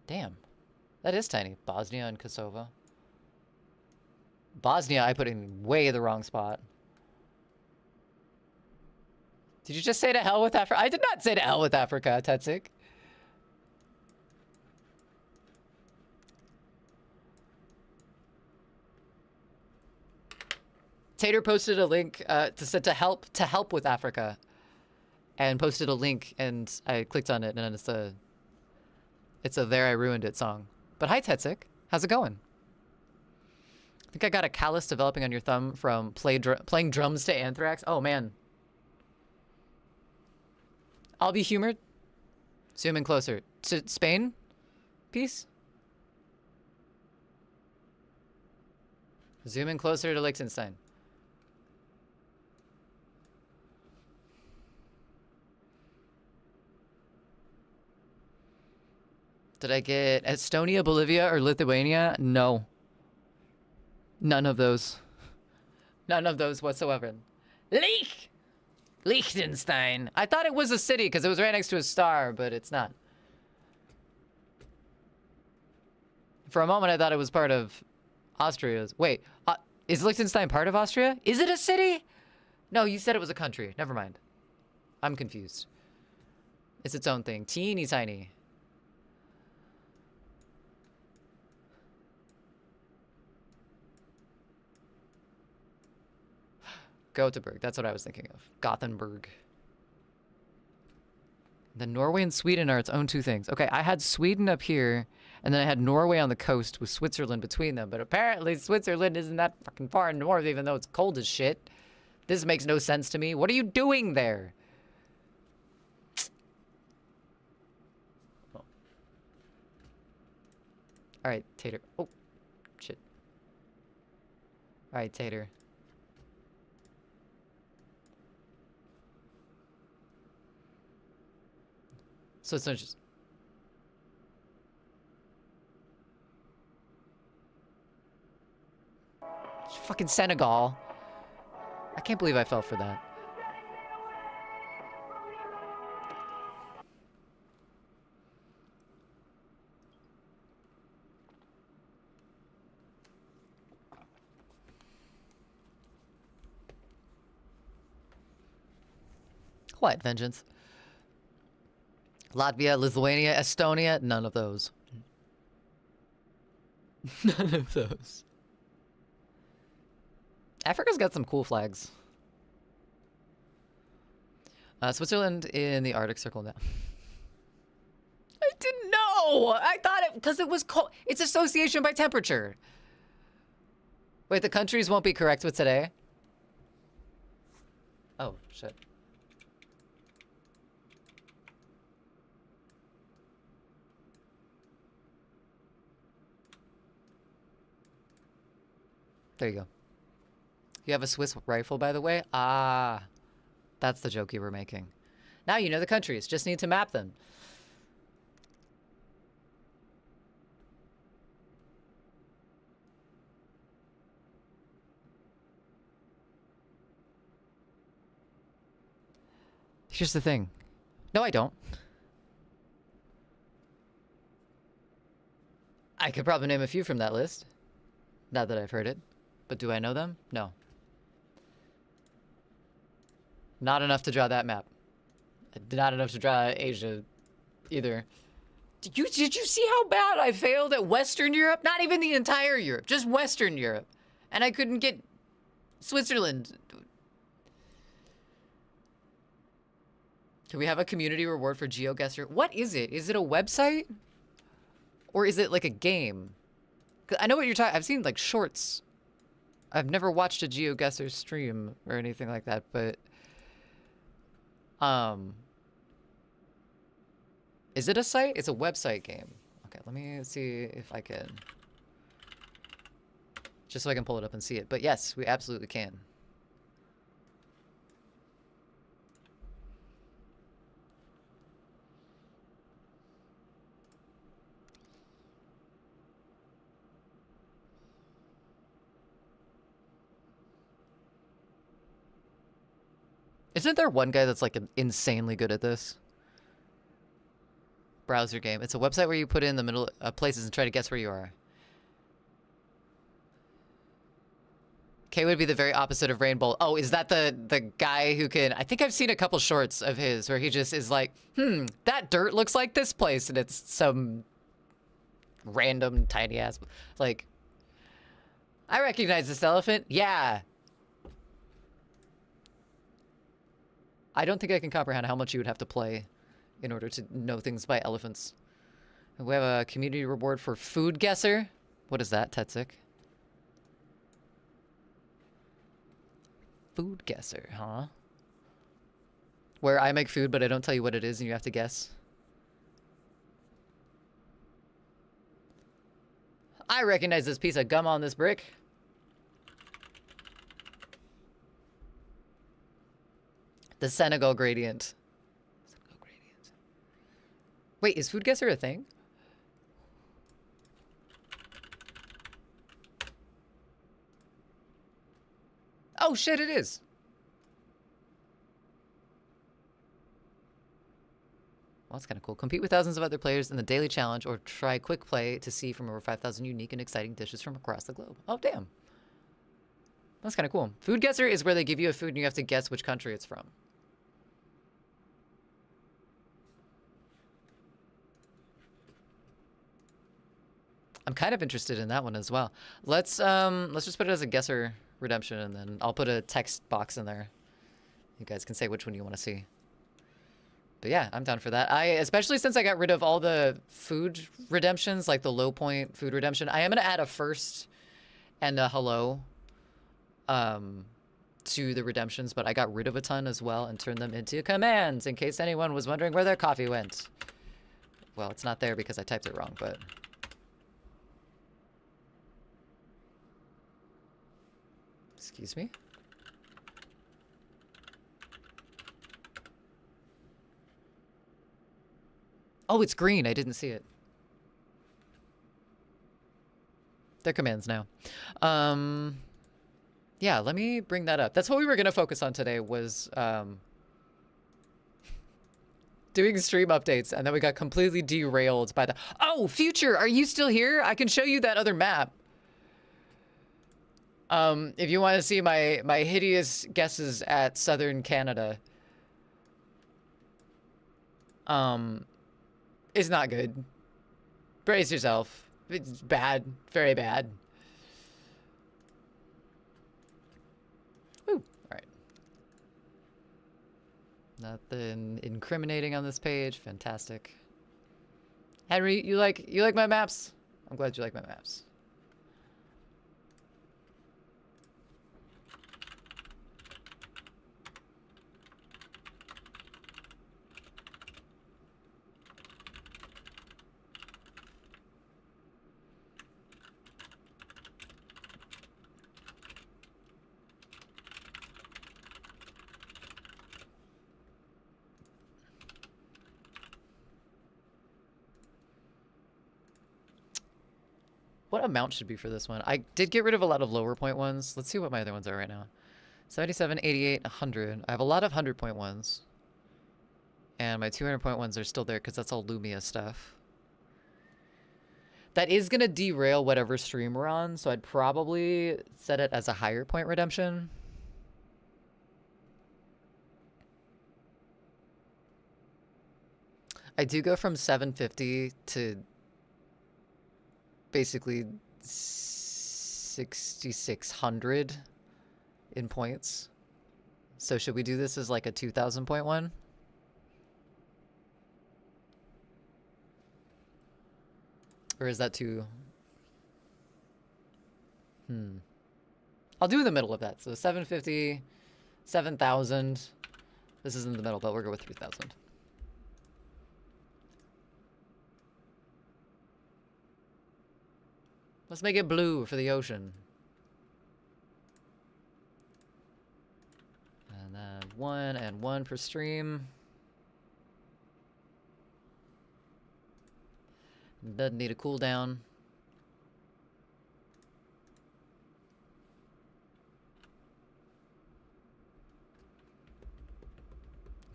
Speaker 4: Damn. That is tiny. Bosnia and Kosovo. Bosnia, I put in way the wrong spot. Did you just say to hell with Africa? I did not say to hell with Africa, Tetsik. Tater posted a link to help with Africa, and posted a link, and I clicked on it, and it's a "There I Ruined It" song. But hi, Tetsik, how's it going? I think I got a callus developing on your thumb from playing drums to Anthrax. Oh man. I'll be humored. Zoom in closer to Spain. Peace. Zoom in closer to Liechtenstein. Did I get Estonia, Bolivia, or Lithuania? No. None of those. None of those whatsoever. Liechtenstein. I thought it was a city because it was right next to a star, but it's not. For a moment, I thought it was part of Austria's. Wait, is Liechtenstein part of Austria? Is it a city? No, you said it was a country. Never mind. I'm confused. It's its own thing. Teeny tiny. Gothenburg. That's what I was thinking of. Gothenburg. Then Norway and Sweden are its own two things. Okay, I had Sweden up here, and then I had Norway on the coast with Switzerland between them. But apparently Switzerland isn't that fucking far north, even though it's cold as shit. This makes no sense to me. What are you doing there? Oh. Alright, Tater. Oh, shit. Alright, Tater. So it's not just... Fucking Senegal. I can't believe I fell for that. What, vengeance? Latvia, Lithuania, Estonia, none of those. None of those. Africa's got some cool flags. Switzerland in the Arctic Circle now. I didn't know! I thought it, because it was cold. It's association by temperature. Wait, the countries won't be correct with today? Oh, shit. There you go. You have a Swiss rifle, by the way? Ah, that's the joke you were making. Now you know the countries. Just need to map them. Here's the thing. No, I don't. I could probably name a few from that list. Now that I've heard it. But do I know them? No. Not enough to draw that map. Not enough to draw Asia either. Did you see how bad I failed at Western Europe? Not even the entire Europe, just Western Europe. And I couldn't get Switzerland. Can we have a community reward for GeoGuessr? What is it? Is it a website? Or is it like a game? 'Cause I know what you're talking. I've seen like shorts. I've never watched a GeoGuessr stream or anything like that, but is it a site? It's a website game. Okay, let me see if I can, just so I can pull it up and see it. But yes, we absolutely can. Isn't there one guy that's like insanely good at this? Browser game. It's a website where you put in the middle places and try to guess where you are. K would be the very opposite of Rainbow. Oh, is that the guy who can... I think I've seen a couple shorts of his where he just is like, that dirt looks like this place. And it's some random tiny ass... Like, I recognize this elephant. Yeah. I don't think I can comprehend how much you would have to play in order to know things by elephants. We have a community reward for food guesser. What is that, Tetzik? Food guesser, huh? Where I make food, but I don't tell you what it is and you have to guess. I recognize this piece of gum on this brick. The Senegal gradient. Senegal gradient. Wait, is food guesser a thing? Oh shit, it is. Well, that's kind of cool. Compete with thousands of other players in the daily challenge or try quick play to see from over 5,000 unique and exciting dishes from across the globe. Oh, damn. That's kind of cool. Food guesser is where they give you a food and you have to guess which country it's from. I'm kind of interested in that one as well. Let's just put it as a guesser redemption, and then I'll put a text box in there. You guys can say which one you want to see. But yeah, I'm down for that. Especially since I got rid of all the food redemptions, like the low point food redemption, I am gonna add a first and a hello to the redemptions, but I got rid of a ton as well and turned them into commands in case anyone was wondering where their coffee went. Well, it's not there because I typed it wrong, but... Excuse me? Oh, it's green. I didn't see it. They're commands now. Yeah, let me bring that up. That's what we were going to focus on today was doing stream updates, and then we got completely derailed by the... Oh, Future, are you still here? I can show you that other map. If you want to see my hideous guesses at southern Canada. It's not good. Brace yourself. It's bad. Very bad. Ooh, alright. Nothing incriminating on this page. Fantastic. Henry, you like my maps? I'm glad you like my maps. What amount should be for this one? I did get rid of a lot of lower point ones. Let's see what my other ones are right now. 77, 88, 100. I have a lot of 100 point ones. And my 200 point ones are still there because that's all Lumia stuff. That is going to derail whatever stream we're on, so I'd probably set it as a higher point redemption. I do go from 750 to basically 6,600 in points. So should we do this as like a 2,000 point one? Or is that too... I'll do in the middle of that. So 750, 7,000. This is in the middle, but we'll go with 3,000. Let's make it blue for the ocean. And then 1 and 1 per stream. Doesn't need a cooldown.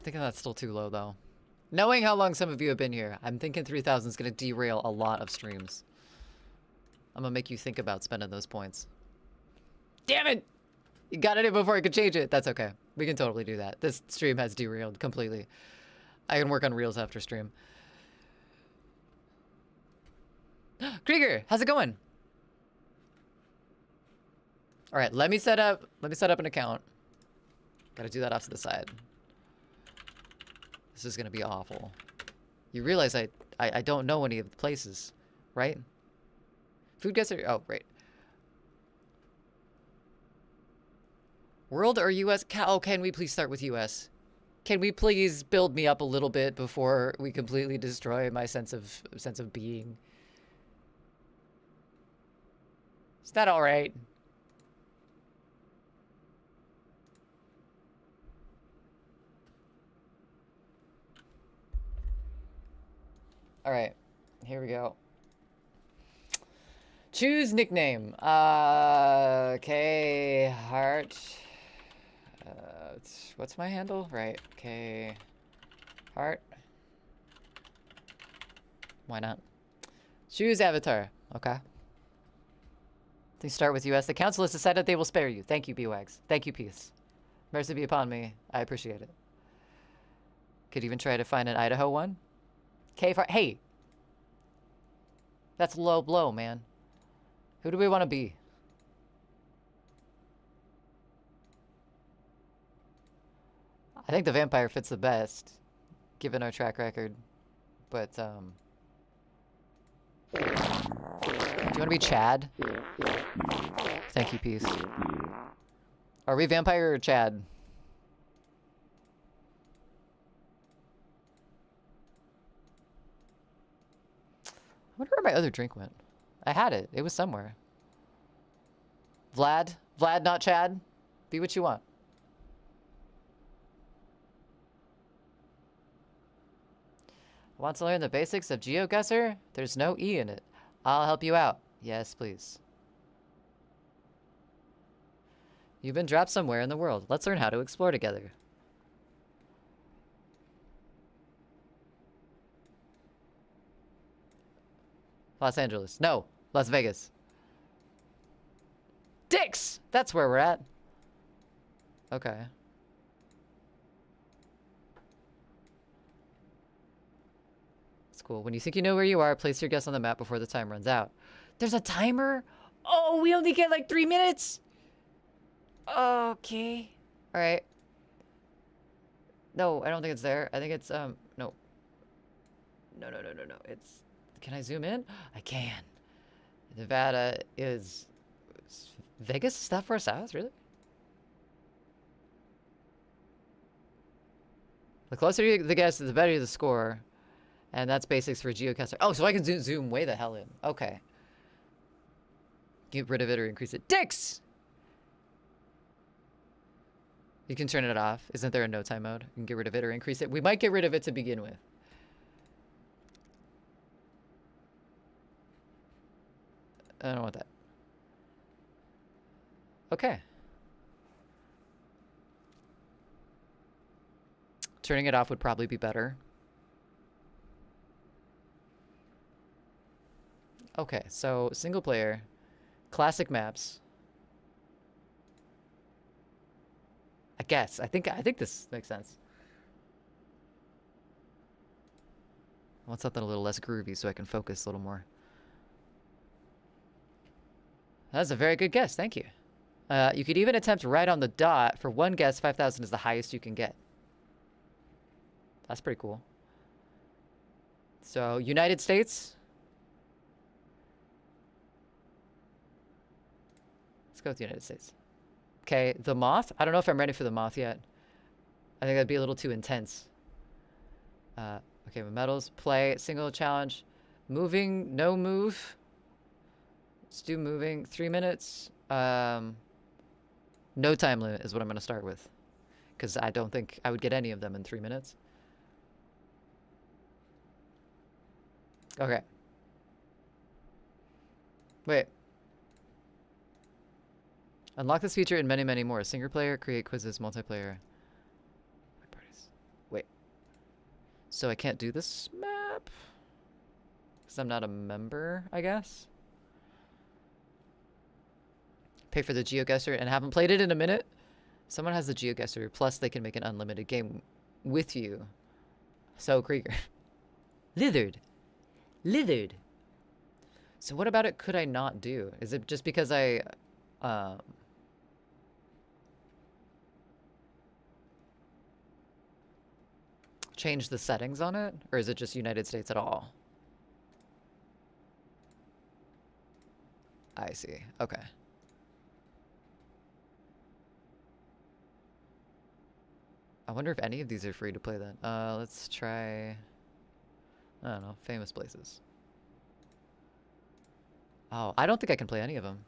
Speaker 4: thinking that's still too low, though. Knowing how long some of you have been here, I'm thinking 3,000 is going to derail a lot of streams. I'm going to make you think about spending those points. Damn it! You got it in before I could change it. That's okay. We can totally do that. This stream has derailed completely. I can work on reels after stream. Krieger, how's it going? All right, let me set up an account. Gotta do that off to the side. This is gonna be awful. You realize I don't know any of the places, right? Food guesser. Oh, right. World or US? Oh, can we please start with US? Can we please build me up a little bit before we completely destroy my sense of being? Is that all right? All right, here we go. Choose nickname. K Heart. What's my handle? Right. K Heart. Why not? Choose avatar. Okay. Please start with US. The council has decided they will spare you. Thank you, B-Wags. Thank you, Peace. Mercy be upon me. I appreciate it. Could even try to find an Idaho one. K Heart. Hey. That's low blow, man. Who do we want to be? I think the vampire fits the best, given our track record. But, do you want to be Chad? Thank you, Peace. Are we vampire or Chad? I wonder where my other drink went. I had it. It was somewhere. Vlad? Vlad, not Chad? Be what you want. Want to learn the basics of GeoGuessr? There's no E in it. I'll help you out. Yes, please. You've been dropped somewhere in the world. Let's learn how to explore together. Los Angeles. No, Las Vegas. Dicks! That's where we're at. Okay. That's cool. When you think you know where you are, place your guess on the map before the time runs out. There's a timer? Oh, we only get like 3 minutes? Okay. Alright. No, I don't think it's there. I think it's, no. No. It's... Can I zoom in? I can. Nevada is... Vegas? Is that far south? Really? The closer you the guess, the better the score. And that's basics for GeoGuessr. Oh, so I can zoom way the hell in. Okay. Get rid of it or increase it. Dicks! You can turn it off. Isn't there a no time mode? You can get rid of it or increase it. We might get rid of it to begin with. I don't want that. Okay. Turning it off would probably be better. Okay, so single player, classic maps. I guess. I think this makes sense. I want something a little less groovy so I can focus a little more. That's a very good guess. Thank you. You could even attempt right on the dot. For one guess, 5,000 is the highest you can get. That's pretty cool. So, United States. Let's go with the United States. Okay, the moth. I don't know if I'm ready for the moth yet. I think that'd be a little too intense. Okay, metals. Play. Single challenge. Moving. No move. Let's do moving. 3 minutes. No time limit is what I'm going to start with. Because I don't think I would get any of them in 3 minutes. Okay. Wait. Unlock this feature and many, many more. Single player, create quizzes, multiplayer. Wait. So I can't do this map? Because I'm not a member, I guess? Pay for the GeoGuessr and haven't played it in a minute? Someone has the GeoGuessr, plus they can make an unlimited game with you. So, Krieger. Lizard. Lizard. So what about it could I not do? Is it just because I... change the settings on it? Or is it just United States at all? I see. Okay. I wonder if any of these are free to play then. Let's try... I don't know. Famous places. Oh, I don't think I can play any of them.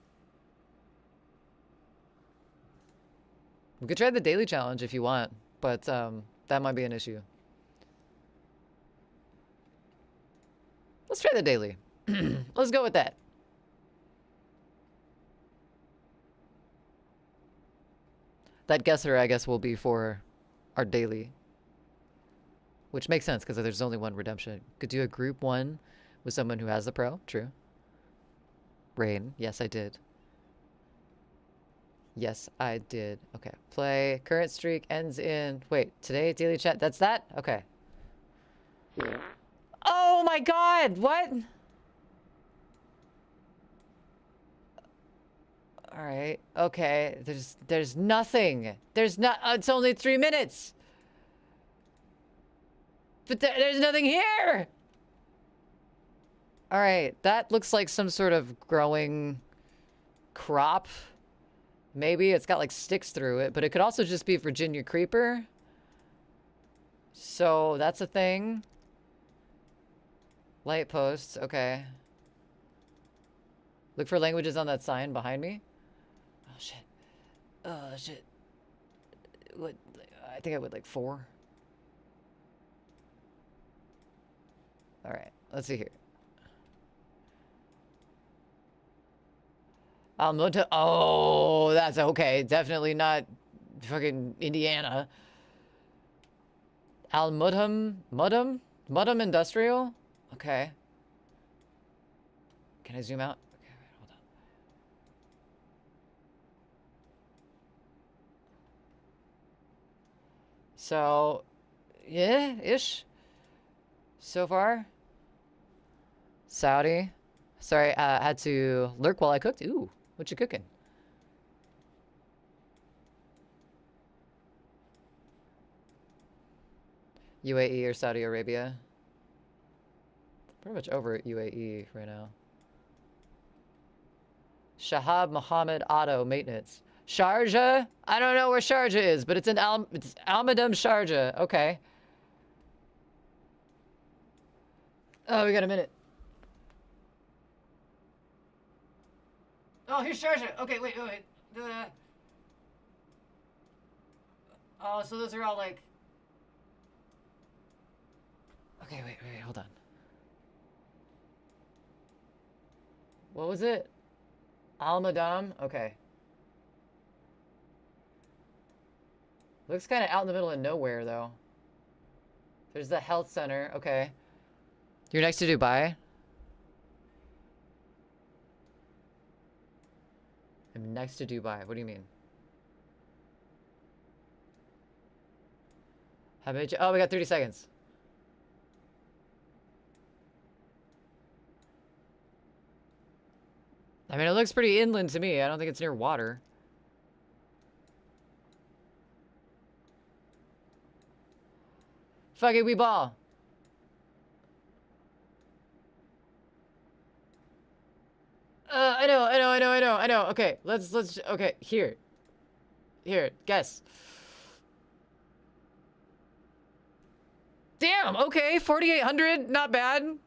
Speaker 4: We could try the daily challenge if you want, but that might be an issue. Let's try the daily. Let's go with that. That guesser, I guess, will be for our daily. Which makes sense, because there's only one redemption. Could do a group 1 with someone who has the pro. True. Rain. Yes, I did. Yes, I did. Okay. Play. Current streak ends in... Wait, today? Daily chat? That's that? Okay. Oh my god! What? Alright. Okay. There's nothing. There's not... it's only 3 minutes! But there's nothing here! Alright. That looks like some sort of growing crop. Maybe it's got like sticks through it, but it could also just be Virginia Creeper. So that's a thing. Light posts, okay. Look for languages on that sign behind me. Oh shit. Oh shit. What? I think I would like 4. Alright, let's see here. Almuta. Oh, that's okay. Definitely not fucking Indiana. Almudham? Mudham? Mudham Industrial? Okay. Can I zoom out? Okay, wait, hold on. So, yeah, ish. So far. Saudi. Sorry, had to lurk while I cooked. Ooh. What you cooking? UAE or Saudi Arabia? Pretty much over at UAE right now. Shahab Mohammed Auto Maintenance. Sharjah? I don't know where Sharjah is, but it's in it's Almadam Sharjah. Okay. Oh, we got a minute. Oh, here's Sharjah. Okay, wait. Oh, so those are all like... Okay, wait, hold on. What was it? Al Madam? Okay. Looks kind of out in the middle of nowhere, though. There's the health center. Okay. You're next to Dubai? I'm next to Dubai. What do you mean? How many? Oh, we got 30 seconds. I mean, it looks pretty inland to me. I don't think it's near water. Fuck it, we ball. I know. Okay, let's, okay, here, guess. Damn, okay, 4,800, not bad.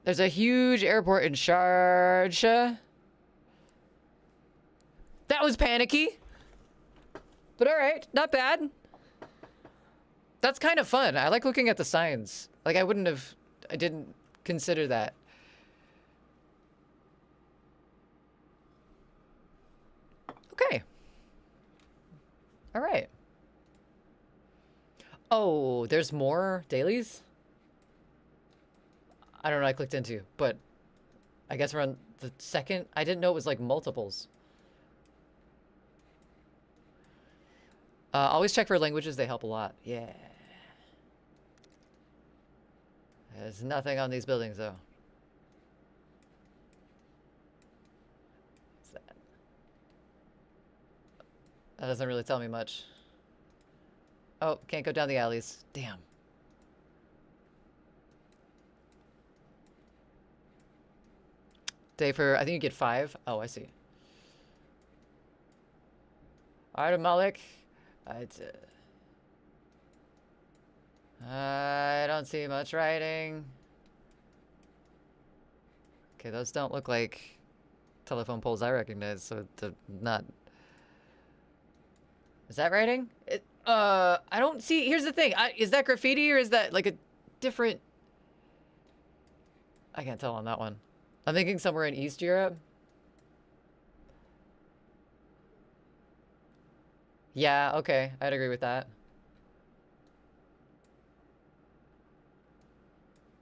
Speaker 4: There's a huge airport in Sharjah. That was panicky. But alright, not bad. That's kind of fun. I like looking at the signs. Like, I didn't consider that. Okay. Alright. Oh, there's more dailies? I don't know, I clicked into, but I guess we're on the second. I didn't know it was like multiples. Always check for languages, they help a lot. Yeah. There's nothing on these buildings though. What's that? That doesn't really tell me much. Oh, can't go down the alleys. Damn. Day for, I think you get 5. Oh, I see. Alright, Malik. I don't see much writing. Okay, those don't look like telephone poles I recognize, so they're not. Is that writing? I don't see. Here's the thing. Is that graffiti or is that like a different? I can't tell on that one. I'm thinking somewhere in East Europe. Yeah, okay. I'd agree with that.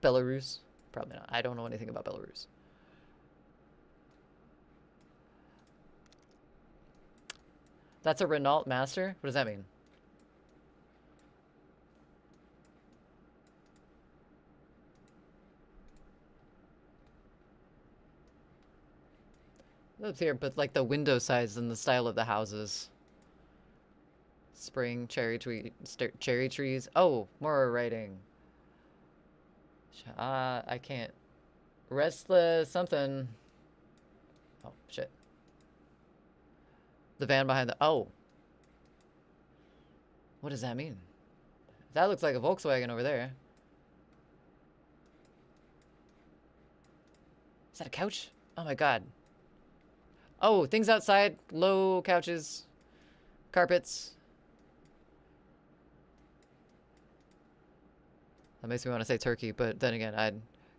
Speaker 4: Belarus? Probably not. I don't know anything about Belarus. That's a Renault Master? What does that mean? That's here, but like the window size and the style of the houses. Spring, cherry trees. Oh, more writing. I can't. Restless something. Oh, shit. The van behind the... Oh. What does that mean? That looks like a Volkswagen over there. Is that a couch? Oh my god. Oh, things outside. Low couches. Carpets. That makes me want to say Turkey, but then again, I'd...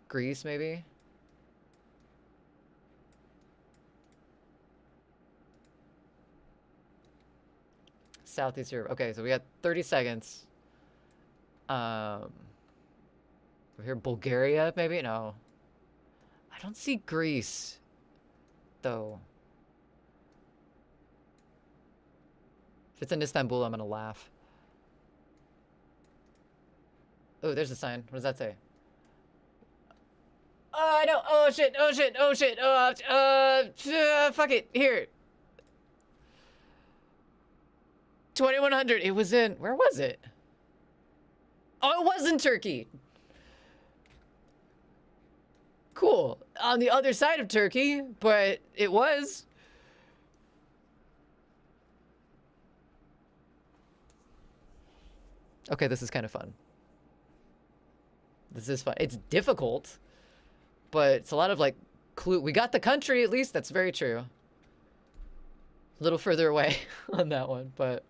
Speaker 4: Greece, maybe? Southeast Europe. Okay, so we got 30 seconds. We're here, Bulgaria, maybe? No. I don't see Greece, though. If it's in Istanbul, I'm gonna laugh. Oh, there's a sign. What does that say? Oh, I know. Oh, shit. Oh, shit. Oh, shit. Fuck it. Here. 2100. It was in... Where was it? Oh, it was in Turkey. Cool. On the other side of Turkey, but it was. Okay, this is kind of fun. This is fun. It's difficult, but it's a lot of like clue. We got the country at least. That's very true. A little further away on that one, but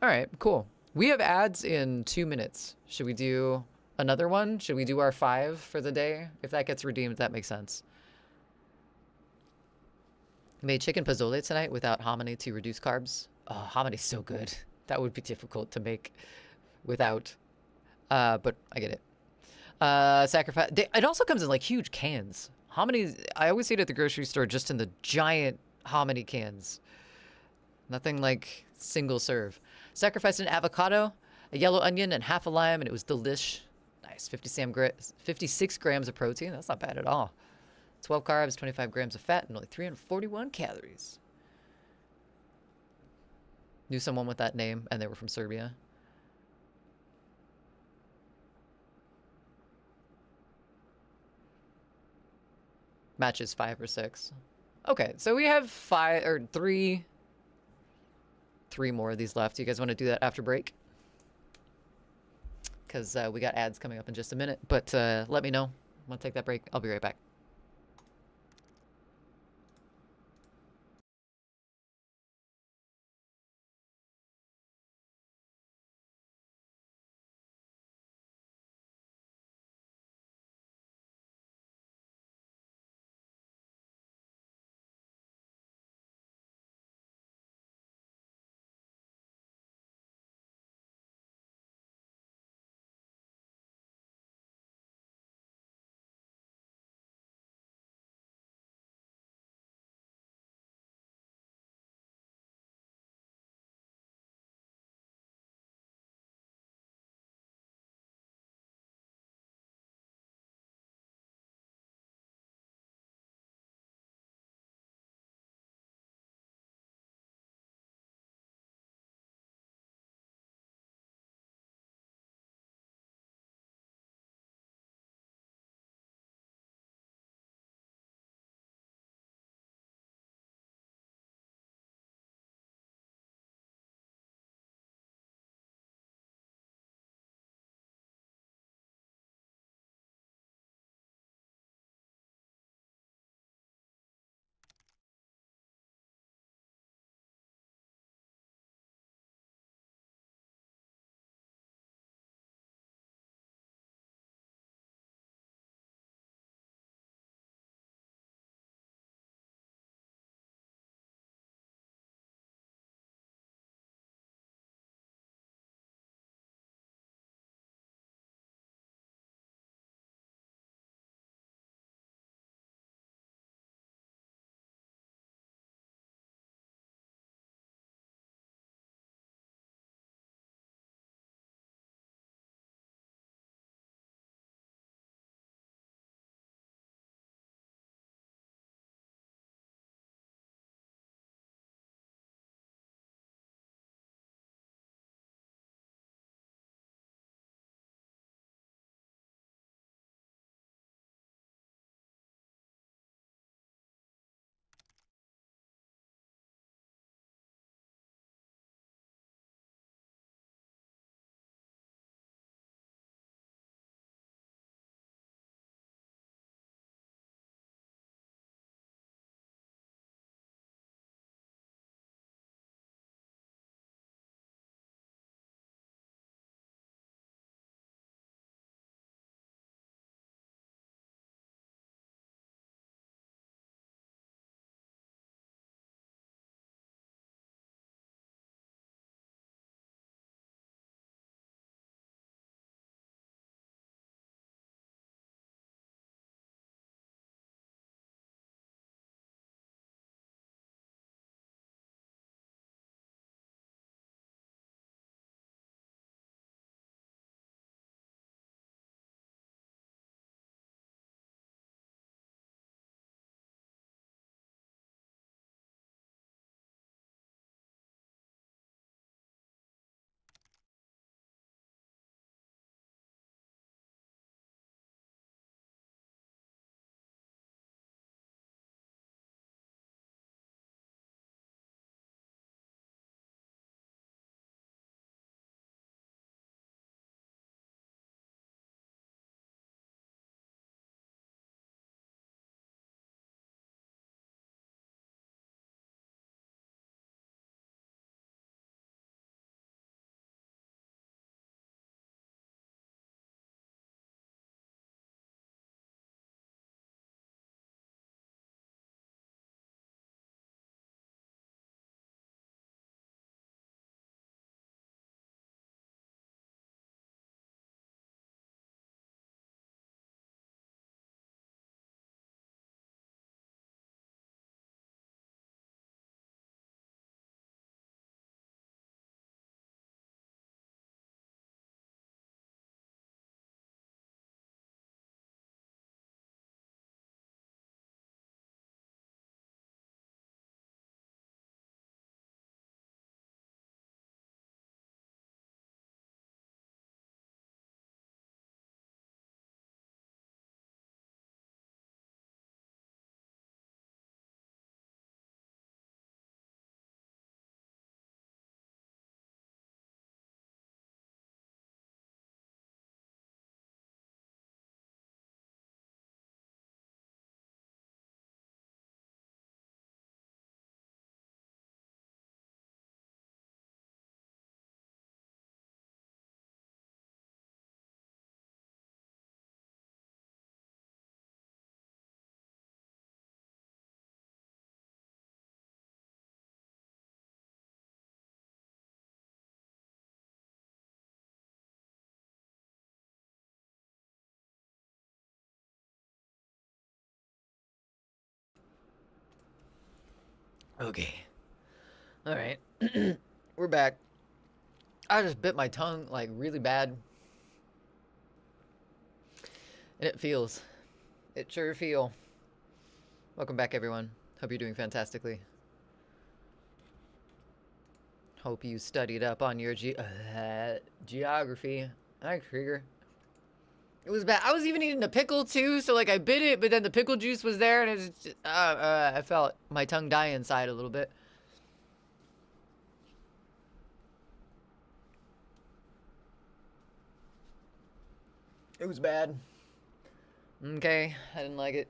Speaker 4: all right, cool. We have ads in 2 minutes. Should we do another one? Should we do our 5 for the day? If that gets redeemed, that makes sense. Made chicken pozole tonight without hominy to reduce carbs. Oh, homony's so good. That would be difficult to make without. But I get it. Sacrifice. It also comes in like huge cans. Hominy, I always see it at the grocery store just in the giant hominy cans. Nothing like single serve. Sacrificed an avocado, a yellow onion, and half a lime, and it was delish. Nice. 56 grams of protein. That's not bad at all. 12 carbs, 25 grams of fat, and only 341 calories. Knew someone with that name, and they were from Serbia. Matches 5 or 6. Okay, so we have 5 or 3 more of these left. You guys want to do that after break? Because we got ads coming up in just a minute. But let me know. Want to take that break? I'll be right back. Okay. All right. We're back. I just bit my tongue like really bad. And it feels. It sure feel. Welcome back, everyone. Hope you're doing fantastically. Hope you studied up on your geography. Thanks, Krieger. It was bad. I was even eating a pickle too, so like I bit it, but then the pickle juice was there, and it's just, I felt my tongue die inside a little bit. It was bad. Okay, I didn't like it.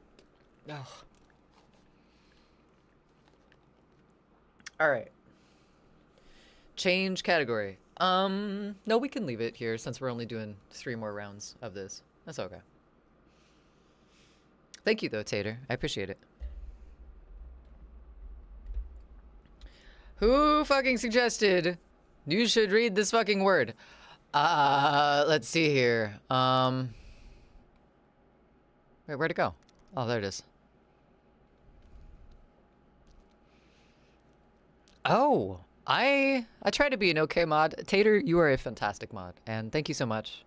Speaker 4: Oh. All right. Change category. No, we can leave it here since we're only doing 3 more rounds of this. That's okay. Thank you though, Tater. I appreciate it. Who fucking suggested you should read this fucking word? Let's see here. Wait, where'd it go? Oh, there it is. Oh, I try to be an okay mod. Tater, you are a fantastic mod, and thank you so much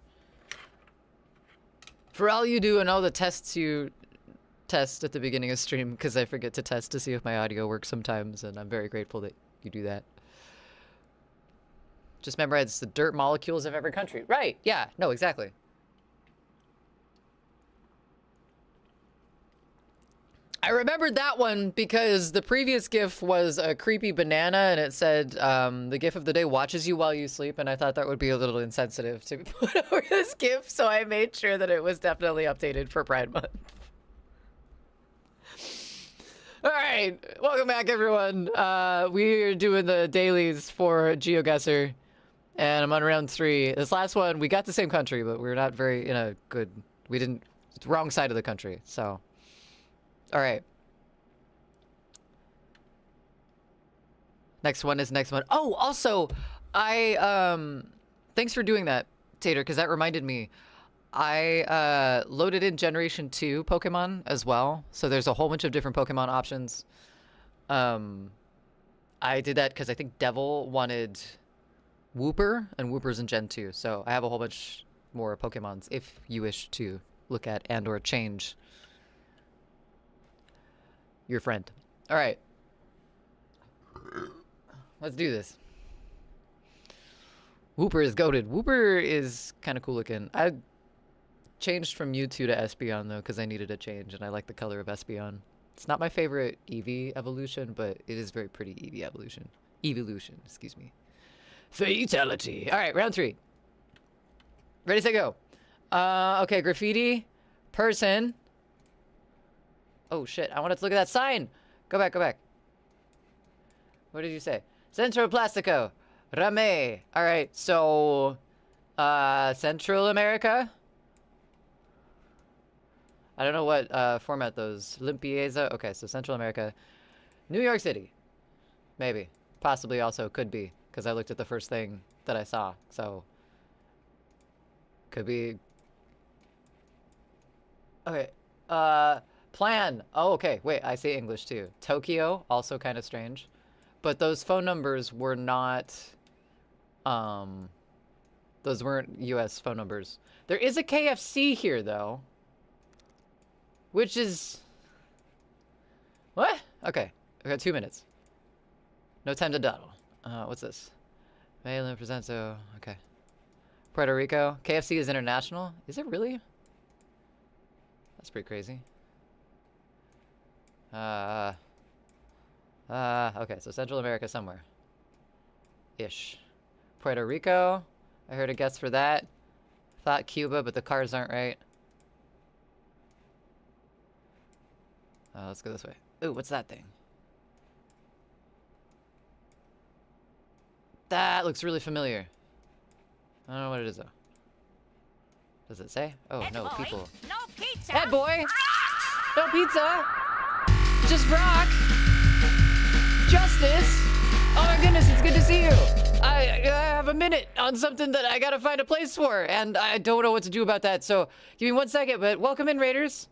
Speaker 4: for all you do and all the tests you test at the beginning of stream, because I forget to test to see if my audio works sometimes, and I'm very grateful that you do that. Just memorize the dirt molecules of every country. Right, yeah, no, exactly. I remembered that one because the previous GIF was a creepy banana, and it said, the GIF of the day watches you while you sleep, and I thought that would be a little insensitive to put over this GIF, so I made sure that it was definitely updated for Pride Month. Alright, welcome back everyone. We're doing the dailies for GeoGuessr, and I'm on round 3. This last one, we got the same country, but we're not very in a good, we didn't, it's wrong side of the country, so. Alright. Next one is next one. Oh, also, thanks for doing that, Tater, because that reminded me. I loaded in Generation 2 Pokemon as well, so there's a whole bunch of different Pokemon options. I did that because I think Devil wanted Wooper, and Wooper's in Gen 2, so I have a whole bunch more Pokemons if you wish to look at and or change your friend. All right. Let's do this. Wooper is goated. Wooper is kind of cool looking. I changed from Mewtwo to Espeon though because I needed a change and I like the color of Espeon. It's not my favorite Eevee evolution, but it is very pretty Eevee evolution. Evolution, excuse me. Fatality. All right, round 3. Ready, set, go. Okay, graffiti, person. Oh shit, I wanted to look at that sign. Go back, go back. What did you say? Centro Plastico. Rame. Alright, so Central America? I don't know what format those. Limpieza. Okay, so Central America. New York City. Maybe. Possibly also could be, because I looked at the first thing that I saw, so could be. Okay. Plan. Oh, okay. Wait, I see English too. Tokyo, also kind of strange. But those phone numbers were not, those weren't US phone numbers. There is a KFC here though. Which is, what? Okay, we got 2 minutes. No time to dawdle. What's this? Malin Presento, okay. Puerto Rico. KFC is international? Is it really? That's pretty crazy. Okay, so Central America somewhere. Ish. Puerto Rico. I heard a guess for that. Thought Cuba, but the cars aren't right. Let's go this way. Ooh, what's that thing? That looks really familiar. I don't know what it is though. Does it say? Oh,
Speaker 8: Head
Speaker 4: no,
Speaker 8: boy,
Speaker 4: people.
Speaker 8: No pizza.
Speaker 4: Head boy! No pizza! Just rock! Justice! Oh my goodness, it's good to see you! I have a minute on something that I gotta find a place for, and I don't know what to do about that, so give me 1 second, but welcome in, Raiders.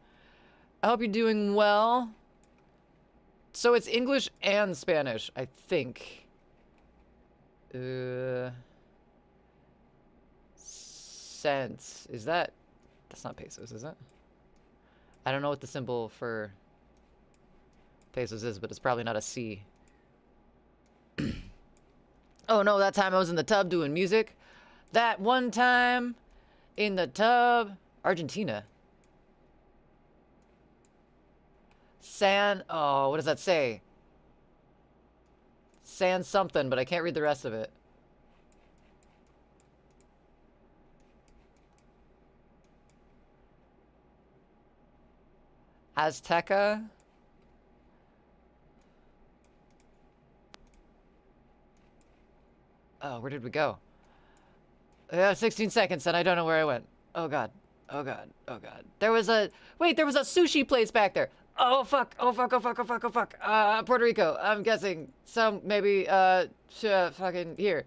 Speaker 4: I hope you're doing well. So it's English and Spanish, I think. Cents. Is that... That's not pesos, is it? I don't know what the symbol for pesos is, but it's probably not a C. Oh no, that time I was in the tub doing music. That one time in the tub. Argentina. Oh, what does that say? San something, but I can't read the rest of it. Azteca. Oh, where did we go? 16 seconds and I don't know where I went. Oh god. Oh god. Oh god. There was a sushi place back there. Oh fuck. Oh fuck. Oh fuck. Oh fuck. Oh fuck. Puerto Rico. I'm guessing some maybe fucking here.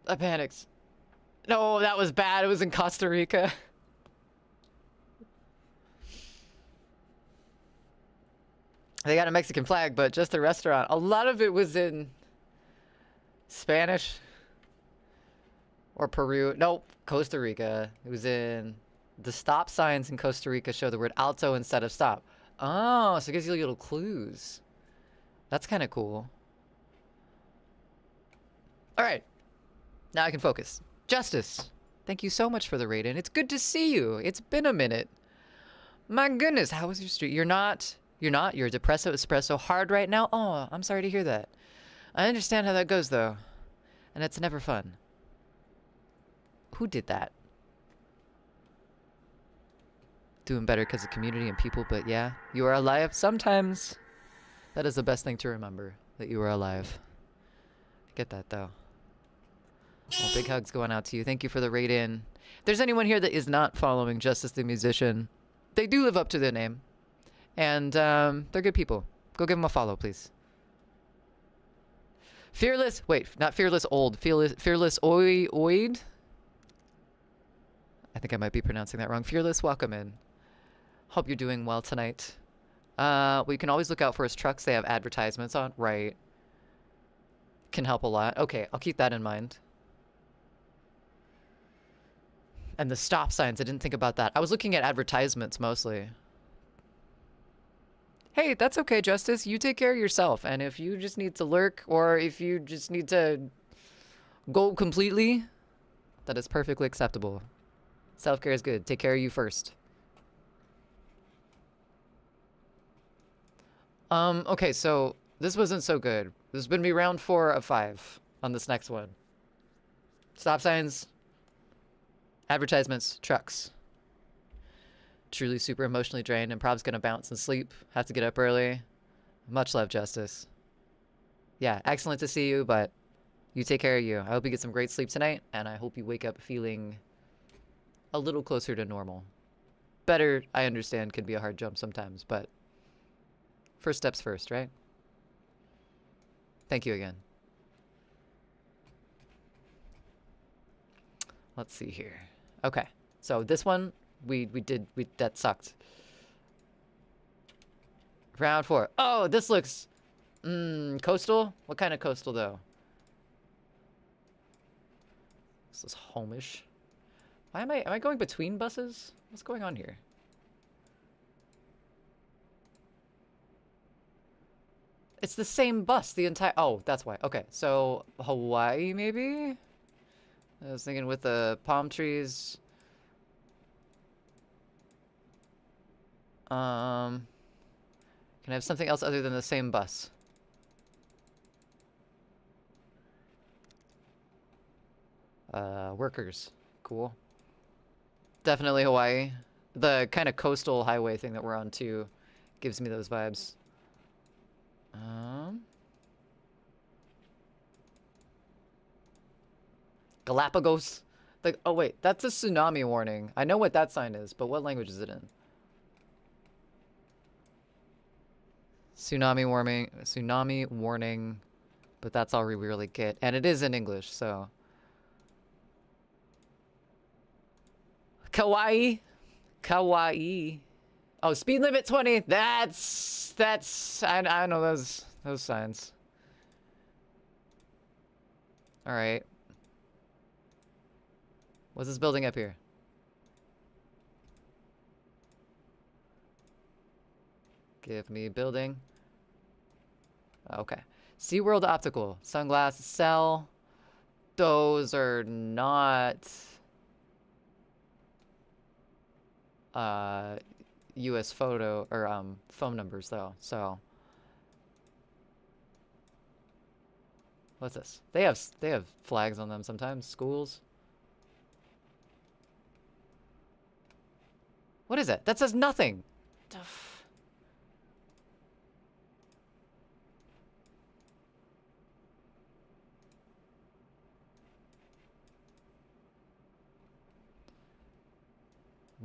Speaker 4: I panicked. No, that was bad. It was in Costa Rica. They got a Mexican flag, but just a restaurant. A lot of it was in Spanish or Peru. Nope, Costa Rica. It was in the stop signs in Costa Rica show the word alto instead of stop. Oh, so it gives you little clues. That's kind of cool. All right, now I can focus. Justice, thank you so much for the raid in. It's good to see you. It's been a minute. My goodness, how was your street? You're not. You're depresso espresso hard right now? Oh, I'm sorry to hear that. I understand how that goes, though. And it's never fun. Who did that? Doing better because of community and people, but yeah. You are alive. Sometimes that is the best thing to remember, that you are alive. I get that, though. Well, big hugs going out to you. Thank you for the raid in. If there's anyone here that is not following Justice the Musician, they do live up to their name. And they're good people. Go give them a follow, please. Fearless, wait, not Fearless Old. Fearless Oid? I think I might be pronouncing that wrong. Fearless, welcome in. Hope you're doing well tonight. We can always look out for his trucks. They have advertisements on. Right. Can help a lot. Okay, I'll keep that in mind. And the stop signs, I didn't think about that. I was looking at advertisements mostly. Hey, that's okay, Justice. You take care of yourself. And if you just need to lurk, or if you just need to go completely, that is perfectly acceptable. Self-care is good. Take care of you first. Okay, so this wasn't so good. This is going to be round 4 of 5 on this next one. Stop signs, advertisements, trucks. Truly super emotionally drained. Improv's gonna bounce and sleep. Have to get up early. Much love, Justice. Yeah, excellent to see you, but you take care of you. I hope you get some great sleep tonight, and I hope you wake up feeling a little closer to normal. Better, I understand, can be a hard jump sometimes, but first steps first, right? Thank you again. Let's see here. Okay, so this one, that sucked. Round 4. Oh, this looks coastal. What kind of coastal though? This is homish. Why am I going between buses? What's going on here? It's the same bus the entire. Oh, that's why. Okay, so Hawaii maybe. I was thinking with the palm trees. Can I have something else other than the same bus? Workers. Cool. Definitely Hawaii. The kind of coastal highway thing that we're on too gives me those vibes. Galapagos. Like, oh wait, that's a tsunami warning. I know what that sign is, but what language is it in? Tsunami warning, but that's all we really get. And it is in English, so. Kawaii. Kawaii. Oh, speed limit 20. That's I know those signs. All right. What's this building up here? Give me building. Okay. SeaWorld Optical. Sunglasses sell. Those are not US photo or phone numbers though. So what's this? They have flags on them sometimes. Schools. What is it? That says nothing.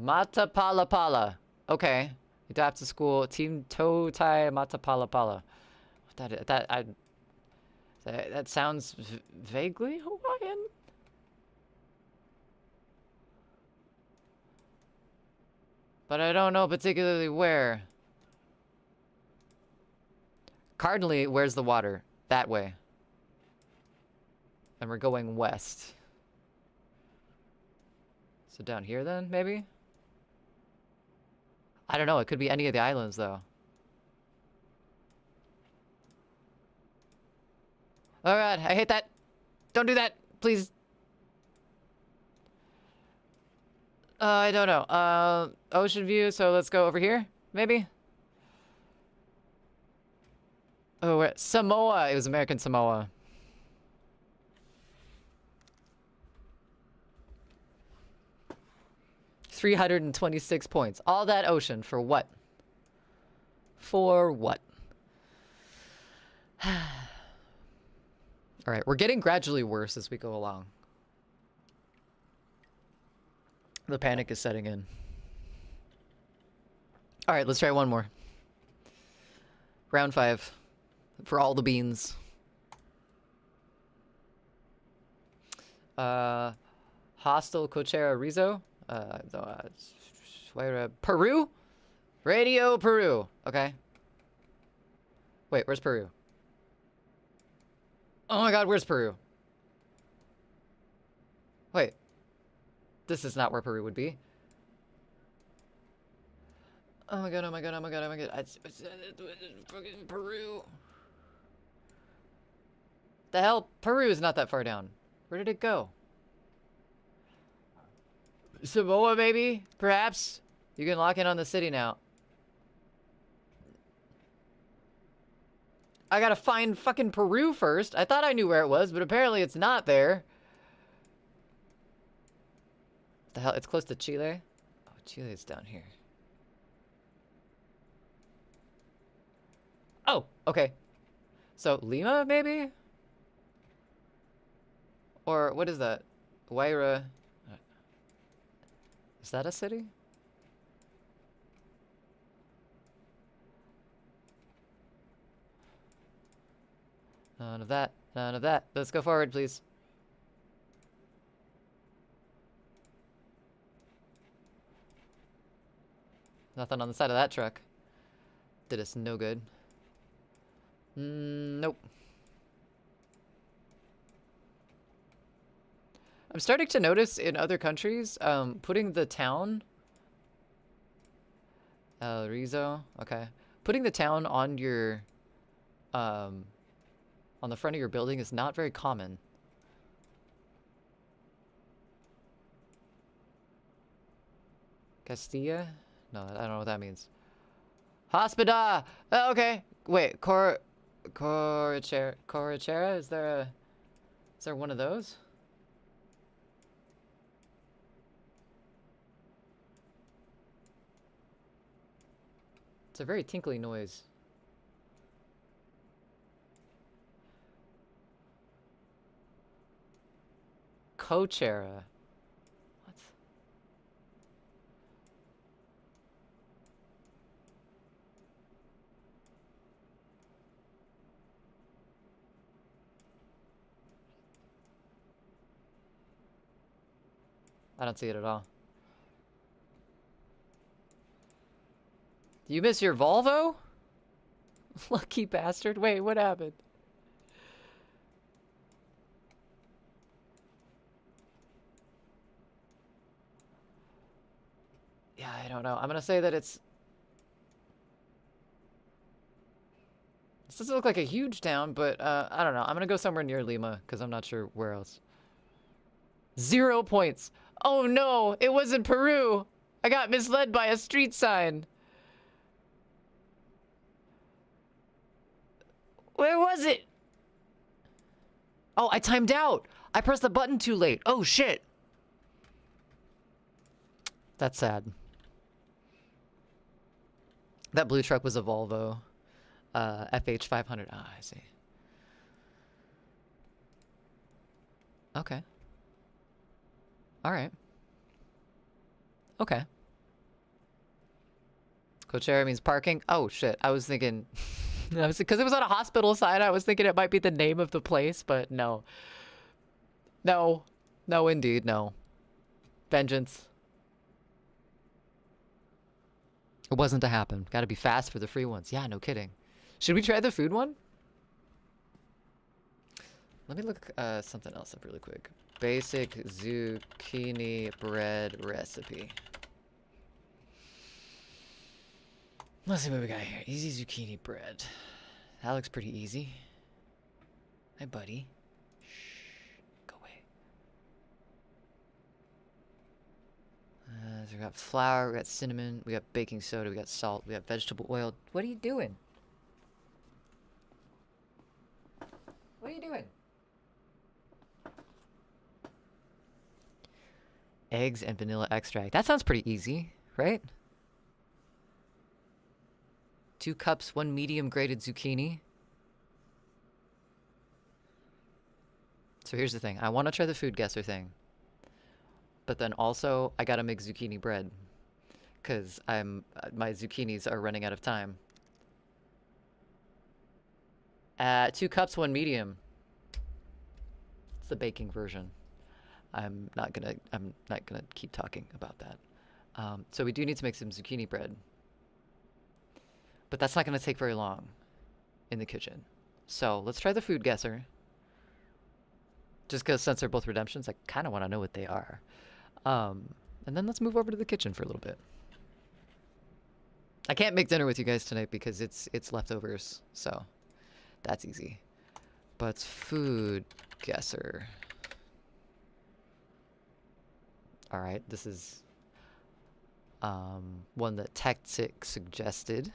Speaker 4: Matapalapala. Okay. Adapt to school. Team Totai Matapalapala. That sounds vaguely Hawaiian. But I don't know particularly where. Cardinally, where's the water? That way. And we're going west. So down here then, maybe? I don't know, it could be any of the islands though. Oh god, I hate that. Don't do that, please. I don't know. Ocean view, so let's go over here, maybe? Oh, we're at Samoa. It was American Samoa. $326 points. All that ocean for what? For what? All right, we're getting gradually worse as we go along. The panic is setting in. All right, let's try one more. Round 5 for all the beans. Hostel Coachera Rizzo. Peru? Radio Peru. Okay. Wait, where's Peru? Oh my god, where's Peru? Wait. This is not where Peru would be. Oh my god, oh my god, oh my god, oh my god. It's fucking Peru. The hell? Peru is not that far down. Where did it go? Samoa, maybe? Perhaps? You can lock in on the city now. I gotta find fucking Peru first. I thought I knew where it was, but apparently it's not there. What the hell? It's close to Chile? Oh, Chile is down here. Oh, okay. So, Lima, maybe? Or, what is that? Huayra. Is that a city? None of that. None of that. Let's go forward, please. Nothing on the side of that truck. Did us no good. Nope. I'm starting to notice in other countries, putting the town... El Rizo, okay. Putting the town on your... on the front of your building is not very common. Castilla? No, I don't know what that means. Hospida! Oh, okay. Wait, Corachera? Is there one of those? It's a very tinkly noise. Coachera. What? I don't see it at all. You miss your Volvo? Lucky bastard. Wait, what happened? Yeah, I don't know. I'm gonna say that it's... This doesn't look like a huge town, but I don't know. I'm gonna go somewhere near Lima, because I'm not sure where else. 0 points. Oh no, it was in Peru. I got misled by a street sign. Where was it? Oh, I timed out. I pressed the button too late. Oh shit. That's sad. That blue truck was a Volvo. FH500. Ah, I see. Okay. Alright. Okay. Coachera means parking. Oh shit. I was thinking... Because it was on a hospital side, I was thinking it might be the name of the place, but no. No. No, indeed, no. Vengeance. It wasn't to happen. Gotta be fast for the free ones. Yeah, no kidding. Should we try the food one? Let me look something else up really quick. Basic zucchini bread recipe. Let's see what we got here. Easy zucchini bread. That looks pretty easy. Hi, buddy. Shh. Go away. So we got flour, we got cinnamon, we got baking soda, we got salt, we got vegetable oil. What are you doing? What are you doing? Eggs and vanilla extract. That sounds pretty easy, right? 2 cups, 1 medium grated zucchini. So here's the thing. I want to try the food guesser thing. But then also, I gotta make zucchini bread. Because my zucchinis are running out of time. 2 cups, 1 medium. It's the baking version. I'm not gonna keep talking about that. So we do need to make some zucchini bread. But that's not going to take very long in the kitchen. So let's try the food guesser. Just because since they're both redemptions, I kind of want to know what they are. And then let's move over to the kitchen for a little bit. I can't make dinner with you guys tonight because it's leftovers. So that's easy. But food guesser. All right, this is one that Tactic suggested.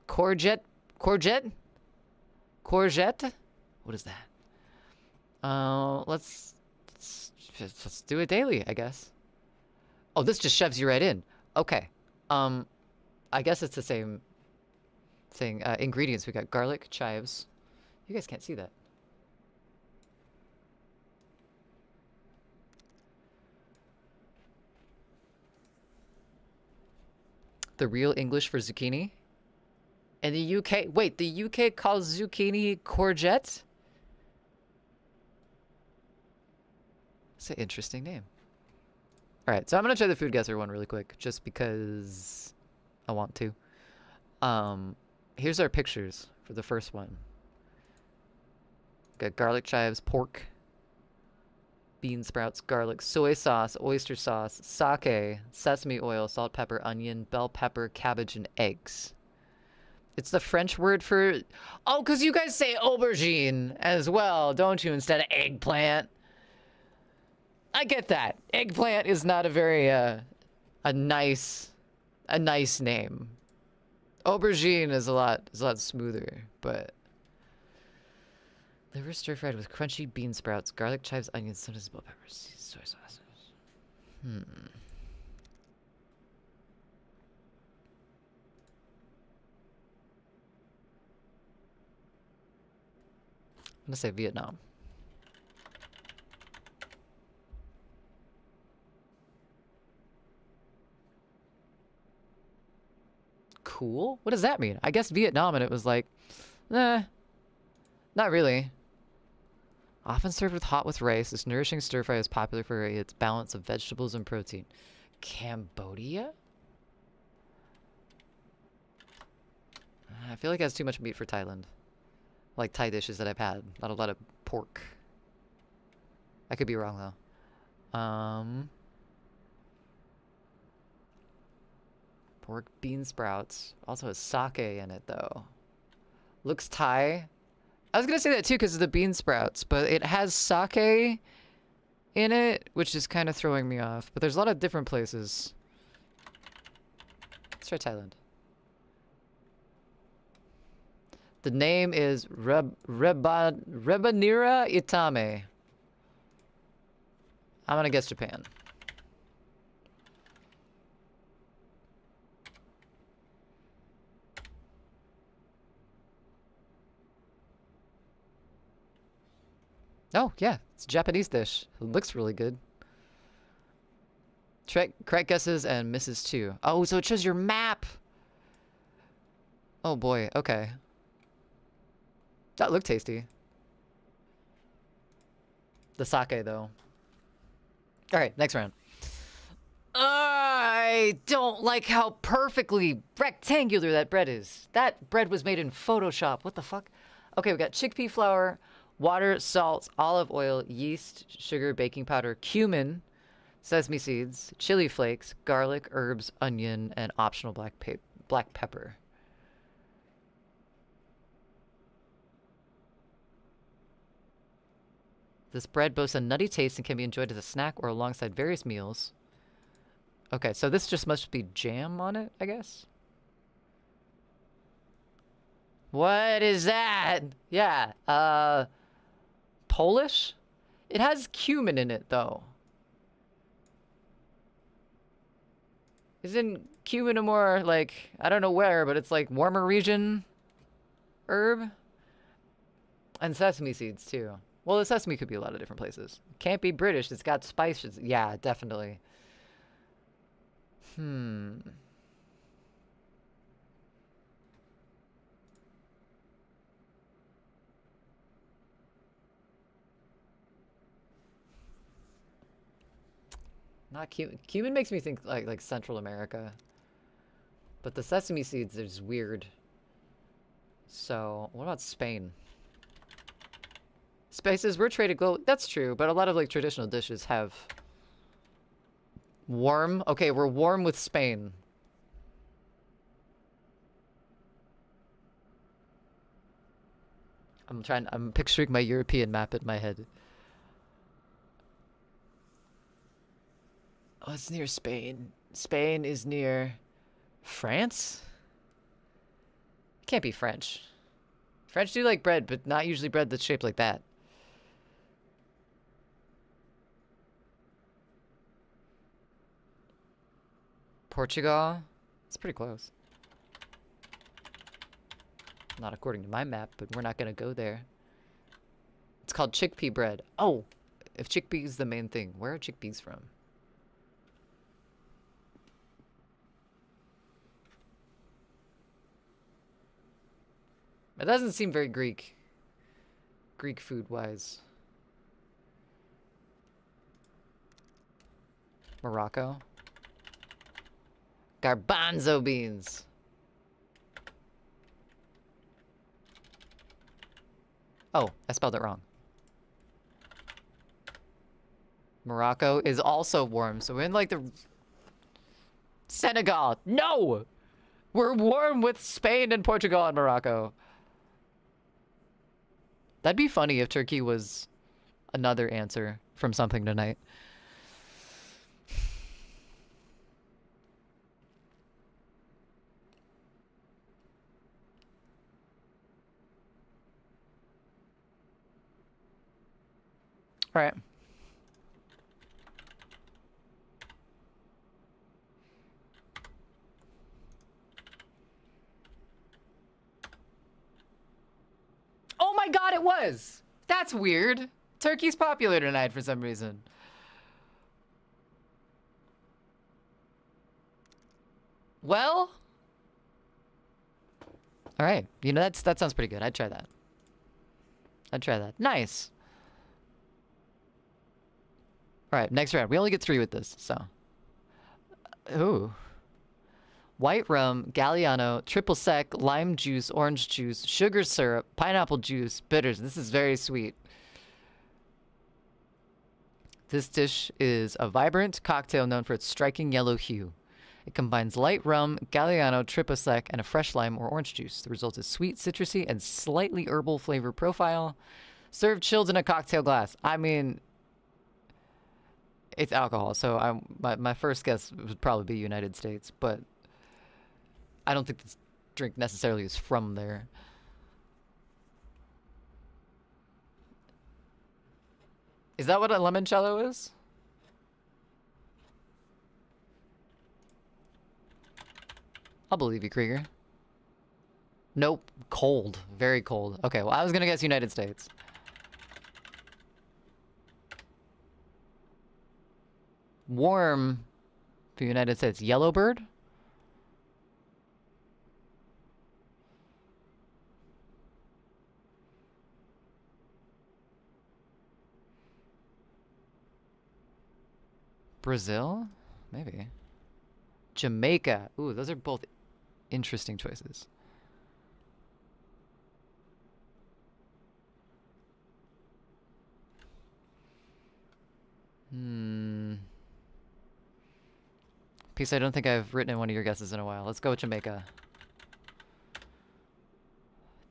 Speaker 4: Courgette? What is that? Let's do it daily, I guess. Oh, this just shoves you right in. Okay. I guess it's the same thing. Ingredients. We got garlic, chives. You guys can't see that. The real English for zucchini? In the UK, wait, the UK calls zucchini courgette? That's an interesting name. All right, so I'm gonna try the food guesser one really quick, just because I want to. Here's our pictures for the first one. Got garlic, chives, pork, bean sprouts, garlic, soy sauce, oyster sauce, sake, sesame oil, salt, pepper, onion, bell pepper, cabbage, and eggs. It's the French word for... Oh, because you guys say aubergine as well, don't you, instead of eggplant? I get that. Eggplant is not a very, a nice name. Aubergine is a lot smoother, but... Liver stir-fried with crunchy bean sprouts, garlic, chives, onions, sometimes bell peppers, soy sauce. I'm gonna say Vietnam. Cool? What does that mean? I guess Vietnam, and it was like, not really. Often served with rice, this nourishing stir-fry is popular for its balance of vegetables and protein. Cambodia? I feel like it has too much meat for Thailand. Like Thai dishes that I've had. Not a lot of pork. I could be wrong though. Pork bean sprouts. Also has sake in it though. Looks Thai. I was gonna say that too because of the bean sprouts, but it has sake in it, which is kind of throwing me off. But there's a lot of different places. Let's try Thailand. The name is Rebanira Itame. I'm gonna guess Japan. Oh, yeah. It's a Japanese dish. It looks really good. Correct guesses and misses too. Oh, so it shows your map. Oh boy, okay. That looked tasty. The sake, though. Alright, next round. I don't like how perfectly rectangular that bread is. That bread was made in Photoshop. What the fuck? Okay, we got chickpea flour, water, salt, olive oil, yeast, sugar, baking powder, cumin, sesame seeds, chili flakes, garlic, herbs, onion, and optional black pepper. This bread boasts a nutty taste and can be enjoyed as a snack or alongside various meals. Okay, so this just must be jam on it, I guess? What is that? Yeah, Polish? It has cumin in it, though. Isn't cumin a more, like, I don't know where, but it's like warmer region herb? And sesame seeds, too. Well, the sesame could be a lot of different places. Can't be British. It's got spices. Yeah, definitely. Not cumin. Cumin makes me think like Central America. But the sesame seeds is weird. So, what about Spain? Spices were traded globally. That's true, but a lot of like traditional dishes have warm. Okay, we're warm with Spain. I'm picturing my European map in my head. Oh, it's near Spain. Spain is near France? Can't be French. French do like bread, but not usually bread that's shaped like that. Portugal? It's pretty close. Not according to my map, but we're not gonna go there. It's called chickpea bread. Oh! If chickpea is the main thing, where are chickpeas from? It doesn't seem very Greek. Greek food-wise. Morocco? Garbanzo beans. Oh, I spelled it wrong. Morocco is also warm, so we're in like the... Senegal! No! We're warm with Spain and Portugal and Morocco. That'd be funny if Turkey was another answer from something tonight. All right. Oh my god, it was! That's weird. Turkey's popular tonight for some reason. Well... Alright, you know, that sounds pretty good. I'd try that. I'd try that. Nice. Alright, next round. We only get 3 with this, so... Ooh. white rum, Galliano, triple sec, lime juice, orange juice, sugar syrup, pineapple juice, bitters. This is very sweet. This dish is a vibrant cocktail known for its striking yellow hue. It combines light rum, Galliano, triple sec, and a fresh lime or orange juice. The result is sweet, citrusy, and slightly herbal flavor profile. Served chilled in a cocktail glass. I mean, it's alcohol, so my first guess would probably be United States, but I don't think this drink necessarily is from there. Is that what a limoncello is? I'll believe you, Krieger. Nope. Cold. Very cold. Okay, well, I was gonna guess United States. Warm for United States. Yellowbird? Brazil? Maybe. Jamaica. Ooh, those are both interesting choices. Peace, I don't think I've written in one of your guesses in a while. Let's go with Jamaica.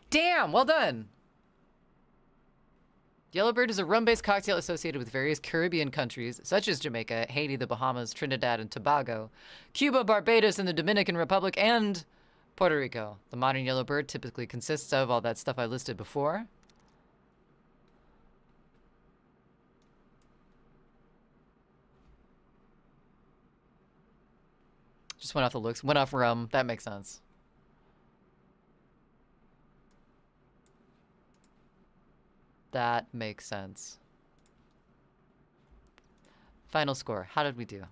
Speaker 4: Damn, well done! Yellowbird is a rum-based cocktail associated with various Caribbean countries, such as Jamaica, Haiti, the Bahamas, Trinidad and Tobago, Cuba, Barbados, and the Dominican Republic, and Puerto Rico. The modern Yellowbird typically consists of all that stuff I listed before. Just went off the looks. Went off rum. That makes sense. That makes sense. Final score. How did we do?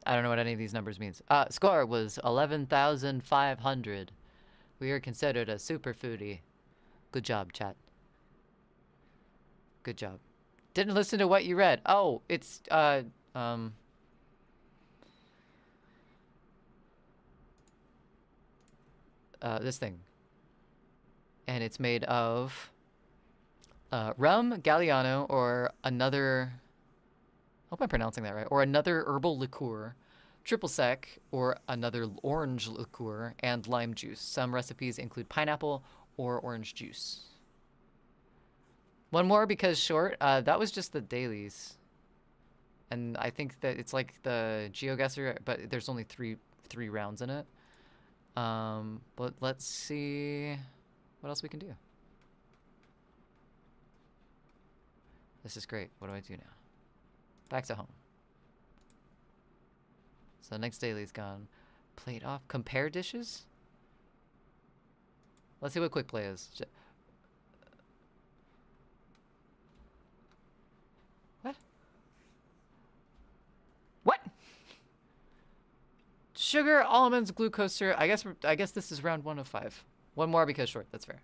Speaker 4: I don't know what any of these numbers means. Score was 11,500. We are considered a super foodie. Good job, chat. Good job. Didn't listen to what you read. Oh, it's, this thing. And it's made of rum, Galliano, or another, I hope I'm pronouncing that right, or another herbal liqueur, triple sec, or another orange liqueur, and lime juice. Some recipes include pineapple or orange juice. One more because short, that was just the dailies. And I think that it's like the GeoGuessr, but there's only three rounds in it. But let's see what else we can do. This is great. What do I do now? Back to home. So next daily's gone. Plate off. Compare dishes? Let's see what quick play is. What? What? Sugar, almonds, glucose syrup. I guess this is round 1 of 5. One more because short. That's fair.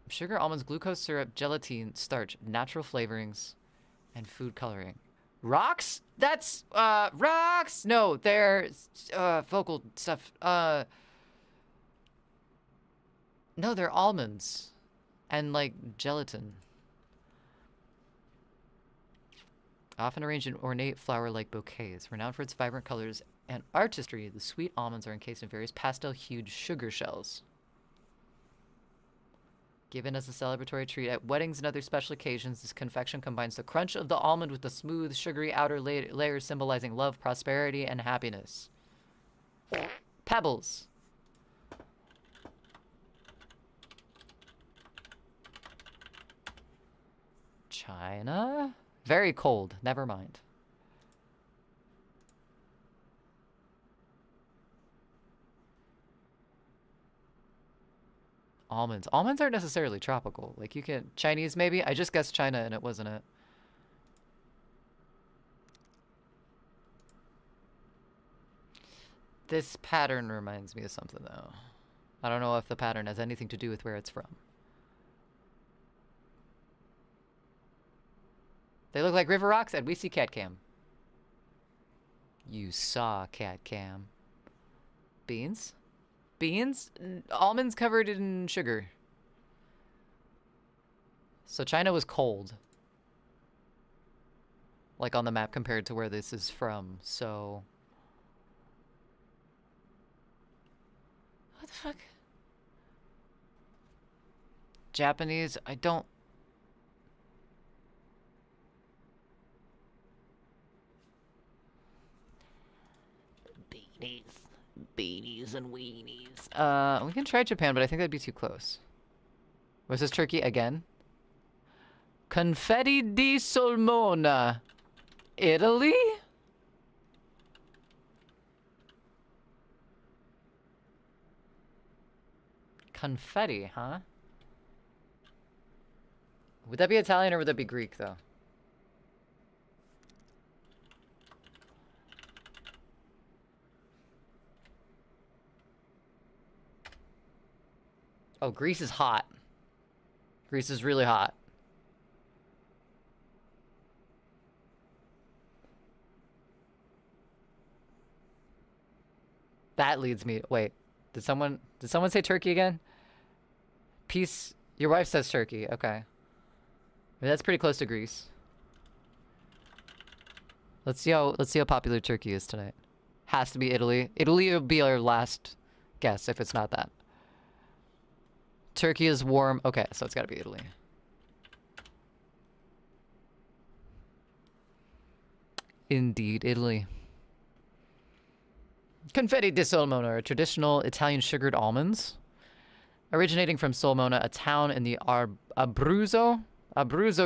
Speaker 4: Sugar, almonds, glucose syrup, gelatine, starch, natural flavorings, and food coloring. Rocks? That's rocks. No, they're vocal stuff. No, they're almonds and like gelatin. Often arranged in ornate flower-like bouquets. Renowned for its vibrant colors and artistry, the sweet almonds are encased in various pastel-hued sugar shells. Given as a celebratory treat at weddings and other special occasions, this confection combines the crunch of the almond with the smooth, sugary outer layer symbolizing love, prosperity, and happiness. Pebbles. China? Very cold. Never mind. Almonds. Almonds aren't necessarily tropical. Like, you can... Chinese, maybe? I just guessed China, and it wasn't it. This pattern reminds me of something, though. I don't know if the pattern has anything to do with where it's from. They look like river rocks, and we see cat cam. You saw cat cam. Beans? Beans? Almonds covered in sugar. So China was cold. Like on the map compared to where this is from, so... What the fuck? Japanese, I don't... Beanies. Beanies and weenies. We can try Japan, but I think that'd be too close. Was this Turkey again? Confetti di Solmona. Italy? Confetti, huh? Would that be Italian or would that be Greek, though? Oh, Greece is hot. Greece is really hot. That leads me... Wait. Did someone say Turkey again? Peace... Your wife says Turkey. Okay. I mean, that's pretty close to Greece. Let's see how popular Turkey is tonight. Has to be Italy. Italy will be our last guess if it's not that. Turkey is warm. Okay, so it's got to be Italy. Indeed, Italy. Confetti di Solmona are traditional Italian sugared almonds. Originating from Solmona, a town in the Abruzzo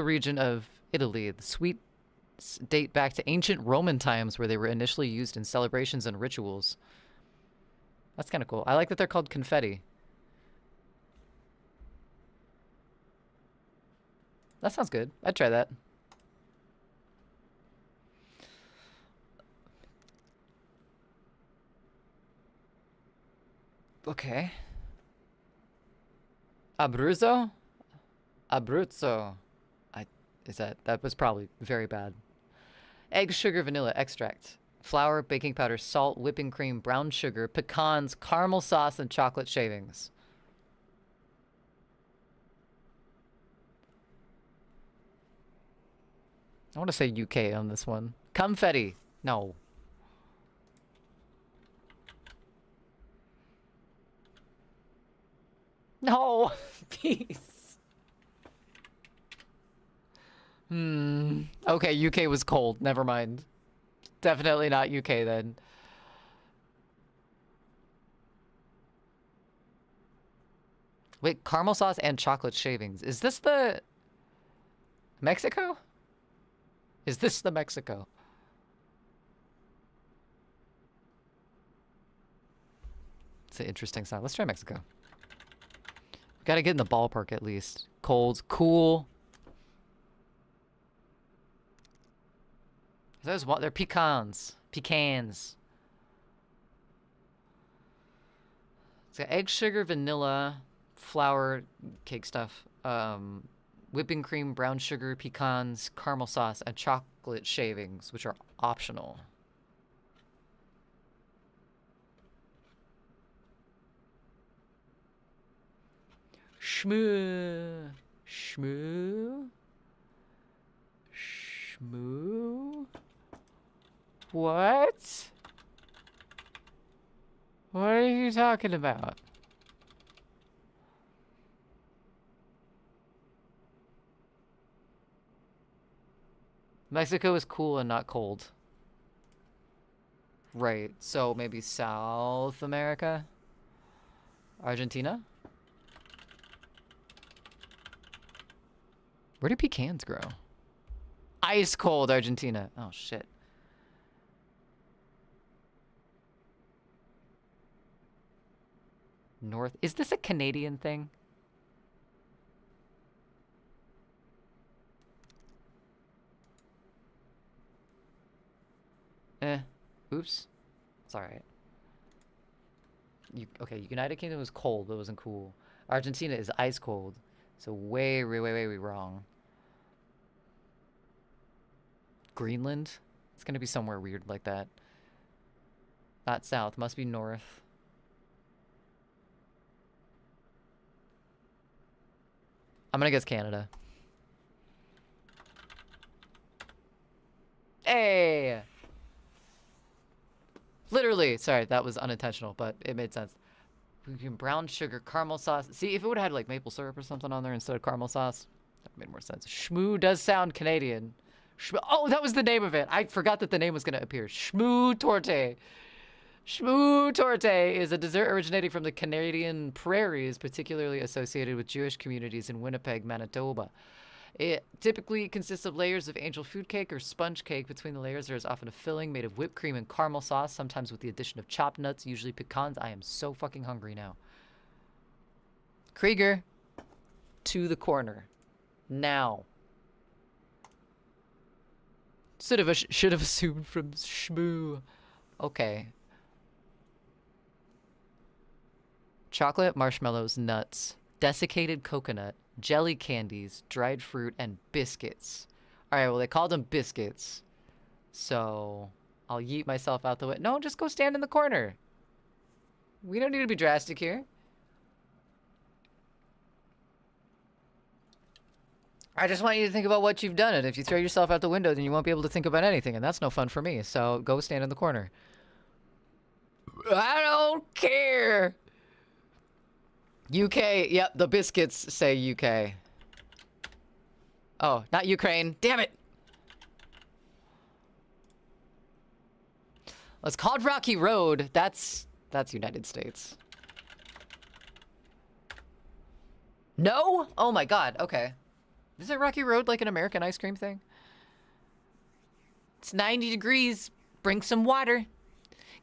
Speaker 4: region of Italy. The sweets date back to ancient Roman times where they were initially used in celebrations and rituals. That's kind of cool. I like that they're called confetti. That sounds good. I'd try that. Okay. Abruzzo? Abruzzo. That was probably very bad. Egg, sugar, vanilla extract. Flour, baking powder, salt, whipping cream, brown sugar, pecans, caramel sauce, and chocolate shavings. I want to say UK on this one. Confetti. No. No. Peace. Okay, UK was cold. Never mind. Definitely not UK then. Wait, caramel sauce and chocolate shavings. Is this the... Mexico? Is this the Mexico? It's an interesting sound. Let's try Mexico. Gotta get in the ballpark at least. Cold, cool. Those what? They're pecans. Pecans. It's got egg, sugar, vanilla, flour, cake stuff, whipping cream, brown sugar, pecans, caramel sauce, and chocolate shavings, which are optional. Shmoo. Shmoo. Shmoo. What? What are you talking about? Mexico is cool and not cold. Right, so maybe South America? Argentina? Where do pecans grow? Ice cold Argentina. Oh, shit. North. Is this a Canadian thing? Oops. It's alright. Okay, United Kingdom was cold, but it wasn't cool. Argentina is ice cold. So way wrong. Greenland? It's gonna be somewhere weird like that. Not south. Must be north. I'm gonna guess Canada. Hey! Literally. Sorry, that was unintentional, but it made sense. We can brown sugar, caramel sauce. See, if it would have had like maple syrup or something on there instead of caramel sauce, that made more sense. Shmoo does sound Canadian. Oh, that was the name of it. I forgot that the name was going to appear. Shmoo Torte. Shmoo Torte is a dessert originating from the Canadian prairies, particularly associated with Jewish communities in Winnipeg, Manitoba. It typically consists of layers of angel food cake or sponge cake. Between the layers, there is often a filling made of whipped cream and caramel sauce, sometimes with the addition of chopped nuts, usually pecans. I am so fucking hungry now. Krieger, to the corner. Now. Should have assumed from Shmoo. Okay. Chocolate, marshmallows, nuts, desiccated coconut, jelly candies, dried fruit, and biscuits. All right, well, they called them biscuits. So I'll yeet myself out the way. No, just go stand in the corner. We don't need to be drastic here. I just want you to think about what you've done. And if you throw yourself out the window, then you won't be able to think about anything. And that's no fun for me. So go stand in the corner. I don't care. UK. Yep, the biscuits say UK. Oh, not Ukraine. Damn it. Well, it's called Rocky Road. That's United States. No? Oh my god. Okay. Isn't Rocky Road like an American ice cream thing? It's 90 degrees. Bring some water.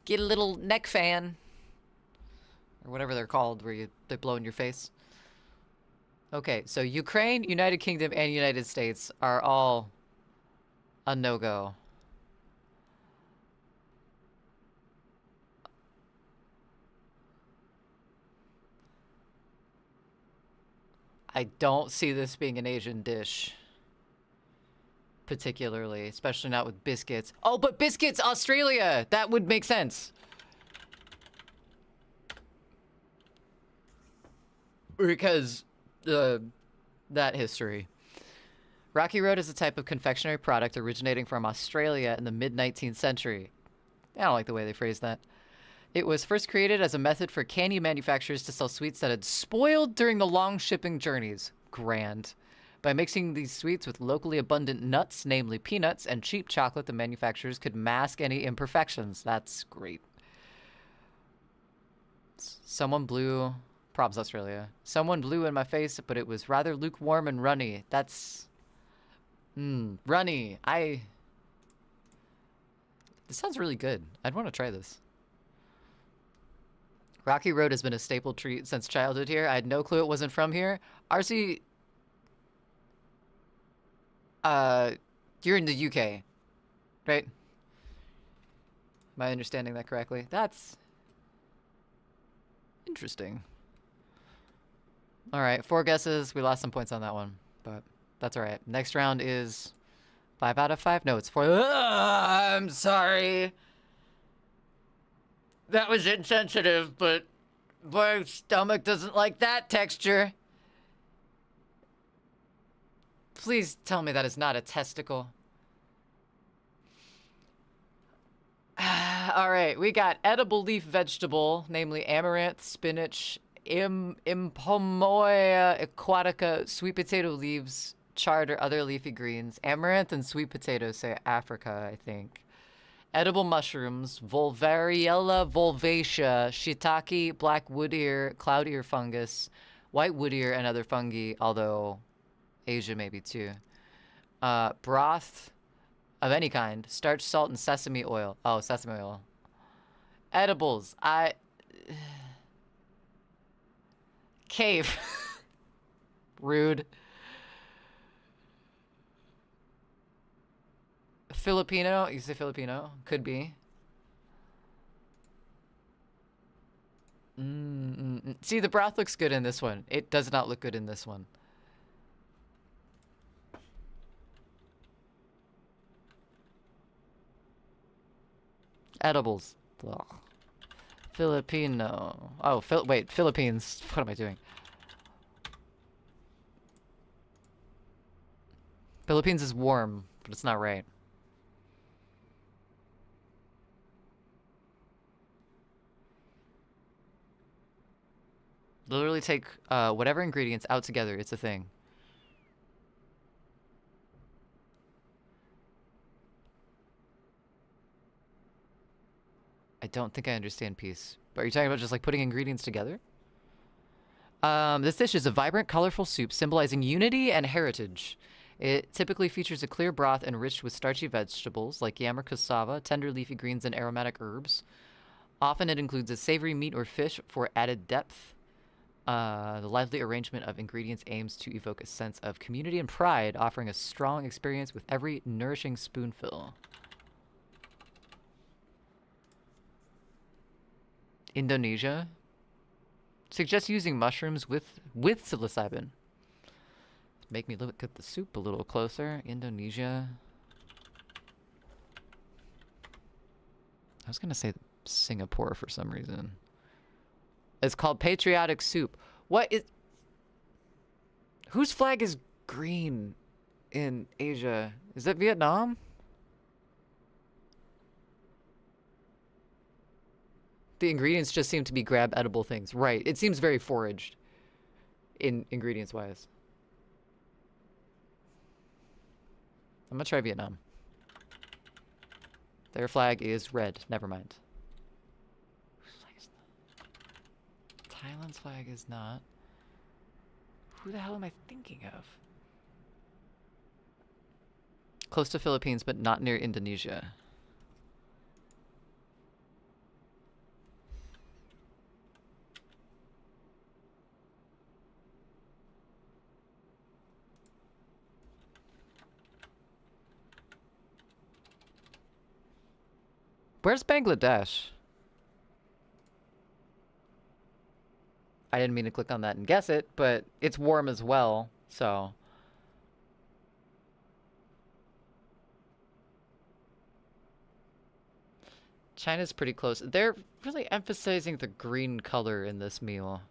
Speaker 4: Get a little neck fan. Or whatever they're called, where they blow in your face. Okay, so Ukraine, United Kingdom, and United States are all a no-go. I don't see this being an Asian dish. Particularly, especially not with biscuits. Oh, but biscuits, Australia! That would make sense. Because, that history. Rocky Road is a type of confectionery product originating from Australia in the mid-19th century. I don't like the way they phrase that. It was first created as a method for candy manufacturers to sell sweets that had spoiled during the long shipping journeys. Grand. By mixing these sweets with locally abundant nuts, namely peanuts, and cheap chocolate, the manufacturers could mask any imperfections. That's great. Someone blew... Probs, Australia. Someone blew in my face, but it was rather lukewarm and runny. That's... runny. This sounds really good. I'd want to try this. Rocky Road has been a staple treat since childhood here. I had no clue it wasn't from here. RC... you're in the UK, right? Am I understanding that correctly? That's... interesting. Alright, 4 guesses. We lost some points on that one, but that's alright. Next round is 5 out of 5? No, it's 4. I'm sorry. That was insensitive, but my stomach doesn't like that texture. Please tell me that is not a testicle. Alright, we got edible leaf vegetable, namely amaranth, spinach, Impomoea aquatica, sweet potato leaves, chard or other leafy greens. Amaranth and sweet potatoes say Africa, I think. Edible mushrooms, Volvariella volvacea, shiitake, black wood ear, cloud ear fungus, white wood ear, and other fungi, although Asia maybe too. Broth of any kind, starch, salt, and sesame oil. Oh, sesame oil. Edibles. Cave. Rude. Filipino. You say Filipino? Could be. See, the broth looks good in this one. It does not look good in this one. Edibles. Ugh. Filipino. Oh, wait, Philippines. What am I doing? Philippines is warm, but it's not right. Literally take whatever ingredients out together. It's a thing. I don't think I understand peace. But are you talking about just like putting ingredients together? This dish is a vibrant, colorful soup symbolizing unity and heritage. It typically features a clear broth enriched with starchy vegetables like yam or cassava, tender leafy greens, and aromatic herbs. Often it includes a savory meat or fish for added depth. The lively arrangement of ingredients aims to evoke a sense of community and pride, offering a strong experience with every nourishing spoonful. Indonesia suggests using mushrooms with psilocybin. Make me look at the soup a little closer. Indonesia. I was gonna say Singapore for some reason. It's called patriotic soup. What is... Whose flag is green in Asia? Is that Vietnam? The ingredients just seem to be grab edible things. Right. It seems very foraged in ingredients wise. I'm gonna try Vietnam. Their flag is red. Never mind. Whose flag is not? Thailand's flag is not. Who the hell am I thinking of? Close to Philippines, but not near Indonesia. Where's Bangladesh? I didn't mean to click on that and guess it, but it's warm as well, so. China's pretty close. They're really emphasizing the green color in this meal.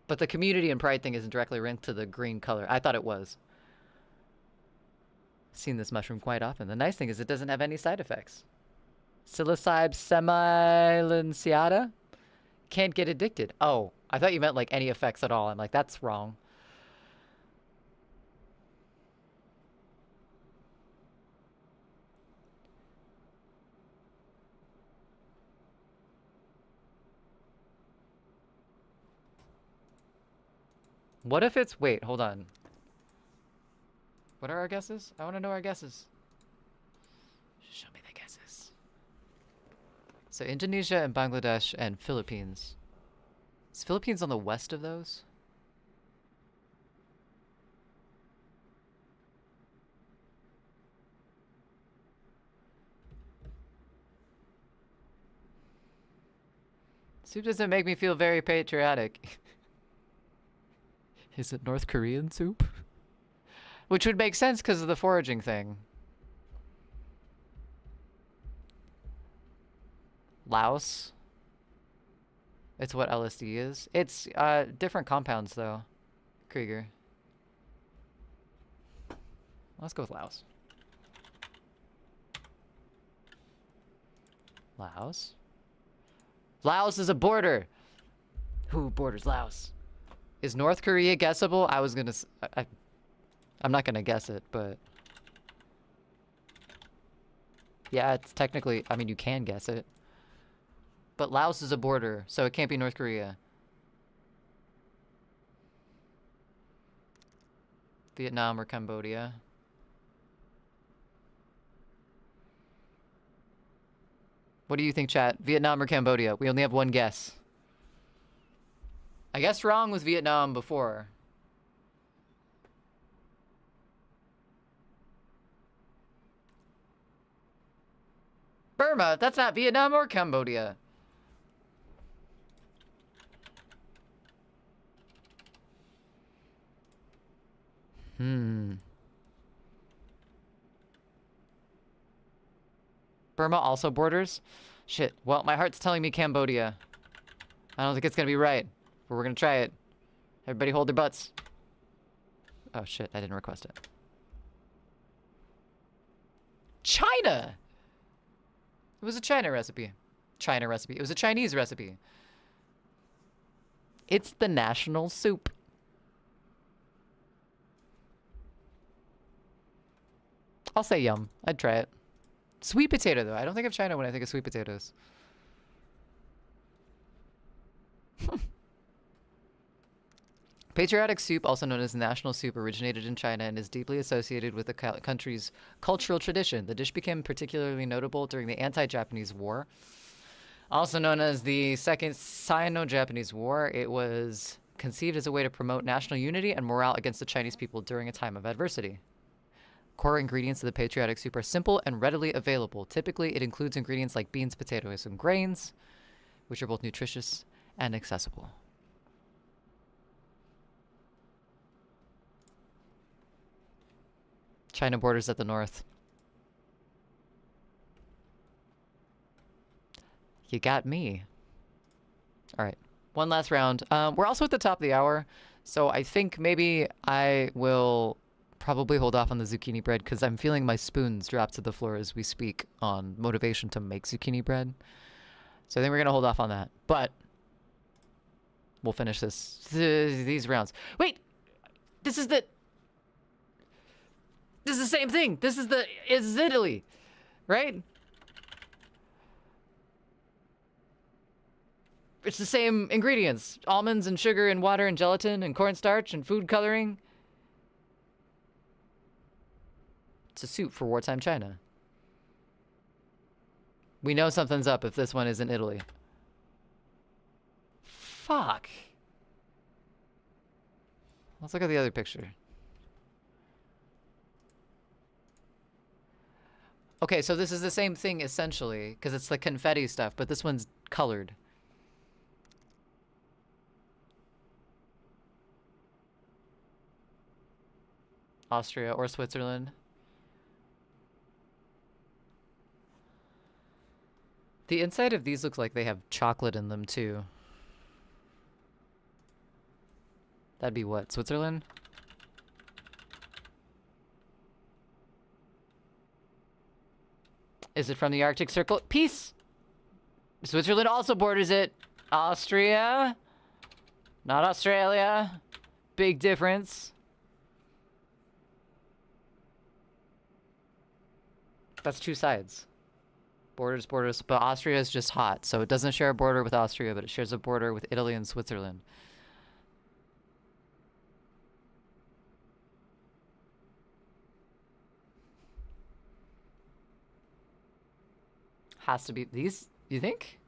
Speaker 4: But the community and pride thing isn't directly linked to the green color. I thought it was. Seen this mushroom quite often. The nice thing is it doesn't have any side effects. Psilocybe semilanciata? Can't get addicted. Oh, I thought you meant like any effects at all. I'm like, that's wrong. What if it's... Wait, hold on. What are our guesses? I want to know our guesses. Show me the guesses. So Indonesia and Bangladesh and Philippines. Is Philippines on the west of those? Soup doesn't make me feel very patriotic. Is it North Korean soup? Which would make sense because of the foraging thing. Laos. It's what LSD is. It's different compounds though. Krieger. Let's go with Laos. Laos? Laos is a border! Who borders Laos? Is North Korea guessable? I was gonna... I'm not gonna guess it, but... Yeah, it's technically... I mean, you can guess it. But Laos is a border, so it can't be North Korea. Vietnam or Cambodia. What do you think, chat? Vietnam or Cambodia? We only have one guess. I guessed wrong with Vietnam before. Burma! That's not Vietnam or Cambodia. Burma also borders. Shit. Well, my heart's telling me Cambodia. I don't think it's gonna be right, but we're gonna try it. Everybody hold their butts. Oh shit, I didn't request it. China! It was a China recipe. China recipe. It was a Chinese recipe. It's the national soup. I'll say yum. I'd try it. Sweet potato, though. I don't think of China when I think of sweet potatoes. Patriotic soup, also known as national soup, originated in China and is deeply associated with the country's cultural tradition. The dish became particularly notable during the anti-Japanese War. Also known as the Second Sino-Japanese War, it was conceived as a way to promote national unity and morale against the Chinese people during a time of adversity. Core ingredients of the patriotic soup are simple and readily available. Typically, it includes ingredients like beans, potatoes, and grains, which are both nutritious and accessible. China borders at the north. You got me. All right, one last round. We're also at the top of the hour, so I think maybe I will probably hold off on the zucchini bread because I'm feeling my spoons drop to the floor as we speak on motivation to make zucchini bread. So I think we're gonna hold off on that, but we'll finish these rounds. Wait, this is the same thing. This is Italy, right? It's the same ingredients. Almonds and sugar and water and gelatin and cornstarch and food coloring. It's a soup for wartime China. We know something's up if this one is in Italy. Fuck. Let's look at the other picture. Okay, so this is the same thing essentially, because it's the confetti stuff, but this one's colored. Austria or Switzerland. The inside of these looks like they have chocolate in them too. That'd be what, Switzerland? Is it from the Arctic Circle? Peace! Switzerland also borders it. Austria. Not Australia. Big difference. That's two sides. Borders, but Austria is just hot, so it doesn't share a border with Austria, but it shares a border with Italy and Switzerland. Has to be these, you think?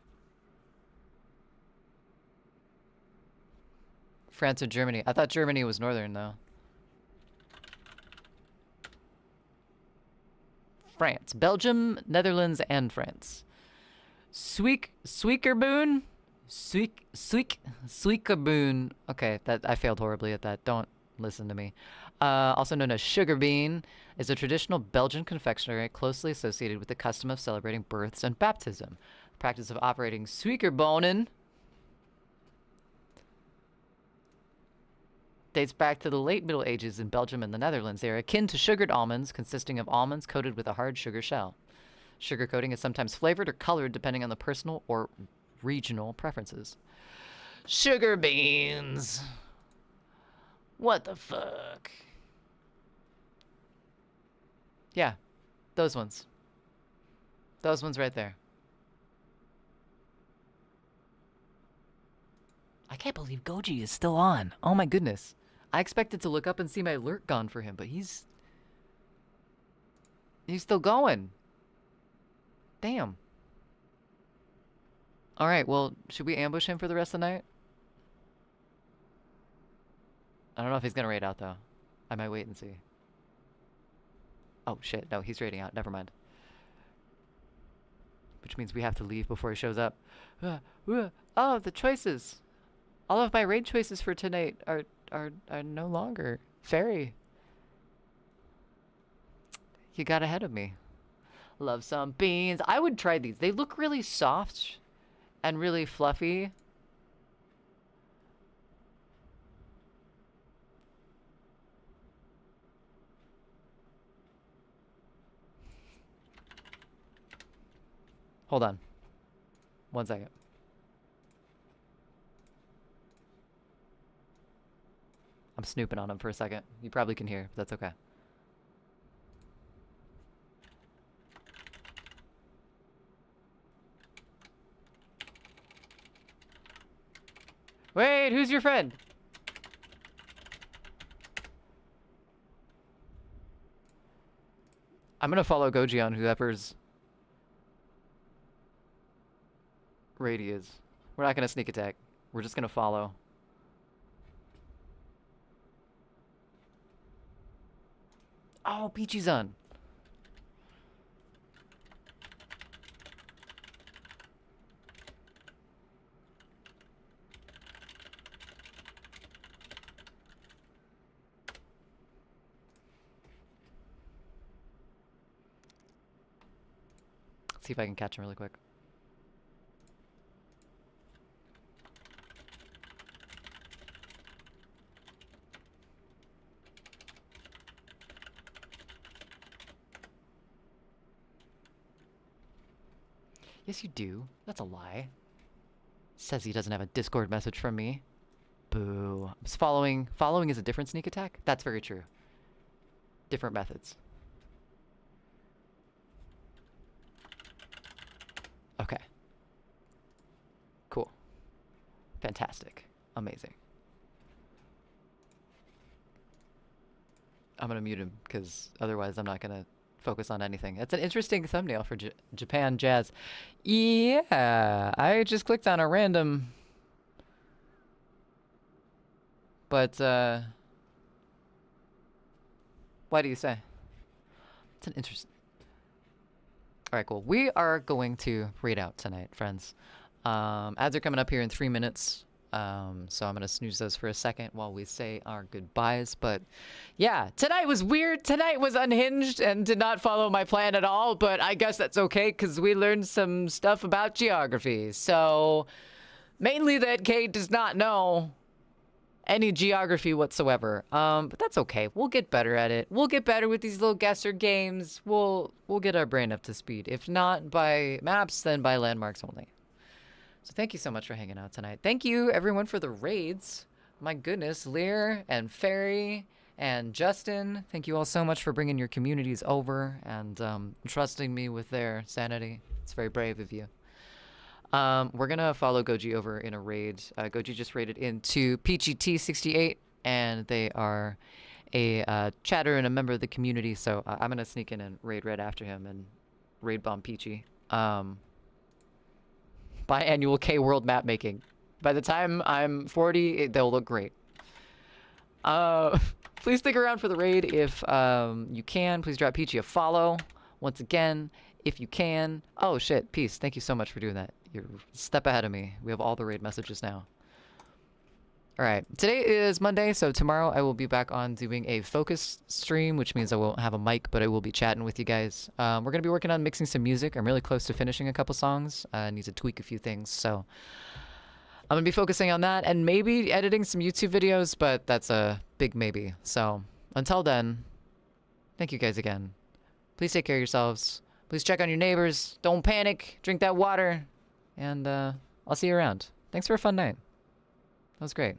Speaker 4: France and Germany. I thought Germany was northern, though. France, Belgium, Netherlands, and France. Suikerboon? Suikerboon. Okay, that I failed horribly at that. Don't listen to me. Also known as sugar bean, is a traditional Belgian confectionery closely associated with the custom of celebrating births and baptism. The practice of operating suikerbonen dates back to the late Middle Ages in Belgium and the Netherlands. They are akin to sugared almonds, consisting of almonds coated with a hard sugar shell. Sugar coating is sometimes flavored or colored depending on the personal or regional preferences. Sugar beans. What the fuck? Yeah, those ones. Those ones right there. I can't believe Goji is still on. Oh my goodness. I expected to look up and see my alert gone for him, but he's still going. Damn. Alright, well, should we ambush him for the rest of the night? I don't know if he's gonna raid out, though. I might wait and see. Oh, shit. No, he's raiding out. Never mind. Which means we have to leave before he shows up. Oh, the choices. All of my raid choices for tonight are no longer. Fairy. You got ahead of me. Love some beans. I would try these. They look really soft and really fluffy. Hold on. 1 second. I'm snooping on them for a second. You probably can hear, but that's okay. Wait, who's your friend? I'm gonna follow Goji on whoever's raid he is. We're not gonna sneak attack. We're just gonna follow. Oh, Peachy's on. Let's see if I can catch him really quick. Yes, you do. That's a lie. Says he doesn't have a Discord message from me. Boo. Following is a different sneak attack? That's very true. Different methods. Okay. Cool. Fantastic. Amazing. I'm gonna mute him, because otherwise I'm not gonna focus on anything. That's an interesting thumbnail for Japan Jazz. Yeah, I just clicked on a random... But, why do you say? It's an interesting... Alright, cool. We are going to raid out tonight, friends. Ads are coming up here in 3 minutes. So I'm gonna snooze those for a second while we say our goodbyes. But yeah, tonight was weird. Tonight was unhinged and did not follow my plan at all. But I guess that's okay, because we learned some stuff about geography. So mainly that Kate does not know any geography whatsoever. But that's okay. We'll get better at it. We'll get better with these little guesser games. We'll get our brain up to speed. If not by maps, then by landmarks only. So thank you so much for hanging out tonight. Thank you, everyone, for the raids. My goodness, Lear and Ferry and Justin, thank you all so much for bringing your communities over and trusting me with their sanity. It's very brave of you. We're going to follow Goji over in a raid. Goji just raided into PGT68, and they are a chatter and a member of the community, so I'm going to sneak in and raid right after him and raid bomb Peachy. Biannual K World map making. By the time I'm 40, they'll look great. Please stick around for the raid if you can. Please drop Peachy a follow. Once again, if you can. Oh shit, Peace, thank you so much for doing that. You're a step ahead of me. We have all the raid messages now. Alright, today is Monday, so tomorrow I will be back on doing a focus stream, which means I won't have a mic, but I will be chatting with you guys. We're going to be working on mixing some music. I'm really close to finishing a couple songs. I need to tweak a few things, so I'm going to be focusing on that and maybe editing some YouTube videos, but that's a big maybe. So until then, thank you guys again. Please take care of yourselves. Please check on your neighbors. Don't panic. Drink that water. And I'll see you around. Thanks for a fun night. That was great.